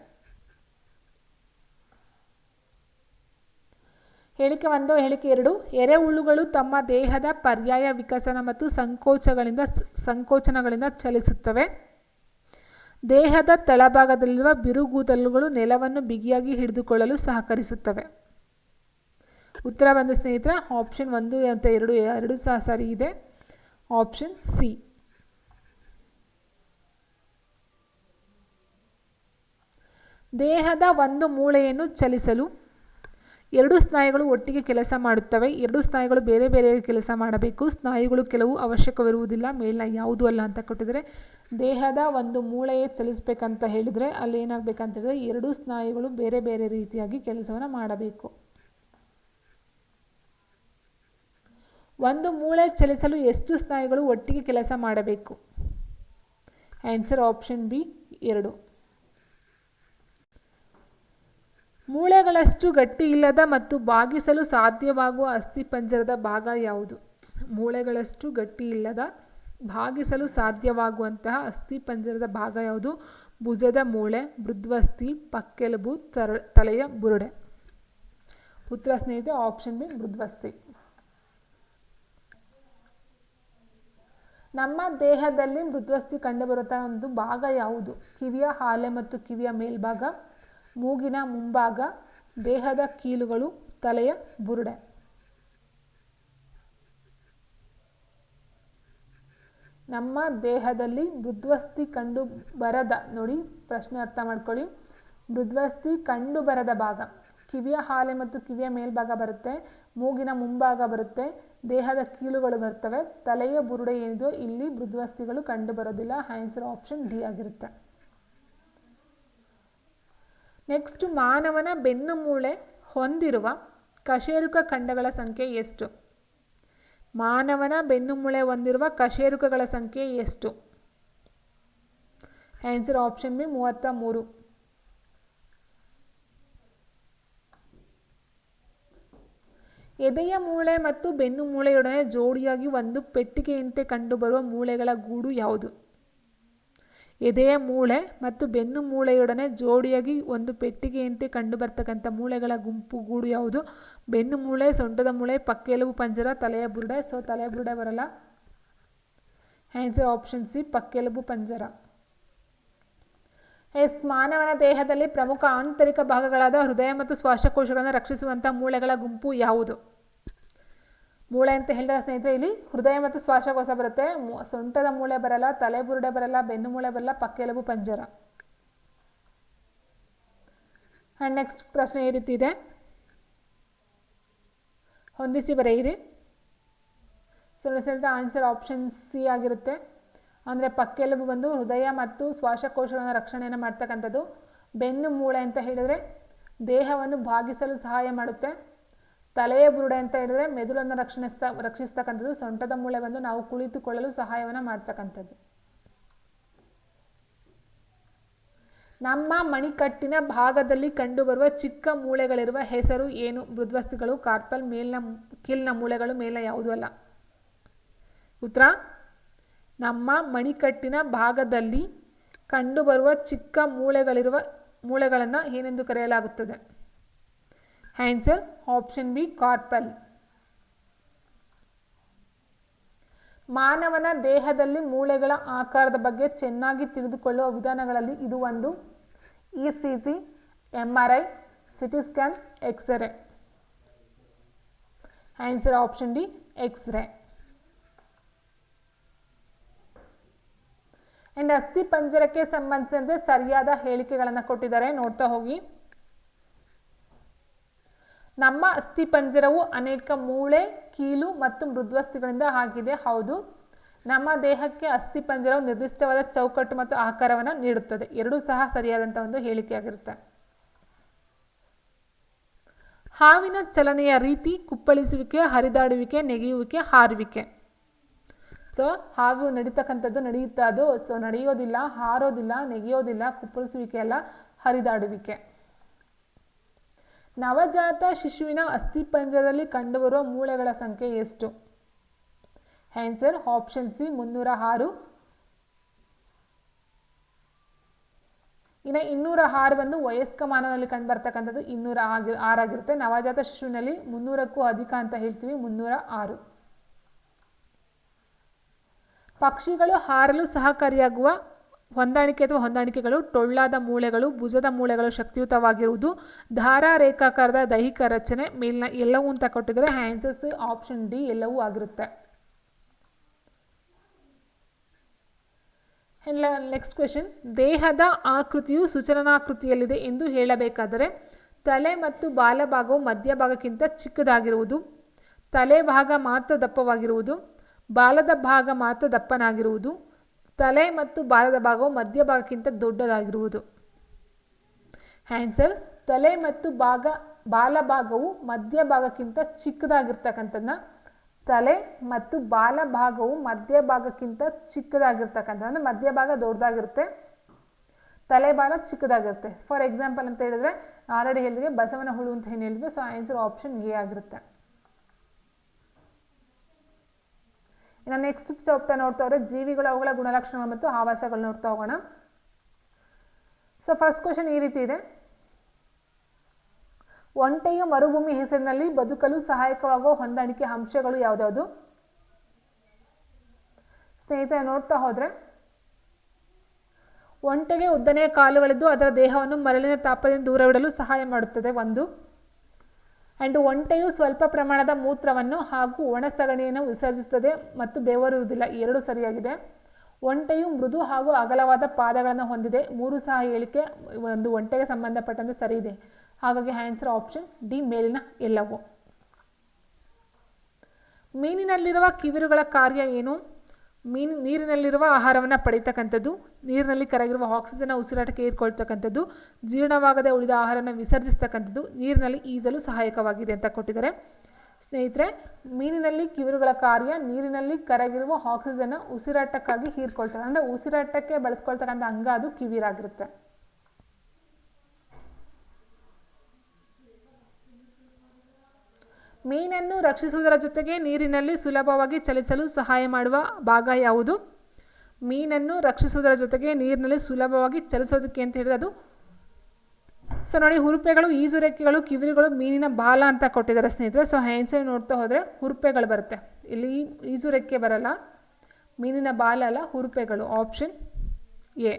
ಹೇಳಿಕೆ 1, ಹೇಳಿಕೆ 2. ಎರೆಹುಳುಗಳು ತಮ್ಮ ದೇಹದ ಪರ್ಯಾಯ ವಿಕಸನ ಮತ್ತು ಸಂಕೋಚನಗಳಿಂದ ಚಲಿಸುತ್ತವೆ. ದೇಹದ ತಳಭಾಗದಲ್ಲಿರುವ ಬಿರುಗೂದಲುಗಳು ನೆಲವನ್ನು ಬಿಗಿಯಾಗಿ ಹಿಡಿದುಕೊಳ್ಳಲು ಸಹಕರಿಸುತ್ತವೆ. ಉತ್ತರ ಬಂದು ಸ್ನೇಹಿತರೆ ಆಪ್ಷನ್ 1 ಅಂತ 2 ಸಹ ಸರಿ ಇದೆ. Option C. ದೇಹದ ಒಂದು ಮೂಳೆಯನ್ನು ಚಲಿಸಲು 2 ಸ್ನಾಯುಗಳು ಒಟ್ಟಿಗೆ ಕೆಲಸ ಮಾಡುತ್ತವೆ. 2 ಸ್ನಾಯುಗಳು ಬೇರೆ ಬೇರೆ ಕೆಲಸ ಮಾಡಬೇಕು. ಸ್ನಾಯುಗಳು ಕೆಲವು ಅವಶ್ಯಕವಿರುವುದಿಲ್ಲ, ಮೇಲಿನ ಯಾವುದೂ ಅಲ್ಲ ಅಂತ ಕೊಟ್ಟಿದ್ದಾರೆ. ದೇಹದ ಒಂದು ಮೂಳೆಯೇ ಚಲಿಸಬೇಕಂತ ಹೇಳಿದರೆ ಅಲ್ಲಿ ಏನಾಗಬೇಕಂತ ಹೇಳಿದ್ರೆ 2 ಸ್ನಾಯುಗಳು ಬೇರೆ ಬೇರೆ ರೀತಿಯಾಗಿ ಕೆಲಸವನ್ನು ಮಾಡಬೇಕು. ಒಂದು ಮೂಳೆ ಚಲಿಸಲು ಎಷ್ಟು ಸ್ನಾಯುಗಳು ಒಟ್ಟಿಗೆ ಕೆಲಸ ಮಾಡಬೇಕು? Answer option B 2. ಮೂಳೆಗಳಷ್ಟು ಗಟ್ಟಿ ಇಲ್ಲದ ಮತ್ತು ಬಾಗಿಸಲು ಸಾಧ್ಯವಾಗುವ ಅಸ್ಥಿಪಂಜರದ ಭಾಗ ಯಾವುದು? ಮೂಳೆಗಳಷ್ಟು ಗಟ್ಟಿ ಇಲ್ಲದ ಭಾಗಿಸಲು ಸಾಧ್ಯವಾಗುವಂತಹ ಅಸ್ಥಿಪಂಜರದ ಭಾಗ ಯಾವುದು? ಭುಜದ ಮೂಳೆ, ಮೃದ್ವಸ್ಥಿ, ಪಕ್ಕೆಲುಬು, ತಲೆಯ ಬುರುಡೆ. ಉತ್ತರ ಸ್ನೇಹಿತರೆ ಆಪ್ಷನ್ ಬಿ ಮೃದ್ವಸ್ಥಿ. ನಮ್ಮ ದೇಹದಲ್ಲಿ ಮೃದ್ವಸ್ಥಿ ಕಂಡುಬರುತ್ತಾ ಒಂದು ಭಾಗ ಯಾವುದು? ಕಿವಿಯ ಹಾಲೆ ಮತ್ತು ಕಿವಿಯ ಮೇಲ್ಭಾಗ, ಮೂಗಿನ ಮುಂಭಾಗ, ದೇಹದ ಕೀಲುಗಳು, ತಲೆಯ ಬುರುಡೆ. ನಮ್ಮ ದೇಹದಲ್ಲಿ ಮೃದ್ವಸ್ಥಿ ಕಂಡು ಬರದ, ನೋಡಿ ಪ್ರಶ್ನೆ ಅರ್ಥ ಮಾಡ್ಕೊಳ್ಳಿ, ಮೃದ್ವಸ್ಥಿ ಕಂಡು ಬರದ ಭಾಗ ಕಿವಿಯ ಹಾಲೆ ಮತ್ತು ಕಿವಿಯ ಮೇಲ್ಭಾಗ ಬರುತ್ತೆ, ಮೂಗಿನ ಮುಂಭಾಗ ಬರುತ್ತೆ, ದೇಹದ ಕೀಲುಗಳು ಬರ್ತವೆ, ತಲೆಯ ಬುರುಡೆ ಏನಿದೆಯೋ ಇಲ್ಲಿ ಮೃದ್ವಸ್ಥಿಗಳು ಕಂಡು ಬರೋದಿಲ್ಲ. ಆನ್ಸರ್ ಆಪ್ಷನ್ ಡಿ ಆಗಿರುತ್ತೆ. ನೆಕ್ಸ್ಟ್, ಮಾನವನ ಬೆನ್ನು ಮೂಳೆ ಹೊಂದಿರುವ ಕಶೇರುಕ ಖಂಡಗಳ ಸಂಖ್ಯೆ ಎಷ್ಟು? ಮಾನವನ ಬೆನ್ನು ಮೂಳೆ ಹೊಂದಿರುವ ಕಶೇರುಕಗಳ ಸಂಖ್ಯೆ ಎಷ್ಟು? Answer option B 33. ಎದೆಯ ಮೂಳೆ ಮತ್ತು ಬೆನ್ನು ಮೂಳೆಯೊಡನೆ ಜೋಡಿಯಾಗಿ ಒಂದು ಪೆಟ್ಟಿಗೆಯಂತೆ ಕಂಡುಬರುವ ಮೂಳೆಗಳ ಗೂಡು ಯಾವುದು? ಎದೆಯ ಮೂಳೆ ಮತ್ತು ಬೆನ್ನು ಮೂಳೆಯೊಡನೆ ಜೋಡಿಯಾಗಿ ಒಂದು ಪೆಟ್ಟಿಗೆಯಂತೆ ಕಂಡುಬರ್ತಕ್ಕಂಥ ಮೂಳೆಗಳ ಗೂಡು ಯಾವುದು? ಬೆನ್ನು ಮೂಳೆ, ಸೊಂಟದ ಮೂಳೆ, ಪಕ್ಕೆಲುಬು ಪಂಜರ, ತಲೆಯ ಬುರುಡೆ. ಸೊ ತಲೆಯ ಬುರುಡೆ ಬರಲ್ಲ. ಆನ್ಸರ್ ಆಪ್ಷನ್ ಸಿ, ಪಕ್ಕೆಲುಬು ಪಂಜರ. ಮಾನವನ ದೇಹದಲ್ಲಿ ಪ್ರಮುಖ ಆಂತರಿಕ ಭಾಗಗಳಾದ ಹೃದಯ ಮತ್ತು ಶ್ವಾಸಕೋಶಗಳನ್ನು ರಕ್ಷಿಸುವಂಥ ಮೂಳೆಗಳ ಗುಂಪು ಯಾವುದು? ಮೂಳೆ ಅಂತ ಹೇಳಿದ್ರೆ ಸ್ನೇಹಿತರೆ ಇಲ್ಲಿ ಹೃದಯ ಮತ್ತು ಶ್ವಾಸಕೋಶ ಬರುತ್ತೆ, ಸೊಂಟದ ಮೂಳೆ ಬರಲ್ಲ, ತಲೆ ಬುರುಡೆ ಬರಲ್ಲ, ಬೆನ್ನು ಮೂಳೆ ಬರಲ್ಲ, ಪಕ್ಕೆಲುಬು ಪಂಜರ. ಆ್ಯಂಡ್ ನೆಕ್ಸ್ಟ್ ಪ್ರಶ್ನೆ ಈ ರೀತಿ ಇದೆ, ಹೊಂದಿಸಿ ಬರೆಯಿರಿ. ಸೊ ಆನ್ಸರ್ ಆಪ್ಷನ್ ಸಿ ಆಗಿರುತ್ತೆ. ಅಂದರೆ ಪಕ್ಕೆಲುಬು ಬಂದು ಹೃದಯ ಮತ್ತು ಶ್ವಾಸಕೋಶಗಳ ರಕ್ಷಣೆಯನ್ನು ಮಾಡ್ತಕ್ಕಂಥದ್ದು. ಬೆನ್ನು ಮೂಳೆ ಅಂತ ಹೇಳಿದರೆ ದೇಹವನ್ನು ಭಾಗಿಸಲು ಸಹಾಯ ಮಾಡುತ್ತೆ. ತಲೆಯ ಬುರುಡೆ ಅಂತ ಹೇಳಿದ್ರೆ ಮೆದುಳನ್ನು ರಕ್ಷಿಸ್ತಕ್ಕಂಥದ್ದು. ಸೊಂಟದ ಮೂಳೆ ಬಂದು ನಾವು ಕುಳಿತುಕೊಳ್ಳಲು ಸಹಾಯವನ್ನು ಮಾಡ್ತಕ್ಕಂಥದ್ದು. ನಮ್ಮ ಮಣಿಕಟ್ಟಿನ ಭಾಗದಲ್ಲಿ ಕಂಡುಬರುವ ಚಿಕ್ಕ ಮೂಳೆಗಳಿರುವ ಹೆಸರು ಏನು? ಮೃದ್ವಸ್ಥಿಗಳು, ಕಾರ್ಪಲ್, ಕೀಲಿನ ಮೂಳೆಗಳು, ಮೇಲಿನ ಯಾವುದೂ ಅಲ್ಲ. ಉತ್ತರ, ನಮ್ಮ ಮಣಿಕಟ್ಟಿನ ಭಾಗದಲ್ಲಿ ಕಂಡುಬರುವ ಚಿಕ್ಕ ಮೂಳೆಗಳನ್ನು ಏನೆಂದು ಕರೆಯಲಾಗುತ್ತದೆ? Answer option B, carpal. ಮಾನವನ ದೇಹದಲ್ಲಿ ಮೂಳೆಗಳ ಆಕಾರದ ಬಗ್ಗೆ ಚೆನ್ನಾಗಿ ತಿಳಿದುಕೊಳ್ಳುವ ವಿಧಾನಗಳಲ್ಲಿ ಇದು ಒಂದು. ECG, MRI, CT scan, X-ray. Answer option D, X-ray. And ಅಸ್ಥಿ ಪಂಜರಕ್ಕೆ ಸಂಬಂಧಿಸಿದಂತೆ ಸರಿಯಾದ ಹೇಳಿಕೆಗಳನ್ನು ಕೊಟ್ಟಿದ್ದಾರೆ, ನೋಡ್ತಾ ಹೋಗಿ. ನಮ್ಮ ಅಸ್ಥಿ ಪಂಜರವು ಅನೇಕ ಮೂಳೆ, ಕೀಲು ಮತ್ತು ಮೃದ್ವಸ್ಥಿಗಳಿಂದ ಆಗಿದೆ. ಹೌದು, ನಮ್ಮ ದೇಹಕ್ಕೆ ಅಸ್ಥಿ ಪಂಜರವು ನಿರ್ದಿಷ್ಟವಾದ ಚೌಕಟ್ಟು ಮತ್ತು ಆಕಾರವನ್ನು ನೀಡುತ್ತದೆ. ಎರಡೂ ಸಹ ಸರಿಯಾದಂಥ ಒಂದು ಹೇಳಿಕೆಯಾಗಿರುತ್ತೆ. ಹಾವಿನ ಚಲನೆಯ ರೀತಿ ಕುಪ್ಪಳಿಸುವಿಕೆ, ಹರಿದಾಡುವಿಕೆ, ನೆಗೆಯುವಿಕೆ, ಹಾರುವಿಕೆ. ಸೊ ಹಾವು ನಡೀತಕ್ಕಂಥದ್ದು ನಡೆಯುತ್ತಾ ಅದು. ಸೊ ನಡೆಯೋದಿಲ್ಲ, ಹಾರೋದಿಲ್ಲ, ನೆಗೆಯೋದಿಲ್ಲ, ಕುಪ್ಪಳಿಸುವಿಕೆ ಅಲ್ಲ, ಹರಿದಾಡುವಿಕೆ. ನವಜಾತ ಶಿಶುವಿನ ಅಸ್ಥಿಪಂಜರದಲ್ಲಿ ಕಂಡುಬರುವ ಮೂಳೆಗಳ ಸಂಖ್ಯೆ ಎಷ್ಟು? Answer option C 306. ಇನ್ನು 206 ಬಂದು ವಯಸ್ಕ ಮಾನವನಲ್ಲಿ ಕಂಡು ಬರ್ತಕ್ಕಂಥದ್ದು 206 ಆಗಿರುತ್ತೆ. ನವಜಾತ ಶಿಶುವಿನಲ್ಲಿ 300ಕ್ಕೂ ಅಧಿಕ ಅಂತ ಹೇಳ್ತೀವಿ, 306. ಪಕ್ಷಿಗಳು ಹಾರಲು ಸಹಕಾರಿಯಾಗುವ ಹೊಂದಾಣಿಕೆ ಅಥವಾ ಹೊಂದಾಣಿಕೆಗಳು: ಟೊಳ್ಳಾದ ಮೂಳೆಗಳು, ಭುಜದ ಮೂಳೆಗಳು ಶಕ್ತಿಯುತವಾಗಿರುವುದು, ಧಾರಾರೇಖಾಕಾರದ ದೈಹಿಕ ರಚನೆ, ಮೇಲಿನ ಎಲ್ಲವೂ ಅಂತ ಕೊಟ್ಟಿದ್ದಾರೆ. ಆನ್ಸರ್ಸ್ ಆಪ್ಷನ್ ಡಿ ಎಲ್ಲವೂ ಆಗಿರುತ್ತೆ. ನೆಕ್ಸ್ಟ್ ಕ್ವೆಶನ್, ದೇಹದ ಆಕೃತಿಯು ಸೂಚನಾಕೃತಿಯಲ್ಲಿದೆ ಎಂದು ಹೇಳಬೇಕಾದರೆ ತಲೆ ಮತ್ತು ಬಾಲಭಾಗವು ಮಧ್ಯಭಾಗಕ್ಕಿಂತ ಚಿಕ್ಕದಾಗಿರುವುದು, ತಲೆ ಭಾಗ ಮಾತ್ರ ದಪ್ಪವಾಗಿರುವುದು, ಬಾಲದ ಭಾಗ ಮಾತ್ರ ದಪ್ಪನಾಗಿರುವುದು, ತಲೆ ಮತ್ತು ಬಾಲದ ಭಾಗವು ಮಧ್ಯಭಾಗಕ್ಕಿಂತ ದೊಡ್ಡದಾಗಿರುವುದು. ಆನ್ಸರ್ ತಲೆ ಮತ್ತು ಬಾಲಭಾಗವು ಮಧ್ಯಭಾಗಕ್ಕಿಂತ ಚಿಕ್ಕದಾಗಿರ್ತಕ್ಕಂಥದ್ದನ್ನ, ತಲೆ ಮತ್ತು ಬಾಲಭಾಗವು ಮಧ್ಯಭಾಗಕ್ಕಿಂತ ಚಿಕ್ಕದಾಗಿರ್ತಕ್ಕಂಥ, ಅಂದರೆ ಮಧ್ಯಭಾಗ ದೊಡ್ಡದಾಗಿರುತ್ತೆ, ತಲೆ ಬಾಲ ಚಿಕ್ಕದಾಗಿರುತ್ತೆ. ಫಾರ್ ಎಕ್ಸಾಂಪಲ್ ಅಂತ ಹೇಳಿದ್ರೆ ಆಲ್ರೆಡಿ ಹೇಳಿದ್ರೆ ಬಸವನ ಹುಳು ಅಂತ ಏನು ಹೇಳಿದ್ವಿ. ಸೊ ಆನ್ಸರ್ ಆಪ್ಷನ್ ಎ ಆಗಿರುತ್ತೆ. ಇನ್ನು ನೆಕ್ಸ್ಟ್ ಚಾಪ್ಟರ್ ನೋಡ್ತಾ ಹೋದ್ರೆ ಜೀವಿಗಳು, ಅವುಗಳ ಗುಣಲಕ್ಷಣಗಳು ಮತ್ತು ಆವಾಸಗಳು ನೋಡ್ತಾ ಹೋಗೋಣ. ಸೊ ಫಸ್ಟ್ ಕ್ವೆಶನ್ ಈ ರೀತಿ ಇದೆ. ಒಂಟೆಯ ಮರುಭೂಮಿ ಹೆಸರಿನಲ್ಲಿ ಬದುಕಲು ಸಹಾಯಕವಾಗುವ ಹೊಂದಾಣಿಕೆ ಅಂಶಗಳು ಯಾವುದ್ಯಾವುದು? ಸ್ನೇಹಿತರೆ ನೋಡ್ತಾ ಹೋದ್ರೆ ಒಂಟೆಗೆ ಉದ್ದನೆಯ ಕಾಲುಗಳಿದ್ದು ಅದರ ದೇಹವನ್ನು ಮರಳಿನ ತಾಪದಿಂದ ದೂರವಿಡಲು ಸಹಾಯ ಮಾಡುತ್ತದೆ, ಒಂದು. ಆ್ಯಂಡ್ ಒಂಟೆಯು ಸ್ವಲ್ಪ ಪ್ರಮಾಣದ ಮೂತ್ರವನ್ನು ಹಾಗೂ ಒಣ ಸಗಣಿಯನ್ನು ವಿಸರ್ಜಿಸುತ್ತದೆ ಮತ್ತು ಬೆವರುವುದಿಲ್ಲ, ಎರಡು ಸರಿಯಾಗಿದೆ. ಒಂಟೆಯು ಮೃದು ಹಾಗೂ ಅಗಲವಾದ ಪಾದಗಳನ್ನು ಹೊಂದಿದೆ, ಮೂರು ಸಹ ಹೇಳಿಕೆ ಒಂದು ಒಂಟೆಗೆ ಸಂಬಂಧಪಟ್ಟಂತೆ ಸರಿ ಇದೆ. ಹಾಗಾಗಿ ಆನ್ಸರ್ ಆಪ್ಷನ್ ಡಿ ಮೇಲಿನ ಎಲ್ಲವೂ. ಮೀನಿನಲ್ಲಿರುವ ಕಿವಿರುಗಳ ಕಾರ್ಯ ಏನು? ನೀರಿನಲ್ಲಿರುವ ಆಹಾರವನ್ನು ಪಡೀತಕ್ಕಂಥದ್ದು, ನೀರಿನಲ್ಲಿ ಕರಗಿರುವ ಆಕ್ಸಿಜನ್ ಉಸಿರಾಟಕ್ಕೆ ಹೀರ್ಕೊಳ್ತಕ್ಕಂಥದ್ದು, ಜೀರ್ಣವಾಗದೆ ಉಳಿದ ಆಹಾರವನ್ನು ವಿಸರ್ಜಿಸ್ತಕ್ಕಂಥದ್ದು, ನೀರಿನಲ್ಲಿ ಈಜಲು ಸಹಾಯಕವಾಗಿದೆ ಅಂತ ಕೊಟ್ಟಿದ್ದಾರೆ. ಸ್ನೇಹಿತರೆ, ಮೀನಿನಲ್ಲಿ ಕಿವಿರುಗಳ ಕಾರ್ಯ ನೀರಿನಲ್ಲಿ ಕರಗಿರುವ ಆಕ್ಸಿಜನ್ ಉಸಿರಾಟಕ್ಕಾಗಿ ಹೀರ್ಕೊಳ್ತಕ್ಕ, ಅಂದರೆ ಉಸಿರಾಟಕ್ಕೆ ಬಳಸ್ಕೊಳ್ತಕ್ಕಂಥ ಅಂಗ ಅದು ಕಿವಿರಾಗಿರುತ್ತೆ. ಮೀನನ್ನು ರಕ್ಷಿಸುವುದರ ಜೊತೆಗೆ ನೀರಿನಲ್ಲಿ ಸುಲಭವಾಗಿ ಚಲಿಸಲು ಸಹಾಯ ಮಾಡುವ ಭಾಗ ಯಾವುದು? ಮೀನನ್ನು ರಕ್ಷಿಸುವುದರ ಜೊತೆಗೆ ನೀರಿನಲ್ಲಿ ಸುಲಭವಾಗಿ ಚಲಿಸೋದಕ್ಕೆ ಅಂತ ಹೇಳಿದ್ರೆ ಅದು, ಸೊ ನೋಡಿ, ಹುರುಪೆಗಳು, ಈಜುರೆಕ್ಕೆಗಳು, ಕಿವಿರುಗಳು, ಮೀನಿನ ಬಾಲ ಅಂತ ಕೊಟ್ಟಿದ್ದಾರೆ ಸ್ನೇಹಿತರೆ. ಸೊ ಆನ್ಸರ್ ನೋಡ್ತಾ ಹೋದರೆ ಹುರುಪೆಗಳು ಬರುತ್ತೆ, ಇಲ್ಲಿ ಈಜುರೆಕ್ಕೆ ಬರಲ್ಲ, ಮೀನಿನ ಬಾಲ ಅಲ್ಲ, ಹುರುಪೆಗಳು, ಆಪ್ಷನ್ ಎ.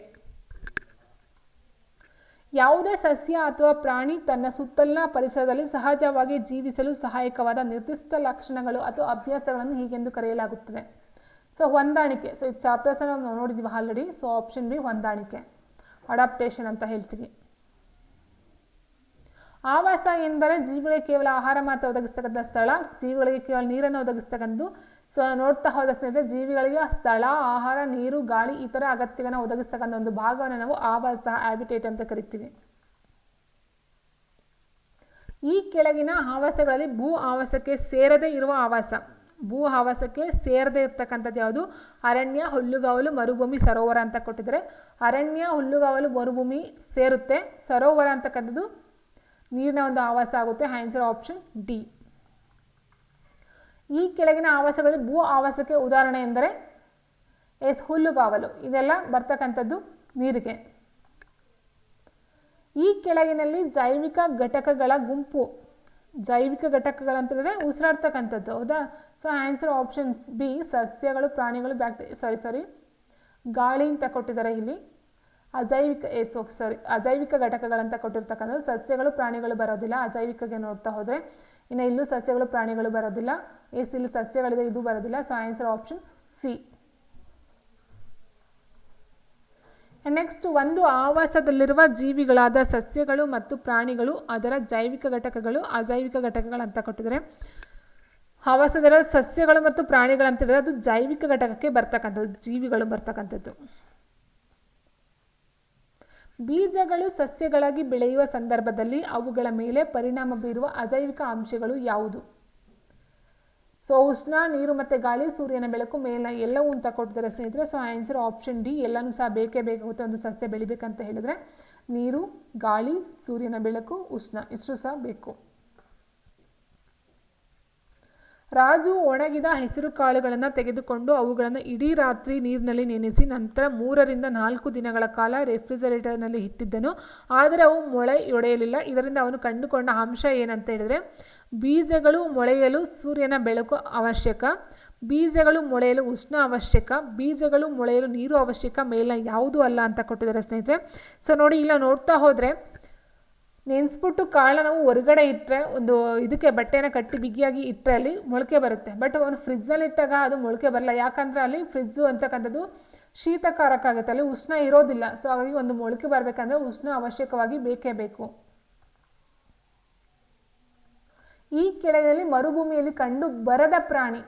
ಯಾವುದೇ ಸಸ್ಯ ಅಥವಾ ಪ್ರಾಣಿ ತನ್ನ ಸುತ್ತಲಿನ ಪರಿಸರದಲ್ಲಿ ಸಹಜವಾಗಿ ಜೀವಿಸಲು ಸಹಾಯಕವಾದ ನಿರ್ದಿಷ್ಟ ಲಕ್ಷಣಗಳು ಅಥವಾ ಅಭ್ಯಾಸಗಳನ್ನು ಹೀಗೆಂದು ಕರೆಯಲಾಗುತ್ತದೆ. ಸೊ ಹೊಂದಾಣಿಕೆ, ಸೊ ಈ ಚಾಪ್ಟರ್ಸ್ ನಾವು ನೋಡಿದ್ದೀವಿ ಆಲ್ರೆಡಿ. ಸೊ ಆಪ್ಷನ್ ಬಿ ಹೊಂದಾಣಿಕೆ, ಅಡಾಪ್ಟೇಷನ್ ಅಂತ ಹೇಳ್ತೀವಿ. ಆವಾಸ ಎಂದರೆ ಜೀವಿಗಳಿಗೆ ಕೇವಲ ಆಹಾರ ಮಾತ್ರ ಒದಗಿಸ್ತಕ್ಕಂಥ ಸ್ಥಳ, ಜೀವಿಗಳಿಗೆ ಕೇವಲ ನೀರನ್ನು ಒದಗಿಸ್ತಕ್ಕಂಥದ್ದು. ಸೊ ನೋಡ್ತಾ ಹೋದ ಸ್ನೇಹಿತರೆ, ಜೀವಿಗಳಿಗೆ ಸ್ಥಳ, ಆಹಾರ, ನೀರು, ಗಾಳಿ ಈ ಥರ ಅಗತ್ಯವನ್ನು ಒದಗಿಸ್ತಕ್ಕಂಥ ಒಂದು ಭಾಗವನ್ನು ನಾವು ಆವಾಸ, ಹ್ಯಾಬಿಟೇಟ್ ಅಂತ ಕರಿತೀವಿ. ಈ ಕೆಳಗಿನ ಆವಾಸಗಳಲ್ಲಿ ಭೂ ಆವಾಸಕ್ಕೆ ಸೇರದೇ ಇರುವ ಆವಾಸ, ಭೂ ಆವಾಸಕ್ಕೆ ಸೇರದೇ ಇರ್ತಕ್ಕಂಥದ್ದು ಯಾವುದು? ಅರಣ್ಯ, ಹುಲ್ಲುಗಾವಲು, ಮರುಭೂಮಿ, ಸರೋವರ ಅಂತ ಕೊಟ್ಟಿದ್ದಾರೆ. ಅರಣ್ಯ, ಹುಲ್ಲುಗಾವಲು, ಮರುಭೂಮಿ ಸೇರುತ್ತೆ, ಸರೋವರ ಅಂತಕ್ಕಂಥದ್ದು ನೀರಿನ ಒಂದು ಆವಾಸ ಆಗುತ್ತೆ. Answer option D. ಈ ಕೆಳಗಿನ ಆವಾಸಗಳಲ್ಲಿ ಭೂ ಆವಾಸಕ್ಕೆ ಉದಾಹರಣೆ ಎಂದರೆ ಹುಲ್ಲುಗಾವಲು, ಇದೆಲ್ಲ ಬರ್ತಕ್ಕಂಥದ್ದು ನೀರಿಗೆ. ಈ ಕೆಳಗಿನಲ್ಲಿ ಜೈವಿಕ ಘಟಕಗಳ ಗುಂಪು, ಜೈವಿಕ ಘಟಕಗಳಂತಂದರೆ ಉಸಿರಾಡ್ತಕ್ಕಂಥದ್ದು, ಹೌದಾ? ಸೊ ಆನ್ಸರ್ ಆಪ್ಷನ್ ಬಿ ಸಸ್ಯಗಳು, ಪ್ರಾಣಿಗಳು, ಗಾಳಿ ಅಂತ ಕೊಟ್ಟಿದ್ದಾರೆ ಇಲ್ಲಿ. ಅಜೈವಿಕ ಘಟಕಗಳಂತ ಕೊಟ್ಟಿರ್ತಕ್ಕಂಥದ್ದು ಸಸ್ಯಗಳು, ಪ್ರಾಣಿಗಳು ಬರೋದಿಲ್ಲ. ಅಜೈವಿಕಗೆ ನೋಡ್ತಾ ಹೋದರೆ ಇನ್ನು ಇಲ್ಲೂ ಸಸ್ಯಗಳು, ಪ್ರಾಣಿಗಳು ಬರೋದಿಲ್ಲ. ಇಲ್ಲಿ ಸಸ್ಯಗಳಿದೆ, ಇದು ಬರೋದಿಲ್ಲ. So answer option C. Next, ಒಂದು ಆವಾಸದಲ್ಲಿರುವ ಜೀವಿಗಳಾದ ಸಸ್ಯಗಳು ಮತ್ತು ಪ್ರಾಣಿಗಳು ಅದರ ಜೈವಿಕ ಘಟಕಗಳು, ಅಜೈವಿಕ ಘಟಕಗಳು ಅಂತ ಕೊಟ್ಟಿದ್ದಾರೆ. ಆವಾಸದಲ್ಲಿರುವ ಸಸ್ಯಗಳು ಮತ್ತು ಪ್ರಾಣಿಗಳು ಅಂತ ಹೇಳಿದ್ರೆ ಅದು ಜೈವಿಕ ಘಟಕಕ್ಕೆ ಬರ್ತಕ್ಕಂಥದ್ದು, ಜೀವಿಗಳು ಬರ್ತಕ್ಕಂಥದ್ದು. ಬೀಜಗಳು ಸಸ್ಯಗಳಾಗಿ ಬೆಳೆಯುವ ಸಂದರ್ಭದಲ್ಲಿ ಅವುಗಳ ಮೇಲೆ ಪರಿಣಾಮ ಬೀರುವ ಅಜೈವಿಕ ಅಂಶಗಳು ಯಾವುದು? ಸೊ ಉಷ್ಣ, ನೀರು ಮತ್ತು ಗಾಳಿ, ಸೂರ್ಯನ ಬೆಳಕು, ಮೇಲಿನ ಎಲ್ಲವೂ ಅಂತ ಕೊಟ್ಟಿದ್ದಾರೆ ಸ್ನೇಹಿತರೆ. ಸೊ ಆನ್ಸರ್ ಆಪ್ಷನ್ ಡಿ, ಎಲ್ಲನೂ ಸಹ ಬೇಕೇ ಬೇಕಾಗುತ್ತೆ ಒಂದು ಸಸ್ಯ ಬೆಳಿಬೇಕಂತ ಹೇಳಿದರೆ. ನೀರು, ಗಾಳಿ, ಸೂರ್ಯನ ಬೆಳಕು, ಉಷ್ಣ ಇಷ್ಟು ಸಹ ಬೇಕು. ರಾಜು ಒಣಗಿದ ಹೆಸರು ಕಾಳುಗಳನ್ನು ತೆಗೆದುಕೊಂಡು ಅವುಗಳನ್ನು ಇಡೀ ರಾತ್ರಿ ನೀರಿನಲ್ಲಿ ನೆನೆಸಿ ನಂತರ 3 ರಿಂದ 4 ದಿನಗಳ ಕಾಲ ರೆಫ್ರಿಜರೇಟರ್ನಲ್ಲಿ ಇಟ್ಟಿದ್ದನು. ಆದರೆ ಅವು ಮೊಳೆಯೊಡೆಯಲಿಲ್ಲ. ಇದರಿಂದ ಅವನು ಕಂಡುಕೊಂಡ ಅಂಶ ಏನಂತ ಹೇಳಿದರೆ, ಬೀಜಗಳು ಮೊಳೆಯಲು ಸೂರ್ಯನ ಬೆಳಕು ಅವಶ್ಯಕ, ಬೀಜಗಳು ಮೊಳೆಯಲು ಉಷ್ಣ ಅವಶ್ಯಕ, ಬೀಜಗಳು ಮೊಳೆಯಲು ನೀರು ಅವಶ್ಯಕ, ಮೇಲಿನ ಯಾವುದೂ ಅಲ್ಲ ಅಂತ ಕೊಟ್ಟಿದ್ದಾರೆ ಸ್ನೇಹಿತರೆ. ಸೊ ನೋಡಿ, ಇಲ್ಲ ನೋಡ್ತಾ ಹೋದರೆ ನೆನೆಸ್ಬಿಟ್ಟು ಕಾಳನ್ನ ನಾವು ಹೊರಗಡೆ ಇಟ್ಟರೆ, ಒಂದು ಇದಕ್ಕೆ ಬಟ್ಟೆನ ಕಟ್ಟಿ ಬಿಗಿಯಾಗಿ ಇಟ್ಟರೆ ಅಲ್ಲಿ ಮೊಳಕೆ ಬರುತ್ತೆ. ಬಟ್ ಅವನು ಫ್ರಿಜ್ಜಲ್ಲಿ ಇಟ್ಟಾಗ ಅದು ಮೊಳಕೆ ಬರಲ್ಲ. ಯಾಕಂದರೆ ಅಲ್ಲಿ ಫ್ರಿಜ್ಜು ಅಂತಕ್ಕಂಥದ್ದು ಶೀತಕಾರಕ ಆಗುತ್ತೆ, ಅಲ್ಲಿ ಉಷ್ಣ ಇರೋದಿಲ್ಲ. ಸೊ ಹಾಗಾಗಿ ಒಂದು ಮೊಳಕೆ ಬರಬೇಕಂದ್ರೆ ಉಷ್ಣ ಅವಶ್ಯಕವಾಗಿ ಬೇಕೇ ಬೇಕು. ಈ ಕೆಳಗಿನಲ್ಲಿ ಮರುಭೂಮಿಯಲ್ಲಿ ಕಂಡು ಬರದ ಪ್ರಾಣಿ,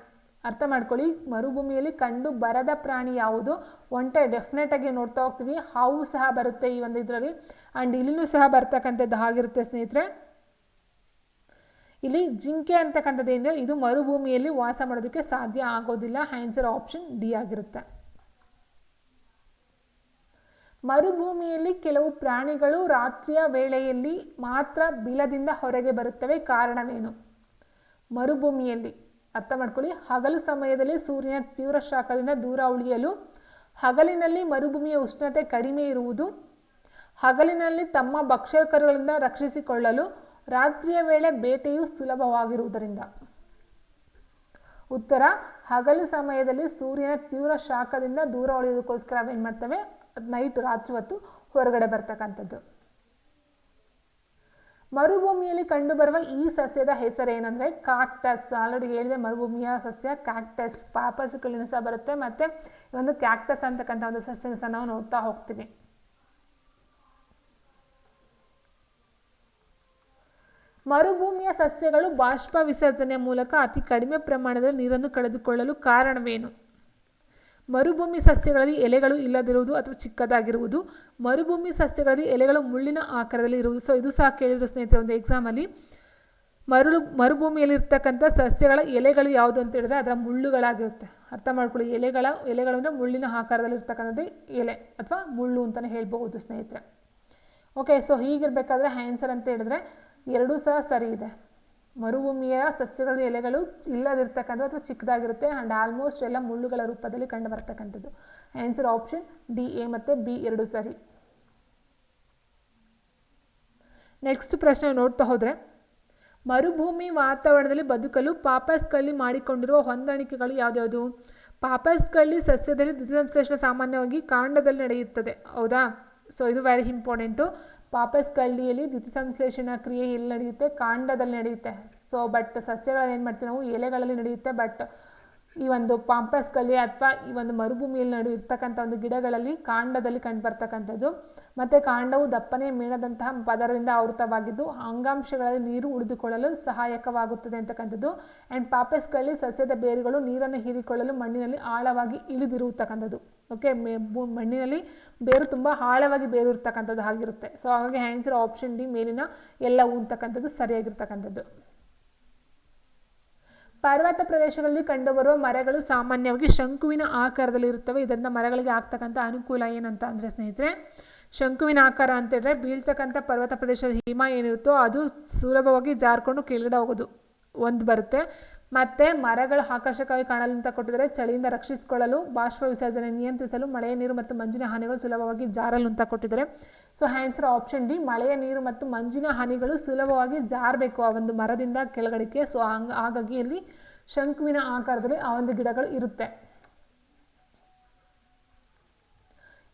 ಅರ್ಥ ಮಾಡ್ಕೊಳ್ಳಿ, ಮರುಭೂಮಿಯಲ್ಲಿ ಕಂಡು ಬರದ ಪ್ರಾಣಿ ಯಾವುದು? ಒಂಟೆ ಡೆಫಿನೆಟ್ ಆಗಿ ನೋಡ್ತಾ ಹೋಗ್ತೀವಿ. ಹಾವು ಸಹ ಬರುತ್ತೆ ಈ ಒಂದು ಇದರಲ್ಲಿ, ಆ್ಯಂಡ್ ಇಲ್ಲಿನೂ ಸಹ ಬರ್ತಕ್ಕಂಥದ್ದು ಆಗಿರುತ್ತೆ ಸ್ನೇಹಿತರೆ. ಇಲ್ಲಿ ಜಿಂಕೆ ಅಂತಕ್ಕಂಥದ್ದು ಏನಿದೆ ಇದು ಮರುಭೂಮಿಯಲ್ಲಿ ವಾಸ ಮಾಡೋದಕ್ಕೆ ಸಾಧ್ಯ ಆಗೋದಿಲ್ಲ. ಆನ್ಸರ್ ಆಪ್ಷನ್ ಡಿ ಆಗಿರುತ್ತೆ. ಮರುಭೂಮಿಯಲ್ಲಿ ಕೆಲವು ಪ್ರಾಣಿಗಳು ರಾತ್ರಿಯ ವೇಳೆಯಲ್ಲಿ ಮಾತ್ರ ಬಿಲದಿಂದ ಹೊರಗೆ ಬರುತ್ತವೆ, ಕಾರಣವೇನು? ಮರುಭೂಮಿಯಲ್ಲಿ ಅರ್ಥ ಮಾಡ್ಕೊಳ್ಳಿ, ಹಗಲು ಸಮಯದಲ್ಲಿ ಸೂರ್ಯನ ತೀವ್ರ ಶಾಖದಿಂದ ದೂರ ಉಳಿಯಲು, ಹಗಲಿನಲ್ಲಿ ಮರುಭೂಮಿಯ ಉಷ್ಣತೆ ಕಡಿಮೆ ಇರುವುದು, ಹಗಲಿನಲ್ಲಿ ತಮ್ಮ ಭಕ್ಷ್ಯಕರುಗಳಿಂದ ರಕ್ಷಿಸಿಕೊಳ್ಳಲು, ರಾತ್ರಿಯ ವೇಳೆ ಬೇಟೆಯು ಸುಲಭವಾಗಿರುವುದರಿಂದ. ಉತ್ತರ, ಹಗಲು ಸಮಯದಲ್ಲಿ ಸೂರ್ಯನ ತೀವ್ರ ಶಾಖದಿಂದ ದೂರ ಉಳಿಯೋದಕ್ಕೋಸ್ಕರ ಅವೇನು ಮಾಡ್ತವೆ, ನೈಟ್ ರಾತ್ರಿ ಹೊತ್ತು ಹೊರಗಡೆ ಬರ್ತಕ್ಕಂಥದ್ದು. ಮರುಭೂಮಿಯಲ್ಲಿ ಕಂಡುಬರುವ ಈ ಸಸ್ಯದ ಹೆಸರೇನೆಂದರೆ ಕ್ಯಾಕ್ಟಸ್. ಆಲ್ರೆಡಿ ಹೇಳಿದೆ ಮರುಭೂಮಿಯ ಸಸ್ಯ ಕ್ಯಾಕ್ಟಸ್. ಪಾಪಸ್ಗಳಿಂದ ಸಹ ಬರುತ್ತೆ, ಮತ್ತು ಒಂದು ಕ್ಯಾಕ್ಟಸ್ ಅಂತಕ್ಕಂಥ ಒಂದು ಸಸ್ಯ ಸಹ ನಾವು ನೋಡ್ತಾ ಹೋಗ್ತೀವಿ. ಮರುಭೂಮಿಯ ಸಸ್ಯಗಳು ಬಾಷ್ಪ ವಿಸರ್ಜನೆಯ ಮೂಲಕ ಅತಿ ಕಡಿಮೆ ಪ್ರಮಾಣದಲ್ಲಿ ನೀರನ್ನು ಕಳೆದುಕೊಳ್ಳಲು ಕಾರಣವೇನು? ಮರುಭೂಮಿ ಸಸ್ಯಗಳಲ್ಲಿ ಎಲೆಗಳು ಇಲ್ಲದಿರುವುದು ಅಥವಾ ಚಿಕ್ಕದಾಗಿರುವುದು, ಮರುಭೂಮಿ ಸಸ್ಯಗಳಲ್ಲಿ ಎಲೆಗಳು ಮುಳ್ಳಿನ ಆಕಾರದಲ್ಲಿ ಇರುವುದು. ಸೊ ಇದು ಸಹ ಕೇಳಿದ್ರು ಸ್ನೇಹಿತರೆ ಒಂದು ಎಕ್ಸಾಮಲ್ಲಿ. ಮರುಭೂಮಿಯಲ್ಲಿರ್ತಕ್ಕಂಥ ಸಸ್ಯಗಳ ಎಲೆಗಳು ಯಾವುದು ಅಂತ ಹೇಳಿದ್ರೆ ಅದರ ಮುಳ್ಳುಗಳಾಗಿರುತ್ತೆ. ಅರ್ಥ ಮಾಡ್ಕೊಳ್ಳಿ, ಎಲೆಗಳು ಅಂದರೆ ಮುಳ್ಳಿನ ಆಕಾರದಲ್ಲಿ ಇರ್ತಕ್ಕಂಥದ್ದು ಎಲೆ ಅಥವಾ ಮುಳ್ಳು ಅಂತಲೇ ಹೇಳ್ಬಹುದು ಸ್ನೇಹಿತರೆ. ಓಕೆ, ಸೊ ಹೀಗಿರಬೇಕಾದ್ರೆ ಆನ್ಸರ್ ಅಂತ ಹೇಳಿದ್ರೆ ಎರಡೂ ಸಹ ಸರಿ ಇದೆ. ಮರುಭೂಮಿಯ ಸಸ್ಯಗಳ ಎಲೆಗಳು ಇಲ್ಲದಿರ್ತಕ್ಕಂಥದ್ದು ಅಥವಾ ಚಿಕ್ಕದಾಗಿರುತ್ತೆ, ಆ್ಯಂಡ್ ಆಲ್ಮೋಸ್ಟ್ ಎಲ್ಲ ಮುಳ್ಳುಗಳ ರೂಪದಲ್ಲಿ ಕಂಡು ಬರ್ತಕ್ಕಂಥದ್ದು. ಆನ್ಸರ್ ಆಪ್ಷನ್ ಡಿ, ಎ ಮತ್ತು ಬಿ ಎರಡು ಸರಿ. ನೆಕ್ಸ್ಟ್ ಪ್ರಶ್ನೆ ನೋಡ್ತಾ ಹೋದರೆ, ಮರುಭೂಮಿ ವಾತಾವರಣದಲ್ಲಿ ಬದುಕಲು ಪಾಪಸ್ ಕಳ್ಳಿ ಮಾಡಿಕೊಂಡಿರುವ ಹೊಂದಾಣಿಕೆಗಳು ಯಾವುದ್ಯಾವುದು? ಪಾಪಸ್ ಕಳ್ಳಿ ಸಸ್ಯದಲ್ಲಿ ದ್ಯುತಿಸಂಶ್ಲೇಷಣೆ ಸಾಮಾನ್ಯವಾಗಿ ಕಾಂಡದಲ್ಲಿ ನಡೆಯುತ್ತದೆ, ಹೌದಾ? ಸೊ ಇದು ವೆರಿ ಇಂಪಾರ್ಟೆಂಟು. ಪಾಪಸ್ ಕಳ್ಳಿಯಲ್ಲಿ ದ್ಯುತಿಸಂಶ್ಲೇಷಣಾ ಕ್ರಿಯೆ ಎಲ್ಲಿ ನಡೆಯುತ್ತೆ? ಕಾಂಡದಲ್ಲಿ ನಡೆಯುತ್ತೆ. ಸೊ ಬಟ್ ಸಸ್ಯಗಳಲ್ಲಿ ಏನು ಮಾಡ್ತೀವಿ ನಾವು? ಎಲೆಗಳಲ್ಲಿ ನಡೆಯುತ್ತೆ. ಬಟ್ ಈ ಒಂದು ಪಾಂಪಸ್ ಕಳ್ಳಿ ಅಥವಾ ಈ ಒಂದು ಮರುಭೂಮಿಯಲ್ಲಿ ಇರ್ತಕ್ಕಂಥ ಒಂದು ಗಿಡಗಳಲ್ಲಿ ಕಾಂಡದಲ್ಲಿ ಕಂಡು ಬರ್ತಕ್ಕಂಥದ್ದು. ಮತ್ತು ಕಾಂಡವು ದಪ್ಪನೆ ಮೇಣದಂತಹ ಪದರದಿಂದ ಆವೃತವಾಗಿದ್ದು ಅಂಗಾಂಶಗಳಲ್ಲಿ ನೀರು ಉಳಿದುಕೊಳ್ಳಲು ಸಹಾಯಕವಾಗುತ್ತದೆ ಅಂತಕ್ಕಂಥದ್ದು. ಆ್ಯಂಡ್ ಪಾಪಸ್ ಕಳ್ಳಿ ಸಸ್ಯದ ಬೇರುಗಳು ನೀರನ್ನು ಹೀರಿಕೊಳ್ಳಲು ಮಣ್ಣಿನಲ್ಲಿ ಆಳವಾಗಿ ಇಳಿದಿರುತ್ತಕ್ಕಂಥದ್ದು. ಓಕೆ, ಮಣ್ಣಿನಲ್ಲಿ ಬೇರು ತುಂಬ ಆಳವಾಗಿ ಬೇರು ಇರ್ತಕ್ಕಂಥದ್ದು ಆಗಿರುತ್ತೆ. ಸೊ ಹಾಗಾಗಿ ಆನ್ಸರ್ ಆಪ್ಷನ್ ಡಿ, ಮೇಲಿನ ಎಲ್ಲವೂ ಅಂತಕ್ಕಂಥದ್ದು ಸರಿಯಾಗಿರ್ತಕ್ಕಂಥದ್ದು. ಪರ್ವತ ಪ್ರದೇಶಗಳಲ್ಲಿ ಕಂಡುಬರುವ ಮರಗಳು ಸಾಮಾನ್ಯವಾಗಿ ಶಂಕುವಿನ ಆಕಾರದಲ್ಲಿ ಇರುತ್ತವೆ. ಇದರಿಂದ ಮರಗಳಿಗೆ ಆಗ್ತಕ್ಕಂಥ ಅನುಕೂಲ ಏನಂತ ಅಂದರೆ ಸ್ನೇಹಿತರೆ, ಶಂಕುವಿನ ಆಕಾರ ಅಂತ ಹೇಳಿದ್ರೆ ಬೀಳ್ತಕ್ಕಂಥ ಪರ್ವತ ಪ್ರದೇಶದ ಹಿಮ ಏನಿರುತ್ತೋ ಅದು ಸುಲಭವಾಗಿ ಜಾರ್ಕೊಂಡು ಕೆಳಗಡೆ ಹೋಗೋದು ಒಂದು ಬರುತ್ತೆ. ಮತ್ತು ಮರಗಳು ಆಕರ್ಷಕವಾಗಿ ಕಾಣಲು ಅಂತ ಕೊಟ್ಟಿದ್ದಾರೆ, ಚಳಿಯಿಂದ ರಕ್ಷಿಸಿಕೊಳ್ಳಲು, ಬಾಷ್ಪ ವಿಸರ್ಜನೆ ನಿಯಂತ್ರಿಸಲು, ಮಳೆಯ ನೀರು ಮತ್ತು ಮಂಜಿನ ಹನಿಗಳು ಸುಲಭವಾಗಿ ಜಾರಲು ಅಂತ ಕೊಟ್ಟಿದ್ದಾರೆ. ಸೊ ಆನ್ಸರ್ ಆಪ್ಷನ್ ಡಿ, ಮಳೆಯ ನೀರು ಮತ್ತು ಮಂಜಿನ ಹನಿಗಳು ಸುಲಭವಾಗಿ ಜಾರಬೇಕು ಆ ಒಂದು ಮರದಿಂದ ಕೆಳಗಡೆಗೆ. ಸೊ ಹಾಗಾಗಿ ಇಲ್ಲಿ ಶಂಕುವಿನ ಆಕಾರದಲ್ಲಿ ಆ ಒಂದು ಗಿಡಗಳು ಇರುತ್ತೆ.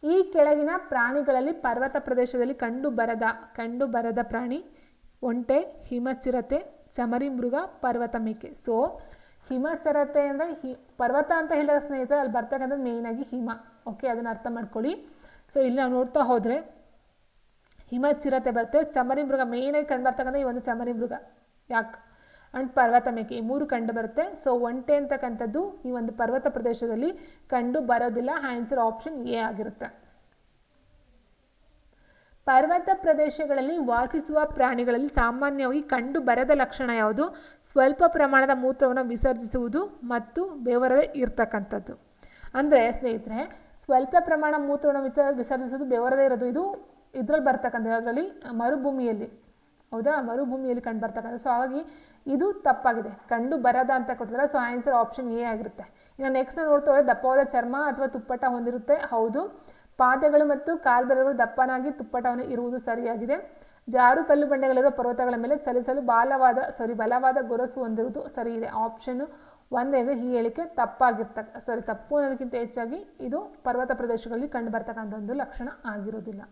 ಈ ಕೆಳಗಿನ ಪ್ರಾಣಿಗಳಲ್ಲಿ ಪರ್ವತ ಪ್ರದೇಶದಲ್ಲಿ ಕಂಡುಬರದ ಪ್ರಾಣಿ ಒಂಟೆ, ಹಿಮಚಿರತೆ, ಚಮರಿ ಮೃಗ, ಪರ್ವತ ಮೇಕೆ. ಸೊ ಹಿಮಚಿರತೆ ಅಂದರೆ ಪರ್ವತ ಅಂತ ಹೇಳಿದಾಗ ಸ್ನೇಹಿತರೆ ಅಲ್ಲಿ ಬರ್ತಕ್ಕಂಥದ್ದು ಮೇಯ್ನಾಗಿ ಹಿಮ. ಓಕೆ, ಅದನ್ನು ಅರ್ಥ ಮಾಡ್ಕೊಳ್ಳಿ. ಸೊ ಇಲ್ಲಿ ನಾವು ನೋಡ್ತಾ ಹೋದರೆ ಹಿಮಚಿರತೆ ಬರುತ್ತೆ, ಚಮರಿ ಮೃಗ ಮೇಯ್ನಾಗಿ ಕಂಡು ಬರ್ತಕ್ಕಂಥ ಈ ಒಂದು ಚಮರಿ ಮೃಗ ಯಾಕೆ ಆ್ಯಂಡ್ ಪರ್ವತ ಮೇಕೆ ಈ 3 ಕಂಡು ಬರುತ್ತೆ. ಸೊ ಒಂಟೆ ಅಂತಕ್ಕಂಥದ್ದು ಈ ಒಂದು ಪರ್ವತ ಪ್ರದೇಶದಲ್ಲಿ ಕಂಡು ಬರೋದಿಲ್ಲ. ಆನ್ಸರ್ ಆಪ್ಷನ್ ಎ ಆಗಿರುತ್ತೆ. ಪರ್ವತ ಪ್ರದೇಶಗಳಲ್ಲಿ ವಾಸಿಸುವ ಪ್ರಾಣಿಗಳಲ್ಲಿ ಸಾಮಾನ್ಯವಾಗಿ ಕಂಡು ಬರದ ಲಕ್ಷಣ ಯಾವುದು? ಸ್ವಲ್ಪ ಪ್ರಮಾಣದ ಮೂತ್ರವನ್ನು ವಿಸರ್ಜಿಸುವುದು ಮತ್ತು ಬೆವರದೆ ಇರ್ತಕ್ಕಂಥದ್ದು. ಅಂದರೆ ಸ್ನೇಹಿತರೆ, ಸ್ವಲ್ಪ ಪ್ರಮಾಣ ಮೂತ್ರವನ್ನು ವಿಸರ್ಜಿಸುವುದು, ಬೆವರದೇ ಇರೋದು, ಇದು ಇದರಲ್ಲಿ ಬರ್ತಕ್ಕಂಥದ್ದು, ಅದರಲ್ಲಿ ಮರುಭೂಮಿಯಲ್ಲಿ, ಹೌದಾ, ಮರುಭೂಮಿಯಲ್ಲಿ ಕಂಡು ಬರ್ತಕ್ಕಂಥ. ಸೊ ಹಾಗಾಗಿ ಇದು ತಪ್ಪಾಗಿದೆ, ಕಂಡು ಬರದ ಅಂತ ಕೊಟ್ಟಿದ್ದಾರೆ. ಸೊ ಆನ್ಸರ್ ಆಪ್ಷನ್ ಎ ಆಗಿರುತ್ತೆ. ಇನ್ನು ನೆಕ್ಸ್ಟ್ ನೋಡ್ತಾ ಹೋದರೆ ದಪ್ಪವಾದ ಚರ್ಮ ಅಥವಾ ತುಪ್ಪಟ ಹೊಂದಿರುತ್ತೆ, ಹೌದು. ಪಾದಗಳು ಮತ್ತು ಕಾಲ್ಬೆರಳುಗಳು ದಪ್ಪನಾಗಿ ತುಪ್ಪಟವನ್ನು ಇರುವುದು ಸರಿಯಾಗಿದೆ. ಜಾರು ಕಲ್ಲು ಬಂಡೆಗಳಿರುವ ಪರ್ವತಗಳ ಮೇಲೆ ಚಲಿಸಲು ಬಲವಾದ ಗೊರಸು ಹೊಂದಿರುವುದು ಸರಿ ಇದೆ. ಆಪ್ಷನ್ 1 ಈ ಹೇಳಿಕೆ ತಪ್ಪು ಅನ್ನೋದಕ್ಕಿಂತ ಹೆಚ್ಚಾಗಿ ಇದು ಪರ್ವತ ಪ್ರದೇಶಗಳಲ್ಲಿ ಕಂಡು ಬರ್ತಕ್ಕಂಥ ಒಂದು ಲಕ್ಷಣ ಆಗಿರೋದಿಲ್ಲ.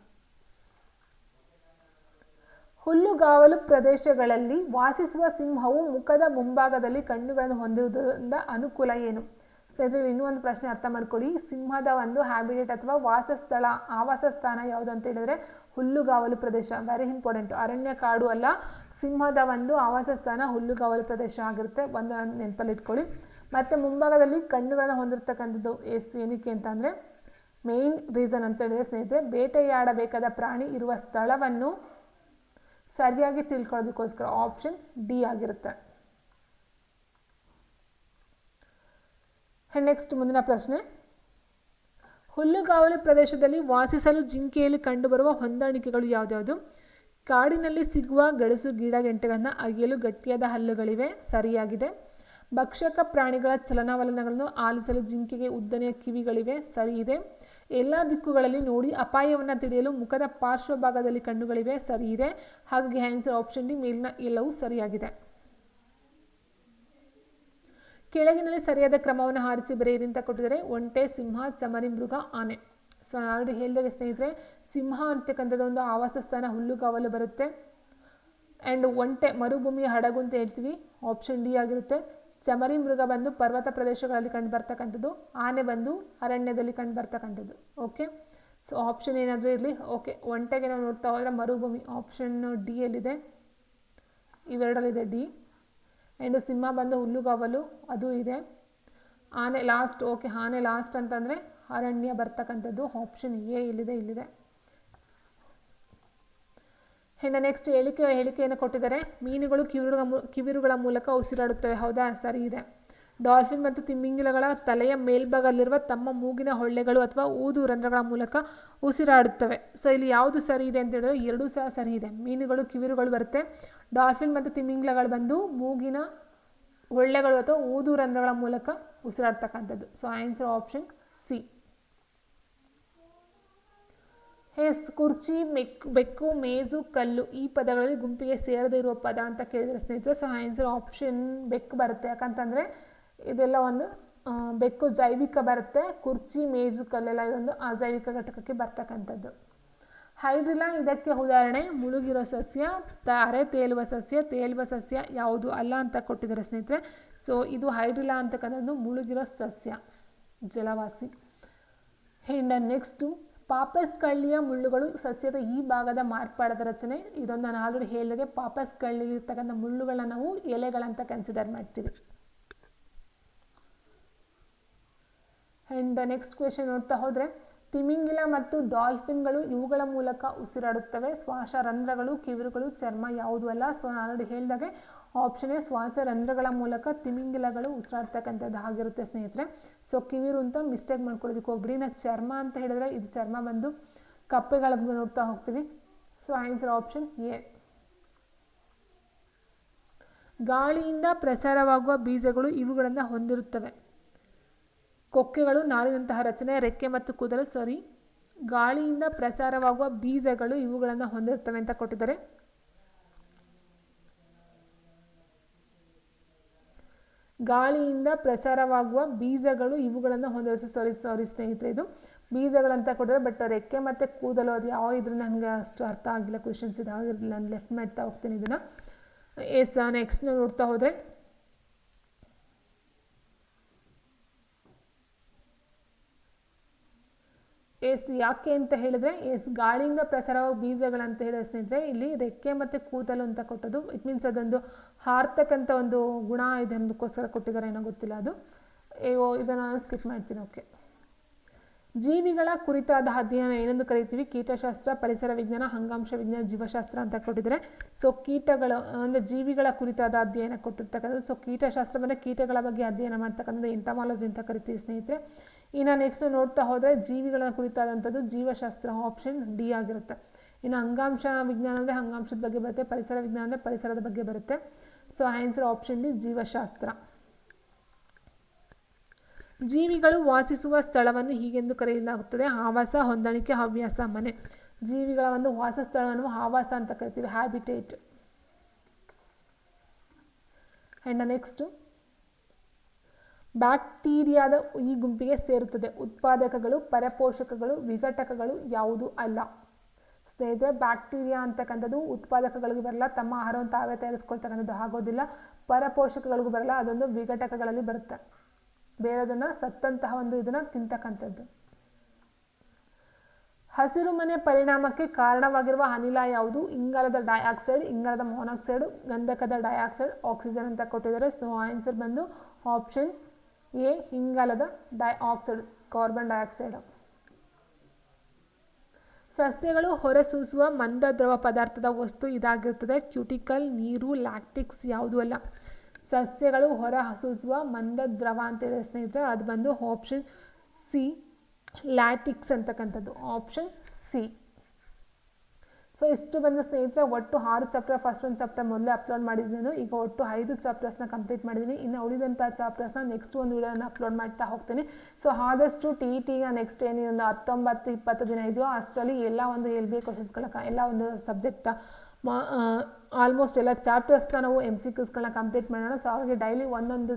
ಹುಲ್ಲುಗಾವಲು ಪ್ರದೇಶಗಳಲ್ಲಿ ವಾಸಿಸುವ ಸಿಂಹವು ಮುಖದ ಮುಂಭಾಗದಲ್ಲಿ ಕಣ್ಣುಗಳನ್ನು ಹೊಂದಿರುವುದರಿಂದ ಅನುಕೂಲ ಏನು? ಸ್ನೇಹಿತರೆ, ಇನ್ನೂ ಒಂದು ಪ್ರಶ್ನೆ ಅರ್ಥ ಮಾಡ್ಕೊಳ್ಳಿ. ಸಿಂಹದ ಒಂದು ಹ್ಯಾಬಿಟೇಟ್ ಅಥವಾ ಆವಾಸ ಸ್ಥಾನ ಯಾವುದು ಅಂತ ಹೇಳಿದ್ರೆ ಹುಲ್ಲುಗಾವಲು ಪ್ರದೇಶ. Very important. ಅರಣ್ಯ ಕಾಡು ಅಲ್ಲ, ಸಿಂಹದ ಒಂದು ಆವಾಸ ಸ್ಥಾನ ಹುಲ್ಲುಗಾವಲು ಪ್ರದೇಶ ಆಗಿರುತ್ತೆ. ಒಂದು ನೆನಪಲ್ಲಿ ಇಟ್ಕೊಳ್ಳಿ. ಮತ್ತು ಮುಂಭಾಗದಲ್ಲಿ ಕಣ್ಣುಗಳನ್ನು ಹೊಂದಿರತಕ್ಕಂಥದ್ದು ಏನಕ್ಕೆ ಅಂತಂದರೆ ಮೇನ್ ರೀಸನ್ ಅಂತ ಹೇಳಿದ್ರೆ ಸ್ನೇಹಿತರೆ, ಬೇಟೆಯಾಡಬೇಕಾದ ಪ್ರಾಣಿ ಇರುವ ಸ್ಥಳವನ್ನು ಸರಿಯಾಗಿ ತಿಳ್ಕೊಳ್ಳೋದಕ್ಕೋಸ್ಕರ. ಆಪ್ಷನ್ ಡಿ ಆಗಿರುತ್ತೆ. ನೆಕ್ಸ್ಟ್ ಮುಂದಿನ ಪ್ರಶ್ನೆ, ಹುಲ್ಲುಗಾವಲು ಪ್ರದೇಶದಲ್ಲಿ ವಾಸಿಸಲು ಜಿಂಕೆಯಲ್ಲಿ ಕಂಡುಬರುವ ಹೊಂದಾಣಿಕೆಗಳು ಯಾವುದ್ಯಾವುದು? ಕಾಡಿನಲ್ಲಿ ಸಿಗುವ ಗೆಣಸು ಗಿಡಗೆಂಟೆಗಳನ್ನು ಅಗೆಯಲು ಗಟ್ಟಿಯಾದ ಹಲ್ಲುಗಳಿವೆ, ಸರಿಯಾಗಿದೆ. ಭಕ್ಷಕ ಪ್ರಾಣಿಗಳ ಚಲನವಲನಗಳನ್ನು ಆಲಿಸಲು ಜಿಂಕೆಗೆ ಉದ್ದನೆಯ ಕಿವಿಗಳಿವೆ, ಸರಿ ಇದೆ. ಎಲ್ಲ ದಿಕ್ಕುಗಳಲ್ಲಿ ನೋಡಿ ಅಪಾಯವನ್ನು ತಿಳಿಯಲು ಮುಖದ ಪಾರ್ಶ್ವಭಾಗದಲ್ಲಿ ಕಣ್ಣುಗಳಿವೆ, ಸರಿ ಇದೆ. ಹಾಗಾಗಿ ಆನ್ಸರ್ ಆಪ್ಷನ್ ಡಿ ಮೇಲಿನ ಎಲ್ಲವೂ ಸರಿಯಾಗಿದೆ. ಕೆಳಗಿನಲ್ಲಿ ಸರಿಯಾದ ಕ್ರಮವನ್ನು ಆರಿಸಿ ಬರೆಯಿರಿ ಅಂತ ಕೊಟ್ಟಿದ್ದಾರೆ. ಒಂಟೆ, ಸಿಂಹ, ಚಮರಿ ಮೃಗ, ಆನೆ. ಸೊ ನಾನು ಆಲ್ರೆಡಿ ಹೇಳಿದಾಗ ಸ್ನೇಹಿತರೆ, ಸಿಂಹ ಅಂತಕ್ಕಂಥದ್ದು ಒಂದು ಆವಾಸ ಸ್ಥಾನ ಹುಲ್ಲುಗಾವಲು ಬರುತ್ತೆ. ಆ್ಯಂಡ್ ಒಂಟೆ ಮರುಭೂಮಿಯ ಹಡಗು ಅಂತ ಹೇಳ್ತೀವಿ, ಆಪ್ಷನ್ ಡಿ ಆಗಿರುತ್ತೆ. ಚಮರಿ ಮೃಗ ಬಂದು ಪರ್ವತ ಪ್ರದೇಶಗಳಲ್ಲಿ ಕಂಡು ಬರ್ತಕ್ಕಂಥದ್ದು, ಆನೆ ಬಂದು ಅರಣ್ಯದಲ್ಲಿ ಕಂಡು ಬರ್ತಕ್ಕಂಥದ್ದು. ಓಕೆ, ಸೊ ಆಪ್ಷನ್ ಏನಾದರೂ ಇರಲಿ. ಓಕೆ, ಒಂಟೆಗೆ ನಾವು ನೋಡ್ತಾ ಹೋದರೆ ಮರುಭೂಮಿ, ಆಪ್ಷನ್ ಡಿ ಯಲ್ಲಿದೆ, ಇವೆರಡಲ್ಲಿದೆ ಡಿ. ಆ್ಯಂಡ್ ಸಿಂಹ ಬಂದು ಹುಲ್ಲುಗಾವಲು, ಅದು ಇದೆ. ಆನೆ ಲಾಸ್ಟ್. ಓಕೆ, ಆನೆ ಲಾಸ್ಟ್ ಅಂತಂದರೆ ಅರಣ್ಯ ಬರ್ತಕ್ಕಂಥದ್ದು, ಆಪ್ಷನ್ ಎ ಇಲ್ಲಿದೆ. ಇನ್ನು ನೆಕ್ಸ್ಟ್ ಹೇಳಿಕೆಯನ್ನು ಕೊಟ್ಟಿದ್ದಾರೆ. ಮೀನುಗಳು ಕಿವಿರುಗಳ ಮೂಲಕ ಉಸಿರಾಡುತ್ತವೆ, ಹೌದಾ, ಸರಿ ಇದೆ. ಡಾಲ್ಫಿನ್ ಮತ್ತು ತಿಮಿಂಗಿಲಗಳ ತಲೆಯ ಮೇಲ್ಭಾಗದಲ್ಲಿರುವ ತಮ್ಮ ಮೂಗಿನ ಹೊಳ್ಳೆಗಳು ಅಥವಾ ಊದು ರಂಧ್ರಗಳ ಮೂಲಕ ಉಸಿರಾಡುತ್ತವೆ. ಸೊ ಇಲ್ಲಿ ಯಾವುದು ಸರಿ ಇದೆ ಅಂತ ಹೇಳಿದ್ರೆ ಎರಡೂ ಸಹ ಸರಿ ಇದೆ. ಮೀನುಗಳು ಕಿವಿರುಗಳು ಬರುತ್ತೆ, ಡಾಲ್ಫಿನ್ ಮತ್ತು ತಿಮಿಂಗಿಲಗಳು ಬಂದು ಮೂಗಿನ ಹೊಳ್ಳೆಗಳು ಅಥವಾ ಊದು ರಂಧ್ರಗಳ ಮೂಲಕ ಉಸಿರಾಡ್ತಕ್ಕಂಥದ್ದು. So answer option C. ಕುರ್ಚಿ, ಬೆಕ್ಕು, ಮೇಜು, ಕಲ್ಲು ಈ ಪದಗಳಲ್ಲಿ ಗುಂಪಿಗೆ ಸೇರದೇ ಇರುವ ಪದ ಅಂತ ಕೇಳಿದರೆ ಸ್ನೇಹಿತರೆ, ಸೊ ಆನ್ಸರ್ ಆಪ್ಷನ್ ಬೆಕ್ಕು ಬರುತ್ತೆ. ಯಾಕಂತಂದರೆ ಇದೆಲ್ಲ ಒಂದು ಬೆಕ್ಕು ಜೈವಿಕ ಬರುತ್ತೆ, ಕುರ್ಚಿ, ಮೇಜು, ಕಲ್ಲೆಲ್ಲ ಇದೊಂದು ಅಜೈವಿಕ ಘಟಕಕ್ಕೆ ಬರ್ತಕ್ಕಂಥದ್ದು. ಹೈಡ್ರಿಲ್ಲಾ ಇದಕ್ಕೆ ಉದಾಹರಣೆ. ಮುಳುಗಿರೋ ಸಸ್ಯ, ತಾರೆ ತೇಲುವ ಸಸ್ಯ ಯಾವುದು ಅಲ್ಲ ಅಂತ ಕೊಟ್ಟಿದ್ದಾರೆ ಸ್ನೇಹಿತರೆ. ಸೊ ಇದು ಹೈಡ್ರಿಲ್ಲಾ ಅಂತಕ್ಕಂಥದ್ದು ಮುಳುಗಿರೋ ಸಸ್ಯ, ಜಲವಾಸಿ. ಆ್ಯಂಡ್ ನೆಕ್ಸ್ಟು ಪಾಪಸ್ ಕಳ್ಳಿಯ ಮುಳ್ಳುಗಳು ಸಸ್ಯದ ಈ ಭಾಗದ ಮಾರ್ಪಾಡದ ರಚನೆ. ಇದೊಂದು ನಾನು ಆಲ್ರೆಡಿ ಹೇಳಿದಾಗೆ ಪಾಪಸ್ ಕಳ್ಳಿರ್ತಕ್ಕಂಥ ಮುಳ್ಳುಗಳನ್ನ ನಾವು ಎಲೆಗಳಂತ ಕನ್ಸಿಡರ್ ಮಾಡ್ತೀವಿ. ಆ್ಯಂಡ್ ನೆಕ್ಸ್ಟ್ ಕ್ವೆಶನ್ ನೋಡ್ತಾ ಹೋದರೆ, ತಿಮಿಂಗಿಲ ಮತ್ತು ಡಾಲ್ಫಿನ್ಗಳು ಇವುಗಳ ಮೂಲಕ ಉಸಿರಾಡುತ್ತವೆ. ಶ್ವಾಸರಂಧ್ರಗಳು, ಕಿವಿರುಗಳು, ಚರ್ಮ ಯಾವುದು ಅಲ್ಲ. ಸೊ ನಾನು ಆಲ್ರೆಡಿ ಹೇಳಿದಾಗೆ ಆಪ್ಷನ್ ಎ ಶ್ವಾಸರಂಧ್ರಗಳ ಮೂಲಕ ತಿಮಿಂಗಿಲಗಳು ಉಸಿರಾಡ್ತಕ್ಕಂಥದ್ದು ಆಗಿರುತ್ತೆ ಸ್ನೇಹಿತರೆ. ಸೊ ಕಿವಿರು ಅಂತ ಮಿಸ್ಟೇಕ್ ಮಾಡ್ಕೊಳ್ಳೋದಕ್ಕೆ ಹೋಗ್ಬಿಡಿ. ನಾವು ಚರ್ಮ ಅಂತ ಹೇಳಿದ್ರೆ ಇದು ಚರ್ಮ ಬಂದು ಕಪ್ಪೆಗಳಿಗೆ ನೋಡ್ತಾ ಹೋಗ್ತೀವಿ. So answer option A. ಗಾಳಿಯಿಂದ ಪ್ರಸಾರವಾಗುವ ಬೀಜಗಳು ಇವುಗಳನ್ನು ಹೊಂದಿರುತ್ತವೆ. ಕೊಕ್ಕೆಗಳು, ನಾರಿನಂತಹ ರಚನೆ, ರೆಕ್ಕೆ ಮತ್ತು ಕೂದಲು, ಸರಿ. ಗಾಳಿಯಿಂದ ಪ್ರಸಾರವಾಗುವ ಬೀಜಗಳು ಇವುಗಳನ್ನು ಹೊಂದಿರುತ್ತವೆ ಅಂತ ಕೊಟ್ಟಿದ್ದಾರೆ. ಗಾಳಿಯಿಂದ ಪ್ರಸಾರವಾಗುವ ಬೀಜಗಳು ಇವುಗಳನ್ನು ಹೊಂದಿರುತ್ತೆ. ಸಾರಿ ಸ್ನೇಹಿತರೆ, ಇದು ಬೀಜಗಳಂತ ಕೊಟ್ಟಿದ್ದಾರೆ. ಬಟ್ ರೆಕ್ಕೆ ಮತ್ತು ಕೂದಲು ಅದು ಯಾವ ಇದ್ರಿಂದ ನನಗೆ ಅಷ್ಟು ಅರ್ಥ ಆಗಿಲ್ಲ, ಕ್ವೆಶನ್ಸ್ ಇದಾಗಿರಲಿಲ್ಲ, ನಾನು ಲೆಫ್ಟ್ ಮಾಡ್ತಾ ಹೋಗ್ತೀನಿ ಇದನ್ನು. ನೆಕ್ಸ್ಟ್ ನೋಡ್ತಾ ಹೋದರೆ, ಎಸ್ ಯಾಕೆ ಅಂತ ಹೇಳಿದರೆ ಎಸ್ ಗಾಳಿಯಿಂದ ಪ್ರಸಾರವಾಗುವ ಬೀಜಗಳಂತ ಹೇಳಿದ್ರೆ ಸ್ನೇಹಿತರೆ ಇಲ್ಲಿ ರೆಕ್ಕೆ ಮತ್ತು ಕೂದಲು ಅಂತ ಕೊಟ್ಟದ್ದು. ಇಟ್ ಮೀನ್ಸ್ ಅದೊಂದು ಹಾರ್ತಕ್ಕಂಥ ಒಂದು ಗುಣ ಇದೊಂದಕ್ಕೋಸ್ಕರ ಕೊಟ್ಟಿದ್ದಾರೆ ಏನೋ ಗೊತ್ತಿಲ್ಲ, ಅದು ಇದನ್ನು ಸ್ಕಿಪ್ ಮಾಡ್ತೀನಿ. ಓಕೆ, ಜೀವಿಗಳ ಕುರಿತಾದ ಅಧ್ಯಯನ ಏನೆಂದು ಕರಿತೀವಿ? ಕೀಟಶಾಸ್ತ್ರ, ಪರಿಸರ ವಿಜ್ಞಾನ, ಅಂಗಾಂಶ ವಿಜ್ಞಾನ, ಜೀವಶಾಸ್ತ್ರ ಅಂತ ಕೊಟ್ಟಿದ್ದಾರೆ. ಸೊ ಕೀಟಗಳು ಅಂದರೆ ಜೀವಿಗಳ ಕುರಿತಾದ ಅಧ್ಯಯನ ಕೊಟ್ಟಿರ್ತಕ್ಕಂಥದ್ದು. ಸೊ ಕೀಟಶಾಸ್ತ್ರ ಅಂದರೆ ಕೀಟಗಳ ಬಗ್ಗೆ ಅಧ್ಯಯನ ಮಾಡ್ತಕ್ಕಂಥದ್ದು ಎಂಟಮಾಲಜಿ ಅಂತ ಕರಿತೀವಿ ಸ್ನೇಹಿತರೆ. ಇನ್ನು ನೆಕ್ಸ್ಟ್ ನೋಡ್ತಾ ಹೋದರೆ ಜೀವಿಗಳ ಕುರಿತಾದಂಥದ್ದು ಜೀವಶಾಸ್ತ್ರ, ಆಪ್ಷನ್ ಡಿ ಆಗಿರುತ್ತೆ. ಇನ್ನು ಅಂಗಾಂಶ ವಿಜ್ಞಾನ ಅಂದರೆ ಅಂಗಾಂಶದ ಬಗ್ಗೆ ಬರುತ್ತೆ, ಪರಿಸರ ವಿಜ್ಞಾನ ಅಂದರೆ ಪರಿಸರದ ಬಗ್ಗೆ ಬರುತ್ತೆ. ಸೊ ಆನ್ಸರ್ ಆಪ್ಷನ್ ಡಿ ಜೀವಶಾಸ್ತ್ರ. ಜೀವಿಗಳು ವಾಸಿಸುವ ಸ್ಥಳವನ್ನು ಹೀಗೆಂದು ಕರೆಯಲಾಗುತ್ತದೆ: ಆವಾಸ, ಹೊಂದಾಣಿಕೆ, ಹವ್ಯಾಸ, ಮನೆ. ಜೀವಿಗಳ ಒಂದು ವಾಸಸ್ಥಳವನ್ನು ಆವಾಸ ಅಂತ ಕರಿತೀವಿ, ಹ್ಯಾಬಿಟೇಟ್. ಆ್ಯಂಡ್ ನೆಕ್ಸ್ಟ್ ಬ್ಯಾಕ್ಟೀರಿಯಾದ ಈ ಗುಂಪಿಗೆ ಸೇರುತ್ತದೆ: ಉತ್ಪಾದಕಗಳು, ಪರಪೋಷಕಗಳು, ವಿಘಟಕಗಳು ಯಾವುದು ಅಲ್ಲ. ಸ್ನೇಹಿತರೆ, ಬ್ಯಾಕ್ಟೀರಿಯಾ ಅಂತಕ್ಕಂಥದ್ದು ಉತ್ಪಾದಕಗಳಿಗೂ ಬರಲ್ಲ, ತಮ್ಮ ಆಹಾರವನ್ನು ತಾವೇ ತಯಾರಿಸ್ಕೊಳ್ತಕ್ಕಂಥದ್ದು ಆಗೋದಿಲ್ಲ. ಪರಪೋಷಕಗಳಿಗೂ ಬರಲ್ಲ, ಅದೊಂದು ವಿಘಟಕಗಳಲ್ಲಿ ಬರುತ್ತೆ, ಬೇರೆದನ್ನು ಸತ್ತಂತಹ ಒಂದು ಇದನ್ನು ತಿಂತಕ್ಕಂಥದ್ದು. ಹಸಿರು ಮನೆ ಪರಿಣಾಮಕ್ಕೆ ಕಾರಣವಾಗಿರುವ ಅನಿಲ ಯಾವುದು? ಇಂಗಾಲದ ಡೈಆಕ್ಸೈಡ್, ಇಂಗಾಲದ ಮೊನಾಕ್ಸೈಡ್, ಗಂಧಕದ ಡೈಆಕ್ಸೈಡ್, ಆಕ್ಸಿಜನ್ ಅಂತ ಕೊಟ್ಟಿದ್ದಾರೆ. ಸೊ ಆನ್ಸರ್ ಬಂದು ಆಪ್ಷನ್ ಎ ಇಂಗಾಲದ ಡೈಆಕ್ಸೈಡ್, ಕಾರ್ಬನ್ ಡೈಆಕ್ಸೈಡ್. ಸಸ್ಯಗಳು ಹೊರಸೂಸುವ ಮಂದ ದ್ರವ ಪದಾರ್ಥದ ವಸ್ತು ಇದಾಗಿರುತ್ತದೆ: ಕ್ಯೂಟಿಕಲ್, ನೀರು, ಲ್ಯಾಕ್ಟಿಕ್ಸ್ ಯಾವುದು ಅಲ್ಲ. ಸಸ್ಯಗಳು ಹೊರ ಸೂಸುವ ಮಂದ ದ್ರವ ಅಂತೇಳಿ ಸ್ನೇಹಿತರೆ, ಅದು ಬಂದು ಆಪ್ಷನ್ ಸಿ ಲ್ಯಾಟಿಕ್ಸ್ ಅಂತಕ್ಕಂಥದ್ದು, ಆಪ್ಷನ್ ಸಿ. ಸೊ ಇಷ್ಟು ಬಂದು ಸ್ನೇಹಿತರೆ ಒಟ್ಟು 6 ಚಾಪ್ಟರ್. ಫಸ್ಟ್ ಒಂದು ಚಾಪ್ಟರ್ ಮೊದಲೇ ಅಪ್ಲೋಡ್ ಮಾಡಿದ್ದೀನಿ, ಈಗ ಒಟ್ಟು 5 ಚಾಪ್ಟರ್ಸ್ನ ಕಂಪ್ಲೀಟ್ ಮಾಡಿದ್ದೀನಿ. ಇನ್ನು ಉಳಿದಂಥ ಚಾಪ್ಟರ್ಸ್ನ ನೆಕ್ಸ್ಟ್ ಒಂದು ವಿಡಿಯೋನ ಅಪ್ಲೋಡ್ ಮಾಡ್ತಾ ಹೋಗ್ತೀನಿ. ಸೊ ಆದಷ್ಟು TETಗೆ ನೆಕ್ಸ್ಟ್ ಏನಿದೆ 19-20 ದಿನ ಇದೆಯೋ ಅಷ್ಟರಲ್ಲಿ ಎಲ್ಲ ಒಂದು LBA ಕ್ವಶನ್ಸ್ಗಳ ಎಲ್ಲ ಒಂದು ಸಬ್ಜೆಕ್ಟ ಆಲ್ಮೋಸ್ಟ್ ಎಲ್ಲ ಚಾಪ್ಟರ್ಸ್ನ ನಾವು MCQಸ್ಗಳನ್ನ ಕಂಪ್ಲೀಟ್ ಮಾಡೋಣ. ಸೊ ಹಾಗಾಗಿ ಡೈಲಿ ಒಂದೊಂದು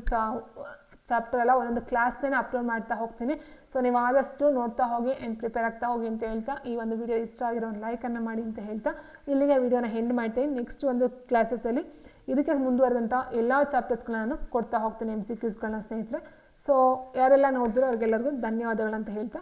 ಚಾಪ್ಟರ್ ಎಲ್ಲ ಒಂದೊಂದು ಕ್ಲಾಸ್ನೇ ಅಪ್ಲೋಡ್ ಮಾಡ್ತಾ ಹೋಗ್ತೀನಿ. ಸೊ ನೀವು ಆದಷ್ಟು ನೋಡ್ತಾ ಹೋಗಿ ಆ್ಯಂಡ್ ಪ್ರಿಪೇರ್ ಆಗ್ತಾ ಹೋಗಿ ಅಂತ ಹೇಳ್ತಾ, ಈ ಒಂದು ವಿಡಿಯೋ ಇಷ್ಟ ಆಗಿರೋ ಒಂದು ಲೈಕನ್ನು ಮಾಡಿ ಅಂತ ಹೇಳ್ತಾ ಇಲ್ಲಿಗೆ ವಿಡಿಯೋನ ಎಂಡ್ ಮಾಡ್ತೀನಿ. ನೆಕ್ಸ್ಟ್ ಒಂದು ಕ್ಲಾಸಸ್ಸಲ್ಲಿ ಇದಕ್ಕೆ ಮುಂದುವರೆದಂಥ ಎಲ್ಲ ಚಾಪ್ಟರ್ಸ್ಗಳನ್ನ ನಾನು ಕೊಡ್ತಾ ಹೋಗ್ತೀನಿ MCQಸ್ಗಳನ್ನ ಸ್ನೇಹಿತರೆ. ಸೊ ಯಾರೆಲ್ಲ ನೋಡಿದ್ರು ಅವ್ರಿಗೆಲ್ಲರಿಗೂ ಧನ್ಯವಾದಗಳಂತ ಹೇಳ್ತಾ